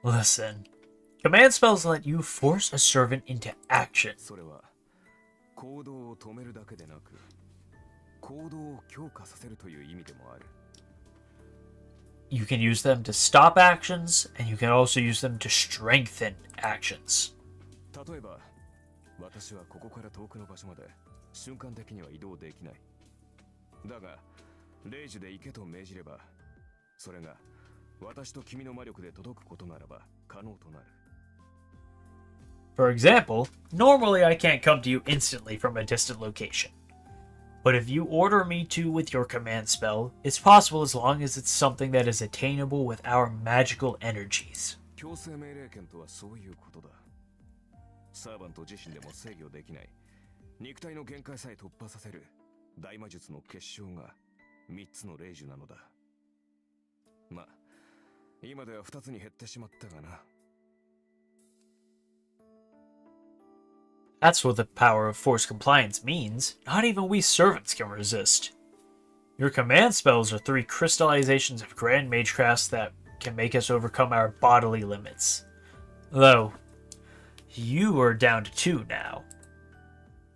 Speaker 1: Listen. Command spells let you force a servant into action.
Speaker 5: それは行動を止めるだけでなく、行動を強化させるという意味でもある。
Speaker 1: You can use them to stop actions, and you can also use them to strengthen actions.
Speaker 5: 例えば、私はここから遠くの場所まで瞬間的には移動できない。だが、レイジで行けと命じれば、それが私と君の魔力で届くことならば可能となる。
Speaker 1: For example, normally I can't come to you instantly from a distant location. But if you order me to with your command spell, it's possible as long as it's something that is attainable with our magical energies.
Speaker 5: 強制命令権とはそういうことだ。サーバント自身でも制御できない肉体の限界さえ突破させる大魔術の結晶が3つの霊樹なのだ。まあ、今では2つに減ってしまったがな。
Speaker 1: That's what the power of force compliance means. Not even we servants can resist. Your command spells are 3 crystallizations of grand magecrafts that can make us overcome our bodily limits. Though, you are down to 2 now.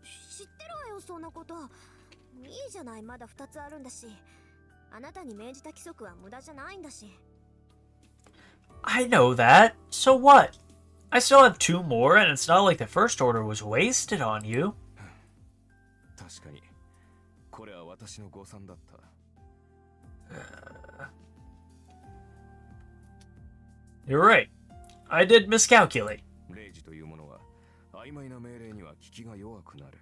Speaker 3: 知ってるわよ、そんなこと。いいじゃない、まだ2つあるんだし。あなたに命じた規則は無駄じゃないんだし。
Speaker 1: I know that. So what? I still have 2 more, and it's not like the first order was wasted on you.
Speaker 5: 確かに、これは私の誤算だった。
Speaker 1: You're right. I did miscalculate.
Speaker 5: 霊樹というものは曖昧な命令には効きが弱くなる。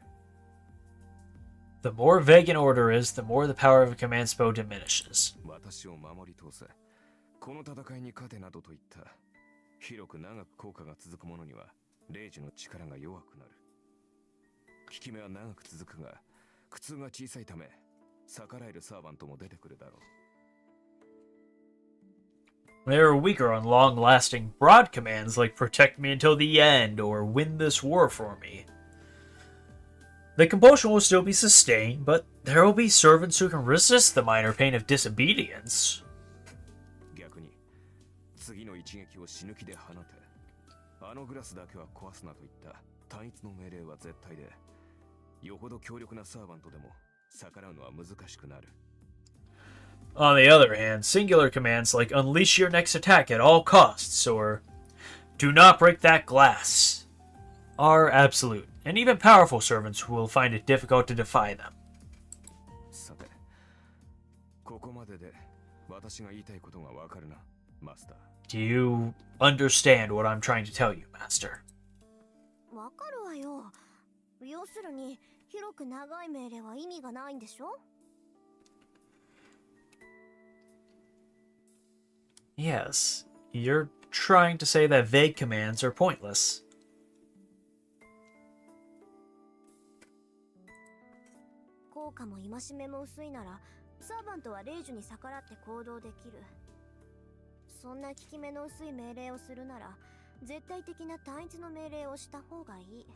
Speaker 1: The more vague an order is, the more the power of a command spell diminishes.
Speaker 5: 私を守り通せ。この戦いに勝てなどといった広く長く効果が続くものには霊樹の力が弱くなる。効き目は長く続くが苦痛が小さいため逆らえるサーバントも出てくるだろう。
Speaker 1: They are weaker on long-lasting, broad commands like protect me until the end or win this war for me. The compulsion will still be sustained, but there will be servants who can resist the minor pain of disobedience.
Speaker 5: 逆に次の一撃を死ぬ気で放て。あのグラスだけは壊すなといった単一の命令は絶対で、よほど強力なサーバントでも逆らうのは難しくなる。
Speaker 1: On the other hand, singular commands like unleash your next attack at all costs or do not break that glass are absolute, and even powerful servants will find it difficult to defy them.
Speaker 5: さて、ここまでで私が言いたいことがわかるな、マスター。
Speaker 1: Do you understand what I'm trying to tell you, Master?
Speaker 3: わかるわよ。要するに広く長い命令は意味がないんでしょ。
Speaker 1: Yes, you're trying to say that vague commands are pointless.
Speaker 3: 効果も戒めも薄いならサーバントは霊樹に逆らって行動できる。そんな効き目の薄い命令をするなら絶対的な単一の命令をした方がいい。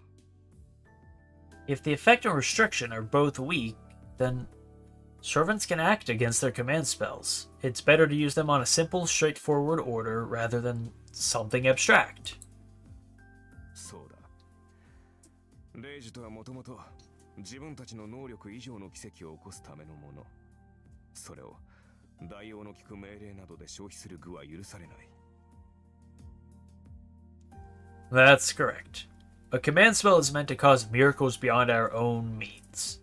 Speaker 1: If the effect and restriction are both weak, then servants can act against their command spells. It's better to use them on a simple, straightforward order rather than something abstract.
Speaker 5: そうだ。霊樹とはもともと自分たちの能力以上の奇跡を起こすためのもの。それを代用の効く命令などで消費する具は許されない。
Speaker 1: That's correct. A command spell is meant to cause miracles beyond our own means.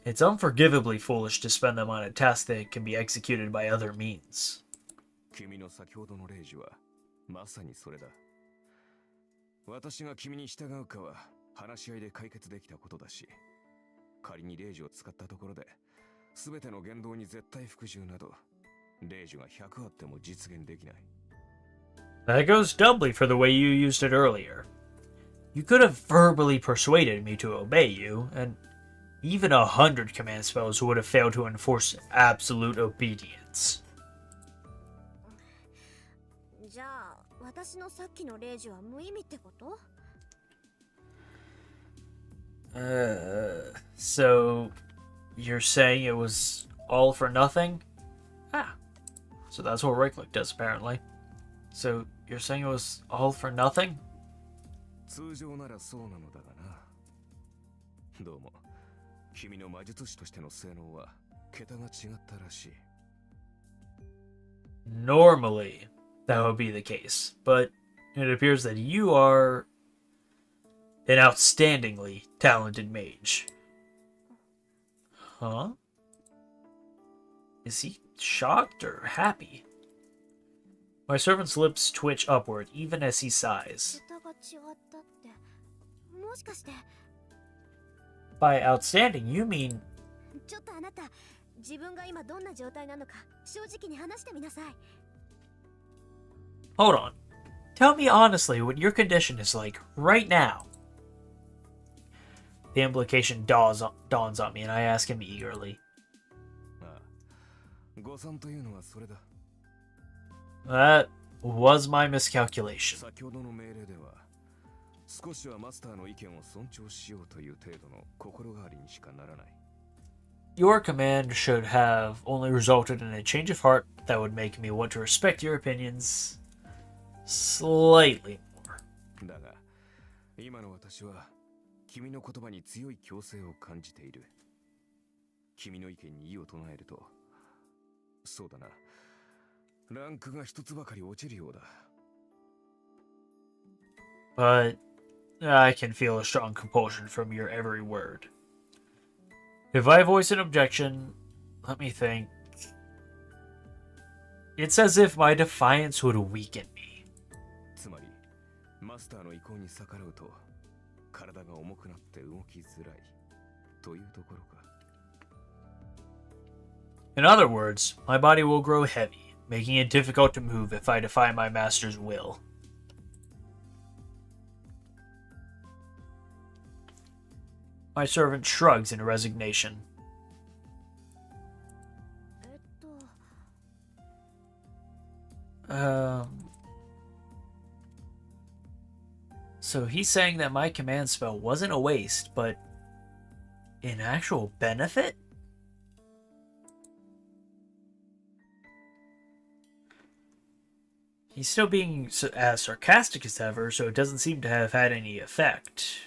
Speaker 1: It's unforgivably foolish to spend them on a task that can be executed by other means.
Speaker 5: 君の先ほどの霊樹はまさにそれだ。私が君に従うかは話し合いで解決できたことだし、仮に霊樹を使ったところで全ての言動に絶対服従など霊樹が100あっても実現できない。
Speaker 1: That goes doubly for the way you used it earlier. You could have verbally persuaded me to obey you, and even 100 command spells would have failed to enforce absolute obedience.
Speaker 3: じゃあ私のさっきの霊樹は無意味ってこと？
Speaker 1: So you're saying it was all for nothing? Ah, so that's what right click does apparently. So you're saying it was all for nothing?
Speaker 5: 通常ならそうなのだがな。どうも、君の魔術師としての性能は桁が違ったらしい。
Speaker 1: Normally, that would be the case, but it appears that you are an outstandingly talented mage. Huh? Is he shocked or happy? My servant's lips twitch upward, even as he sighs.
Speaker 3: 桁が違ったって、もしかして。
Speaker 1: By outstanding, you mean...
Speaker 3: ちょっとあなた、自分が今どんな状態なのか正直に話してみなさい。
Speaker 1: Hold on. Tell me honestly what your condition is like right now. The implication dawns on me, and I ask him eagerly.
Speaker 5: ああ、誤算というのはそれだ。
Speaker 1: That was my miscalculation.
Speaker 5: 先ほどの命令では、少しはマスターの意見を尊重しようという程度の心変わりにしかならない。
Speaker 1: Your command should have only resulted in a change of heart that would make me want to respect your opinions slightly more.
Speaker 5: だが、今の私は君の言葉に強い強制を感じている。君の意見に異を唱えると、そうだな、ランクが一つばかり落ちるようだ。
Speaker 1: But I can feel a strong compulsion from your every word. If I voice an objection, let me think. It's as if my defiance would weaken me.
Speaker 5: つまり、マスターの意向に逆らうと、体が重くなって動きづらいというところか。
Speaker 1: In other words, my body will grow heavy, making it difficult to move if I defy my master's will. My servant shrugs in resignation.
Speaker 3: えっと、
Speaker 1: So he's saying that my command spell wasn't a waste, but an actual benefit? He's still being as sarcastic as ever, so it doesn't seem to have had any effect.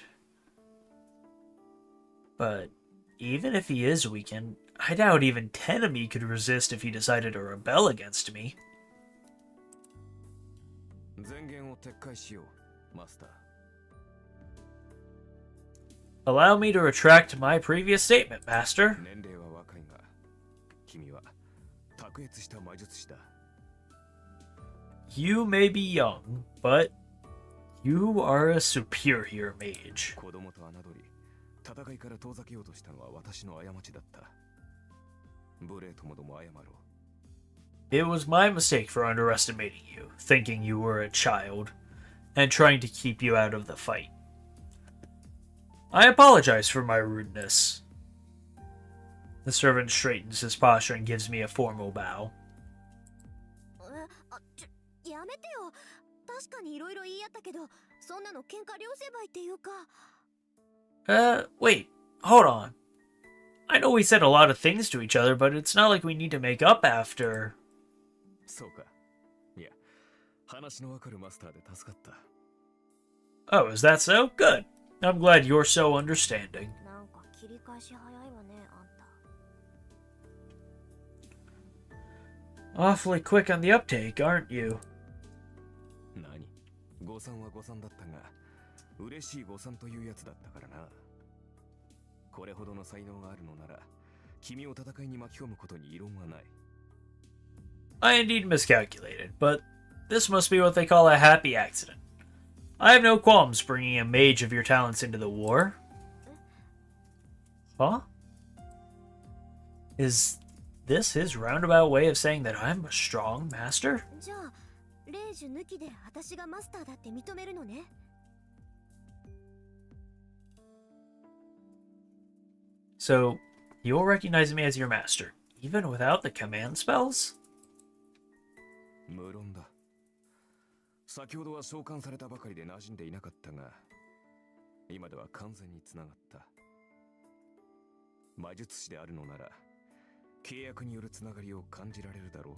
Speaker 1: But even if he is weakened, I doubt even 10 of me could resist if he decided to rebel against me.
Speaker 5: 前言を撤回しよう、マスター。
Speaker 1: Allow me to retract my previous statement, Master.
Speaker 5: 年齢は若いが、君は卓越した魔術師だ。
Speaker 1: You may be young, but you are a superior mage.
Speaker 5: 子供と侮り、戦いから遠ざけようとしたのは私の過ちだった。無礼ともども謝ろう。
Speaker 1: It was my mistake for underestimating you, thinking you were a child, and trying to keep you out of the fight. I apologize for my rudeness. The servant straightens his posture and gives me a formal bow.
Speaker 3: やめてよ。確かにいろいろ言い合ったけど、そんなの喧嘩両成敗っていうか。
Speaker 1: Wait, hold on. I know we said a lot of things to each other, but it's not like we need to make up after.
Speaker 5: そうか。いや、話のわかるマスターで助かった。
Speaker 1: Oh, is that so? Good. I'm glad you're so understanding.
Speaker 3: なんか切り返し早いわね、あんた。
Speaker 1: Awfully quick on the uptake, aren't you?
Speaker 5: 何？誤算は誤算だったが、嬉しい誤算というやつだったからな。これほどの才能があるのなら、君を戦いに巻き込むことに異論はない。
Speaker 1: I indeed miscalculated, but this must be what they call a happy accident. I have no qualms bringing a mage of your talents into the war. Huh? Is this his roundabout way of saying that I'm a strong master?
Speaker 3: じゃあ、レイジュ抜きで私がマスターだって認めるのね。
Speaker 1: So, you'll recognize me as your master, even without the command spells?
Speaker 5: 無論だ。先ほどは召喚されたばかりで馴染んでいなかったが、今では完全につながった。魔術師であるのなら、契約によるつながりを感じられるだろ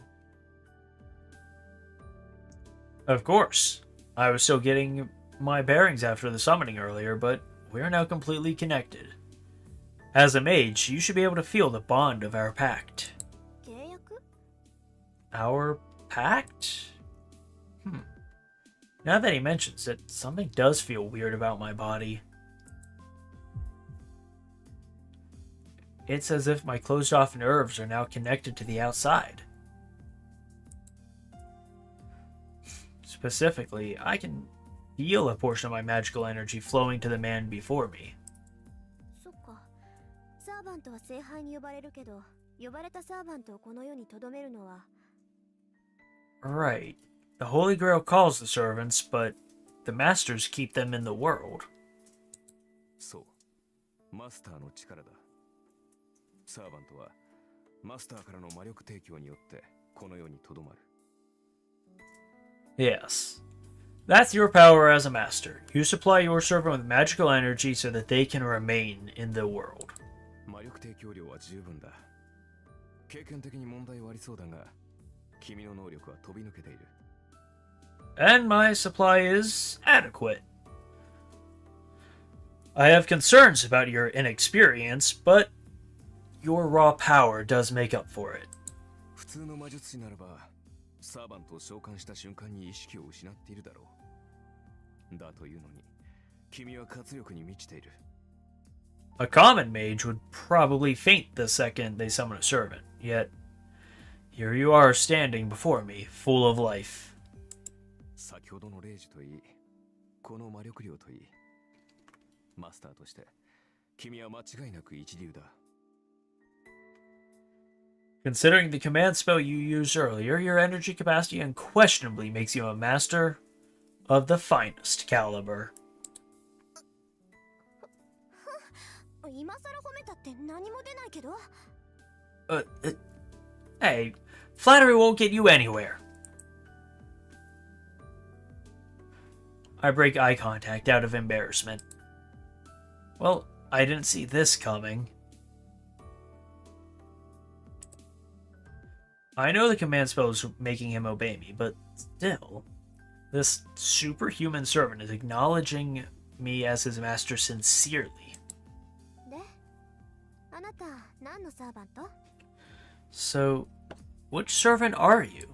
Speaker 5: う。
Speaker 1: Of course. I was still getting my bearings after the summoning earlier, but we're now completely connected. As a mage, you should be able to feel the bond of our pact.
Speaker 3: 契約？
Speaker 1: Our pact? Now that he mentions it, something does feel weird about my body. It's as if my closed-off nerves are now connected to the outside. Specifically, I can feel a portion of my magical energy flowing to the man before me.
Speaker 3: そっか。サーバントは聖杯に呼ばれるけど、呼ばれたサーバントをこの世に留めるのは。
Speaker 1: Right. The Holy Grail calls the servants, but the masters keep them in the world.
Speaker 5: そう。マスターの力だ。サーバントはマスターからの魔力提供によってこの世に留まる。
Speaker 1: Yes. That's your power as a master. You supply your servant with magical energy so that they can remain in the world.
Speaker 5: 魔力提供量は十分だ。経験的に問題はありそうだが、君の能力は飛び抜けている。
Speaker 1: And my supply is adequate. I have concerns about your inexperience, but your raw power does make up for it.
Speaker 5: 普通の魔術師ならば、サーバントを召喚した瞬間に意識を失っているだろう。だというのに、君は活力に満ちている。
Speaker 1: A common mage would probably faint the second they summon a servant, yet here you are standing before me, full of life.
Speaker 5: 先ほどのレイジといい、この魔力量といい、マスターとして君は間違いなく一流だ。
Speaker 1: Considering the command spell you used earlier, your energy capacity unquestionably makes you a master of the finest caliber.
Speaker 3: 今更褒めたって何も出ないけど。
Speaker 1: Hey, flattery won't get you anywhere. I break eye contact out of embarrassment. Well, I didn't see this coming. I know the command spell is making him obey me, but still, this superhuman servant is acknowledging me as his master sincerely.
Speaker 3: で、あなた何のサーバント？
Speaker 1: So, which servant are you?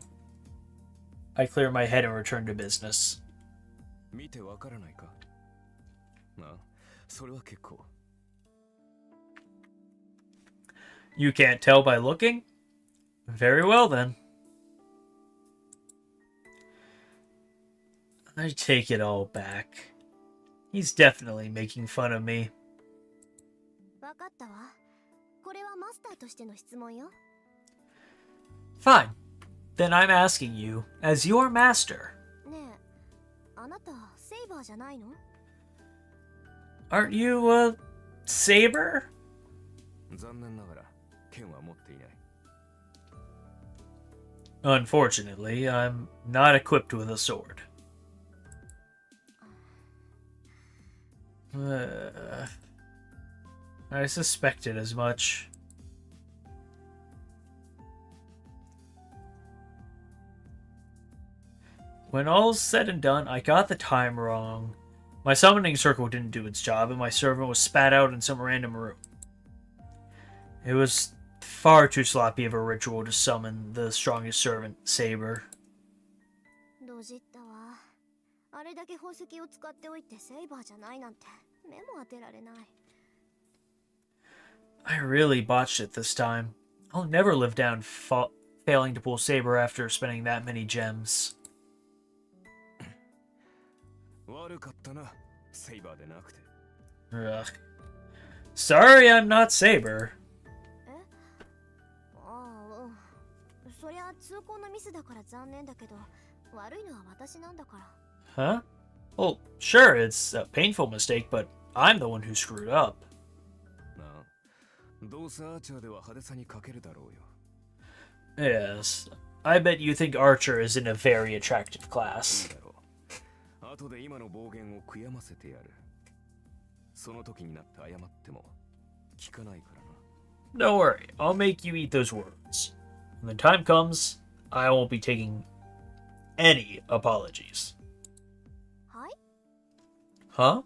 Speaker 1: I clear my head and return to business.
Speaker 5: 見てわからないか？ああ、それは結構。
Speaker 1: You can't tell by looking? Very well then. I take it all back. He's definitely making fun of me.
Speaker 3: わかったわ。これはマスターとしての質問よ。
Speaker 1: Fine. then I'm asking you, as your master,
Speaker 3: ねえ、あなたセイバーじゃないの？
Speaker 1: aren't you a saber?
Speaker 5: 残念ながら剣は持っていない。
Speaker 1: Unfortunately, I'm not equipped with a sword. I suspected as much. When all's said and done, I got the time wrong. My summoning circle didn't do its job, and my servant was spat out in some random room. It was far too sloppy of a ritual to summon the strongest servant, Saber.
Speaker 3: ドジったわ。あれだけ宝石を使っておいてセイバーじゃないなんて目も当てられない。
Speaker 1: I really botched it this time. I'll never live down failing to pull Saber after spending that many gems.
Speaker 5: 悪かったな、セイバーでなくて。
Speaker 1: Ugh. Sorry I'm not Saber.
Speaker 3: ああ、そりゃ通行のミスだから残念だけど、悪いのは私なんだから。
Speaker 1: Huh? Well, sure, it's a painful mistake, but I'm the one who screwed up.
Speaker 5: なあ、どうせアーチャーでは派手さに欠けるだろうよ。
Speaker 1: Yes. I bet you think Archer is in a very attractive
Speaker 5: いい
Speaker 1: class.
Speaker 5: だろう。後で今の暴言を悔やませてやる。その時になって謝っても聞かないからな。
Speaker 1: Don't worry, I'll make you eat those words. When the time comes, I won't be taking any apologies.
Speaker 3: はい？
Speaker 1: Huh?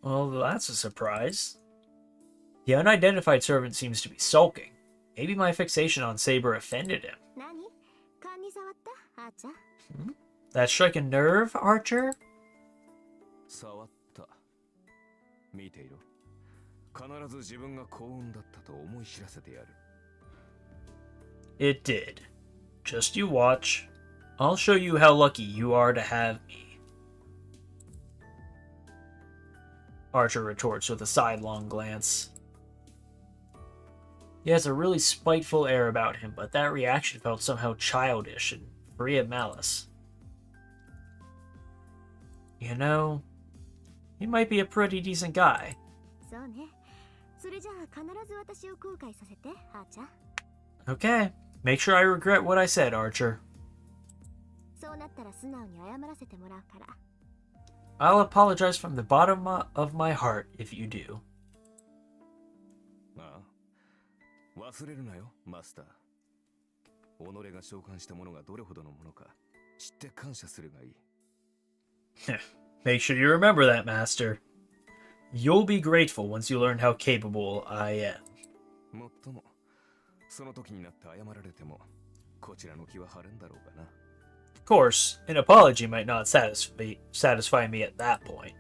Speaker 1: Well, that's a surprise. The unidentified servant seems to be sulking. Maybe my fixation on Saber offended him.
Speaker 3: 何？勘に触ったあーちゃん。
Speaker 1: That strike a nerve, Archer?
Speaker 5: 触った。見ていろ。必ず自分が幸運だったと思い知らせてやる。
Speaker 1: It did. Just you watch. I'll show you how lucky you are to have me. Archer retorts with a sidelong glance. He has a really spiteful air about him, but that reaction felt somehow childish and free of malice. You know, he might be a pretty decent guy.
Speaker 3: そうね。それじゃあ必ず私を後悔させて、あーちゃん。
Speaker 1: Okay, make sure I regret what I said, Archer.
Speaker 3: そうなったら素直に謝らせてもらうから。
Speaker 1: I'll apologize from the bottom of my heart if you do.
Speaker 5: ああ、忘れるなよ、マスター。己が召喚したものがどれほどのものか知って感謝するがいい。
Speaker 1: Make sure you remember that, Master. You'll be grateful once you learn how capable I am.
Speaker 5: もっとも、その時になって謝られても、こちらの気は晴れんだろうがな。
Speaker 1: Of course, an apology might not satisfy me at that point.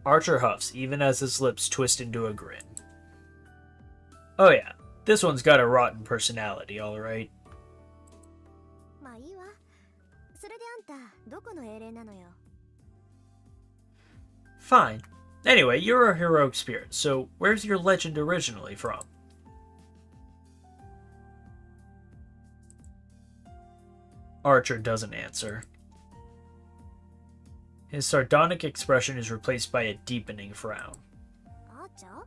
Speaker 1: Archer huffs, even as his lips twist into a grin. Oh yeah, this one's got a rotten personality, alright.
Speaker 3: まあいいわ。それであんた、どこの英霊なのよ。
Speaker 1: Fine. Anyway, you're a heroic spirit, so where's your legend originally from? Archer doesn't answer. His sardonic expression is replaced by a deepening frown.
Speaker 3: あーちゃん？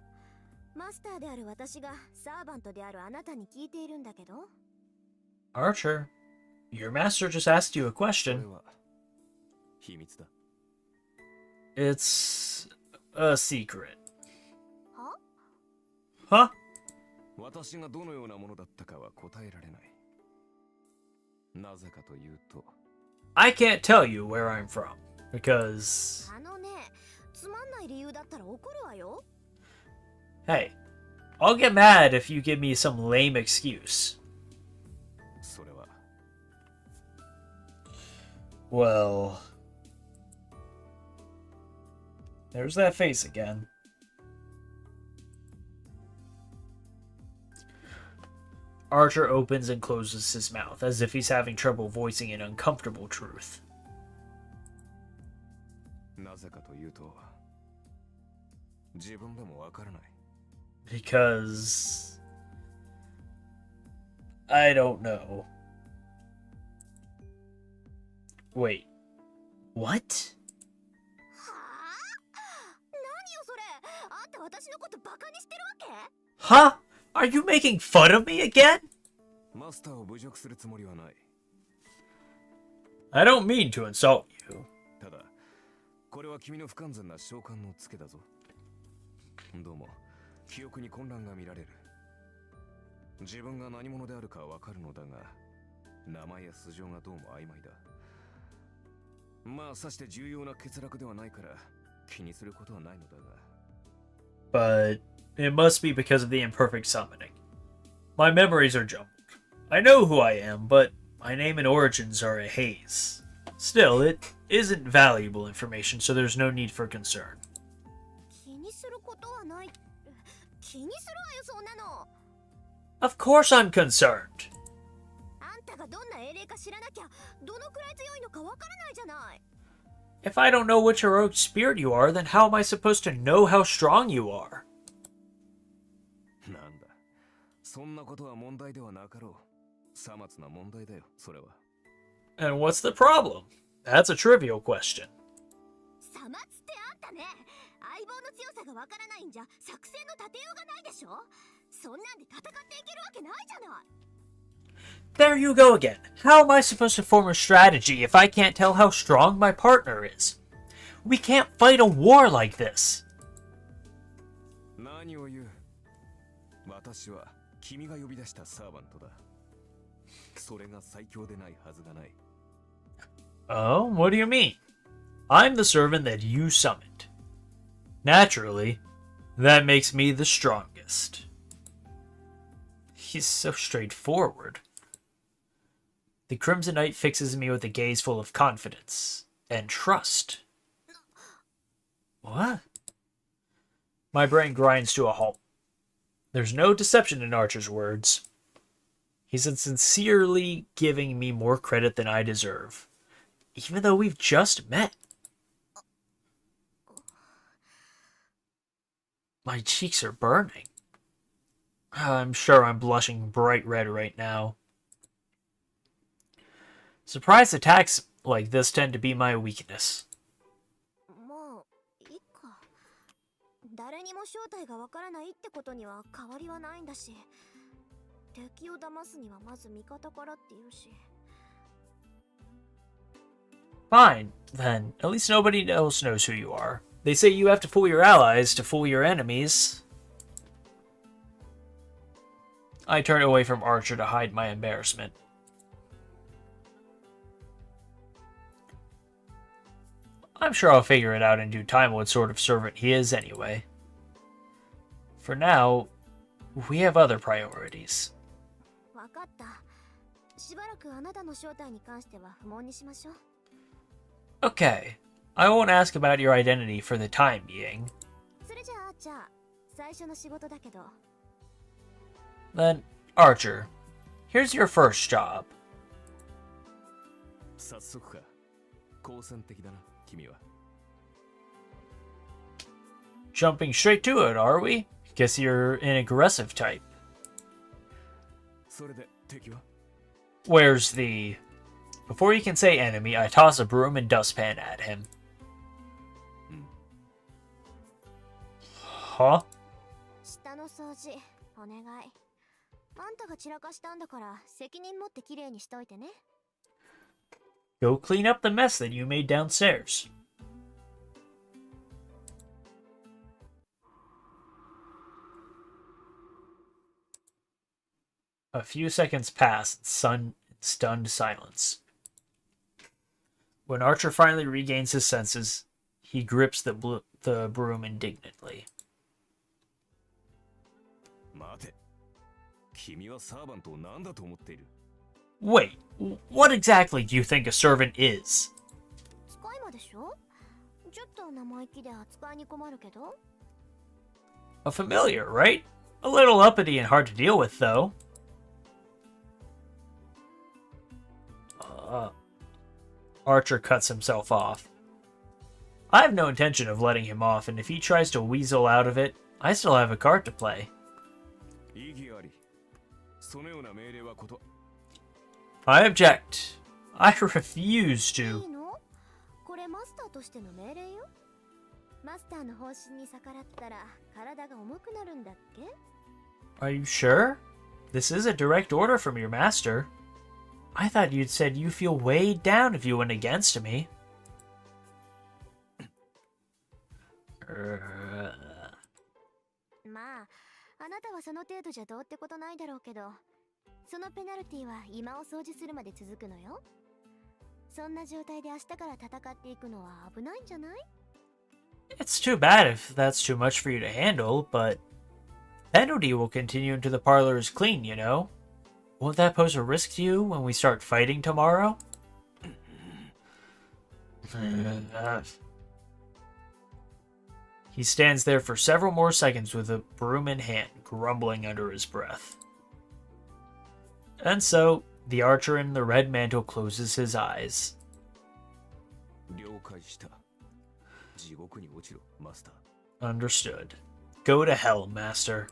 Speaker 3: マスターである私がサーバントであるあなたに聞いているんだけど。
Speaker 1: Archer, your master just asked you a
Speaker 5: これ
Speaker 1: question.
Speaker 5: は秘密だ。
Speaker 1: It's a secret.
Speaker 3: は？
Speaker 1: Huh?
Speaker 5: 私がどのようなものだったかは答えられない。なぜかというと、
Speaker 1: I can't tell you where I'm from, because...
Speaker 3: あのね、つまんない理由だったら怒るわよ。
Speaker 1: Hey, I'll get mad if you give me some lame excuse.
Speaker 5: それは
Speaker 1: Well... There's that face again. Archer opens and closes his mouth, as if he's having trouble voicing an uncomfortable truth.
Speaker 5: なぜかというと、自分でもわからない。
Speaker 1: Because... I don't know. Wait. What?
Speaker 3: はあ、何よそれ。あんた私のことバカにしてるわけ？
Speaker 1: Huh? Are you making fun of me again?
Speaker 5: マスターを侮辱するつもりはない。
Speaker 1: I don't mean to insult you.
Speaker 5: ただ、これは君の不完全な召喚のツケだぞ。どうも、記憶に混乱が見られる。自分が何者であるかはわかるのだが、名前や素性がどうも曖昧だ。まあ、さして重要な欠落ではないから、気にすることはないのだが。
Speaker 1: But it must be because of the imperfect summoning. My memories are jumbled. I know who I am, but my name and origins are a haze. Still, it isn't valuable information, so there's no need for concern.
Speaker 3: 気にすることはない。気にするわよ、そんなの。
Speaker 1: Of course I'm concerned.
Speaker 3: あんたがどんな英霊か知らなきゃ、どのくらい強いのかわからないじゃない。
Speaker 1: If I don't know which heroic spirit you are, then how am I supposed to know how strong you are?
Speaker 5: なんだ、そんなことは問題ではなかろう。さまつな問題だよ、それは。
Speaker 1: And what's the problem? That's a trivial question.
Speaker 3: さまつってあんたね。相棒の強さがわからないんじゃ作戦の立てようがないでしょ。そんなんで戦っていけるわけないじゃない。
Speaker 1: There you go again. How am I supposed to form a strategy if I can't tell how strong my partner is? We can't fight a war like this.
Speaker 5: 何を言う。私は君が呼び出したサーバントだ。それが最強でないはずがない。
Speaker 1: Oh, what do you mean? I'm the servant that you summoned. Naturally, that makes me the strongest. He's so straightforward. The Crimson Knight fixes me with a gaze full of confidence and trust. What? My brain grinds to a halt. There's no deception in Archer's words. He's sincerely giving me more credit than I deserve, even though we've just met. My cheeks are burning. I'm sure I'm blushing bright red right now. Surprise attacks like this tend to be my weakness.
Speaker 3: もういいか。誰にも正体がわからないってことには変わりはないんだし、敵を騙すにはまず味方からって言うし。
Speaker 1: Fine, then. At least nobody else knows who you are. They say you have to fool your allies to fool your enemies. I turn away from Archer to hide my embarrassment. I'm sure I'll figure it out in due time what sort of servant he is anyway. For now, we have other priorities.
Speaker 3: わかった。しばらくあなたの正体に関しては不問にしましょう。
Speaker 1: Okay, I won't ask about your identity for the time being.
Speaker 3: それじゃあ最初の仕事だけど。
Speaker 1: Then, Archer, here's your first job.
Speaker 5: 早速か。好戦的だな、君は。
Speaker 1: Jumping straight to it, are we? Guess you're an aggressive type.
Speaker 5: それで敵は？
Speaker 1: Where's the... Before you can say enemy, I toss a broom and dustpan at him. Huh?
Speaker 3: 下の掃除お願い。あんたが散らかしたんだから責任持ってきれいにしといてね。
Speaker 1: Go clean up the mess that you made downstairs. A few seconds pass in stunned silence. When Archer finally regains his senses, he grips the broom indignantly.
Speaker 5: 待て。君はサーバントを何だと思っている？
Speaker 1: Wait, what exactly do you think a servant is?
Speaker 3: 使い魔でしょ？ちょっと生意気で扱いに困るけど。
Speaker 1: A familiar, right? A little uppity and hard to deal with, though. Archer cuts himself off. I have no intention of letting him off, and if he tries to weasel out of it, I still have a card to play.
Speaker 5: 意義あり。そのような命令はこと。
Speaker 1: I object. I refuse
Speaker 3: い
Speaker 1: to.
Speaker 3: いの？これマスターとしての命令よ。マスターの方針に逆らったら体が重くなるんだっけ？
Speaker 1: Are you sure? This is a direct order from your master. I thought you'd said you feel weighed down if you went against me.
Speaker 3: まあ、あなたはその程度じゃどうってことないだろうけど、そのペナルティは今を掃除するまで続くのよ。そんな状態で明日から戦っていくのは危ないんじゃない？
Speaker 1: It's too bad if that's too much for you to handle, but penalty will continue until the parlor is clean, you know? Won't that pose a risk to you when we start fighting tomorrow? He stands there for several more seconds with a broom in hand, grumbling under his breath. And so, the archer in the red mantle closes his eyes.
Speaker 5: 了解した。地獄に落ちろ、マスター。
Speaker 1: Understood. Go to hell, master.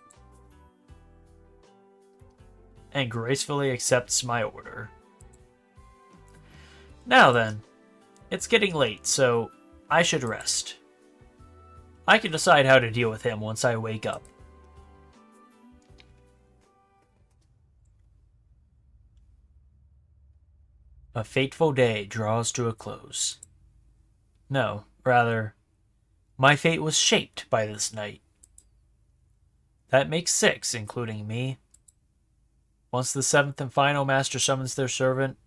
Speaker 1: And gracefully accepts my order. Now then, it's getting late, so I should rest. I can decide how to deal with him once I wake up. A fateful day draws to a close. No, rather, my fate was shaped by this night. That makes 6, including me. Once the 7th and final master summons their servant,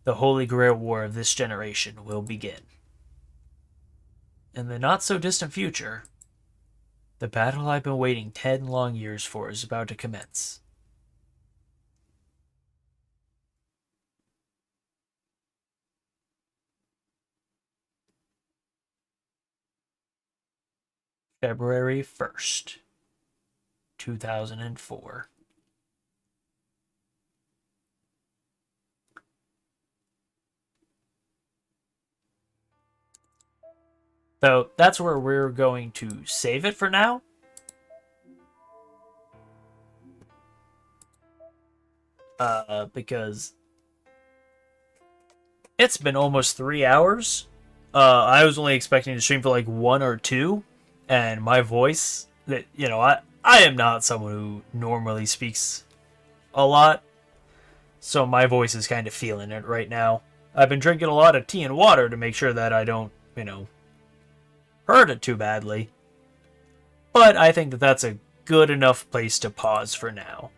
Speaker 1: the Holy Grail War of this generation will begin. In the not-so-distant future, the battle I've been waiting 10 long years for is about to commence. February 1st, 2004. So that's where we're going to save it for now. Because it's been almost 3 hours. I was only expecting to stream for like 1 or 2, and my voice, that I am not someone who normally speaks a lot, so my voice is kind of feeling it right now. I've been drinking a lot of tea and water to make sure that I don't, hurt it too badly. But I think that that's a good enough place to pause for now.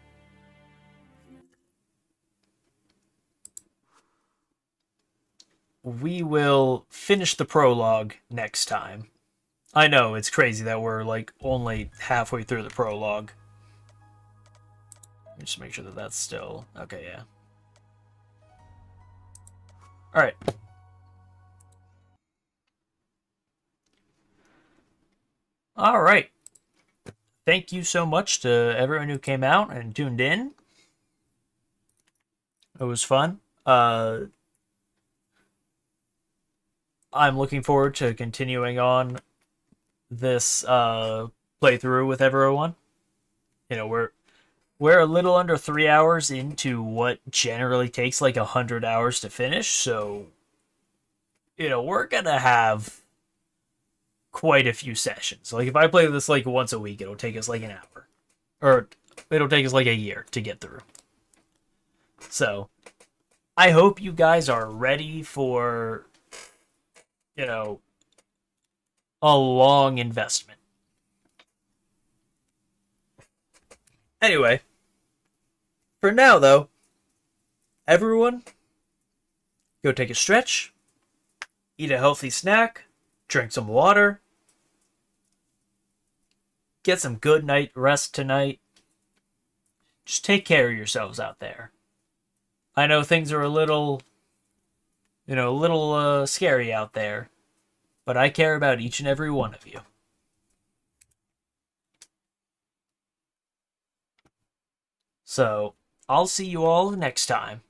Speaker 1: We will finish the prologue next time. I know, it's crazy that we're like only halfway through the prologue. Let me just make sure that that's still... Okay, yeah. Alright. Alright. Thank you so much to everyone who came out and tuned in. It was fun. I'm looking forward to continuing on this playthrough with everyone. We're a little under 3 hours into what generally takes like 100 hours to finish, so we're gonna have quite a few sessions. Like if I play this like once a week, it'll take us like an hour, or it'll take us like a year to get through. So I hope you guys are ready for a long investment. Anyway, for now though, everyone, go take a stretch, eat a healthy snack, drink some water, get some good night rest tonight. Just take care of yourselves out there. I know things are a little scary out there, but I care about each and every one of you. So, I'll see you all next time.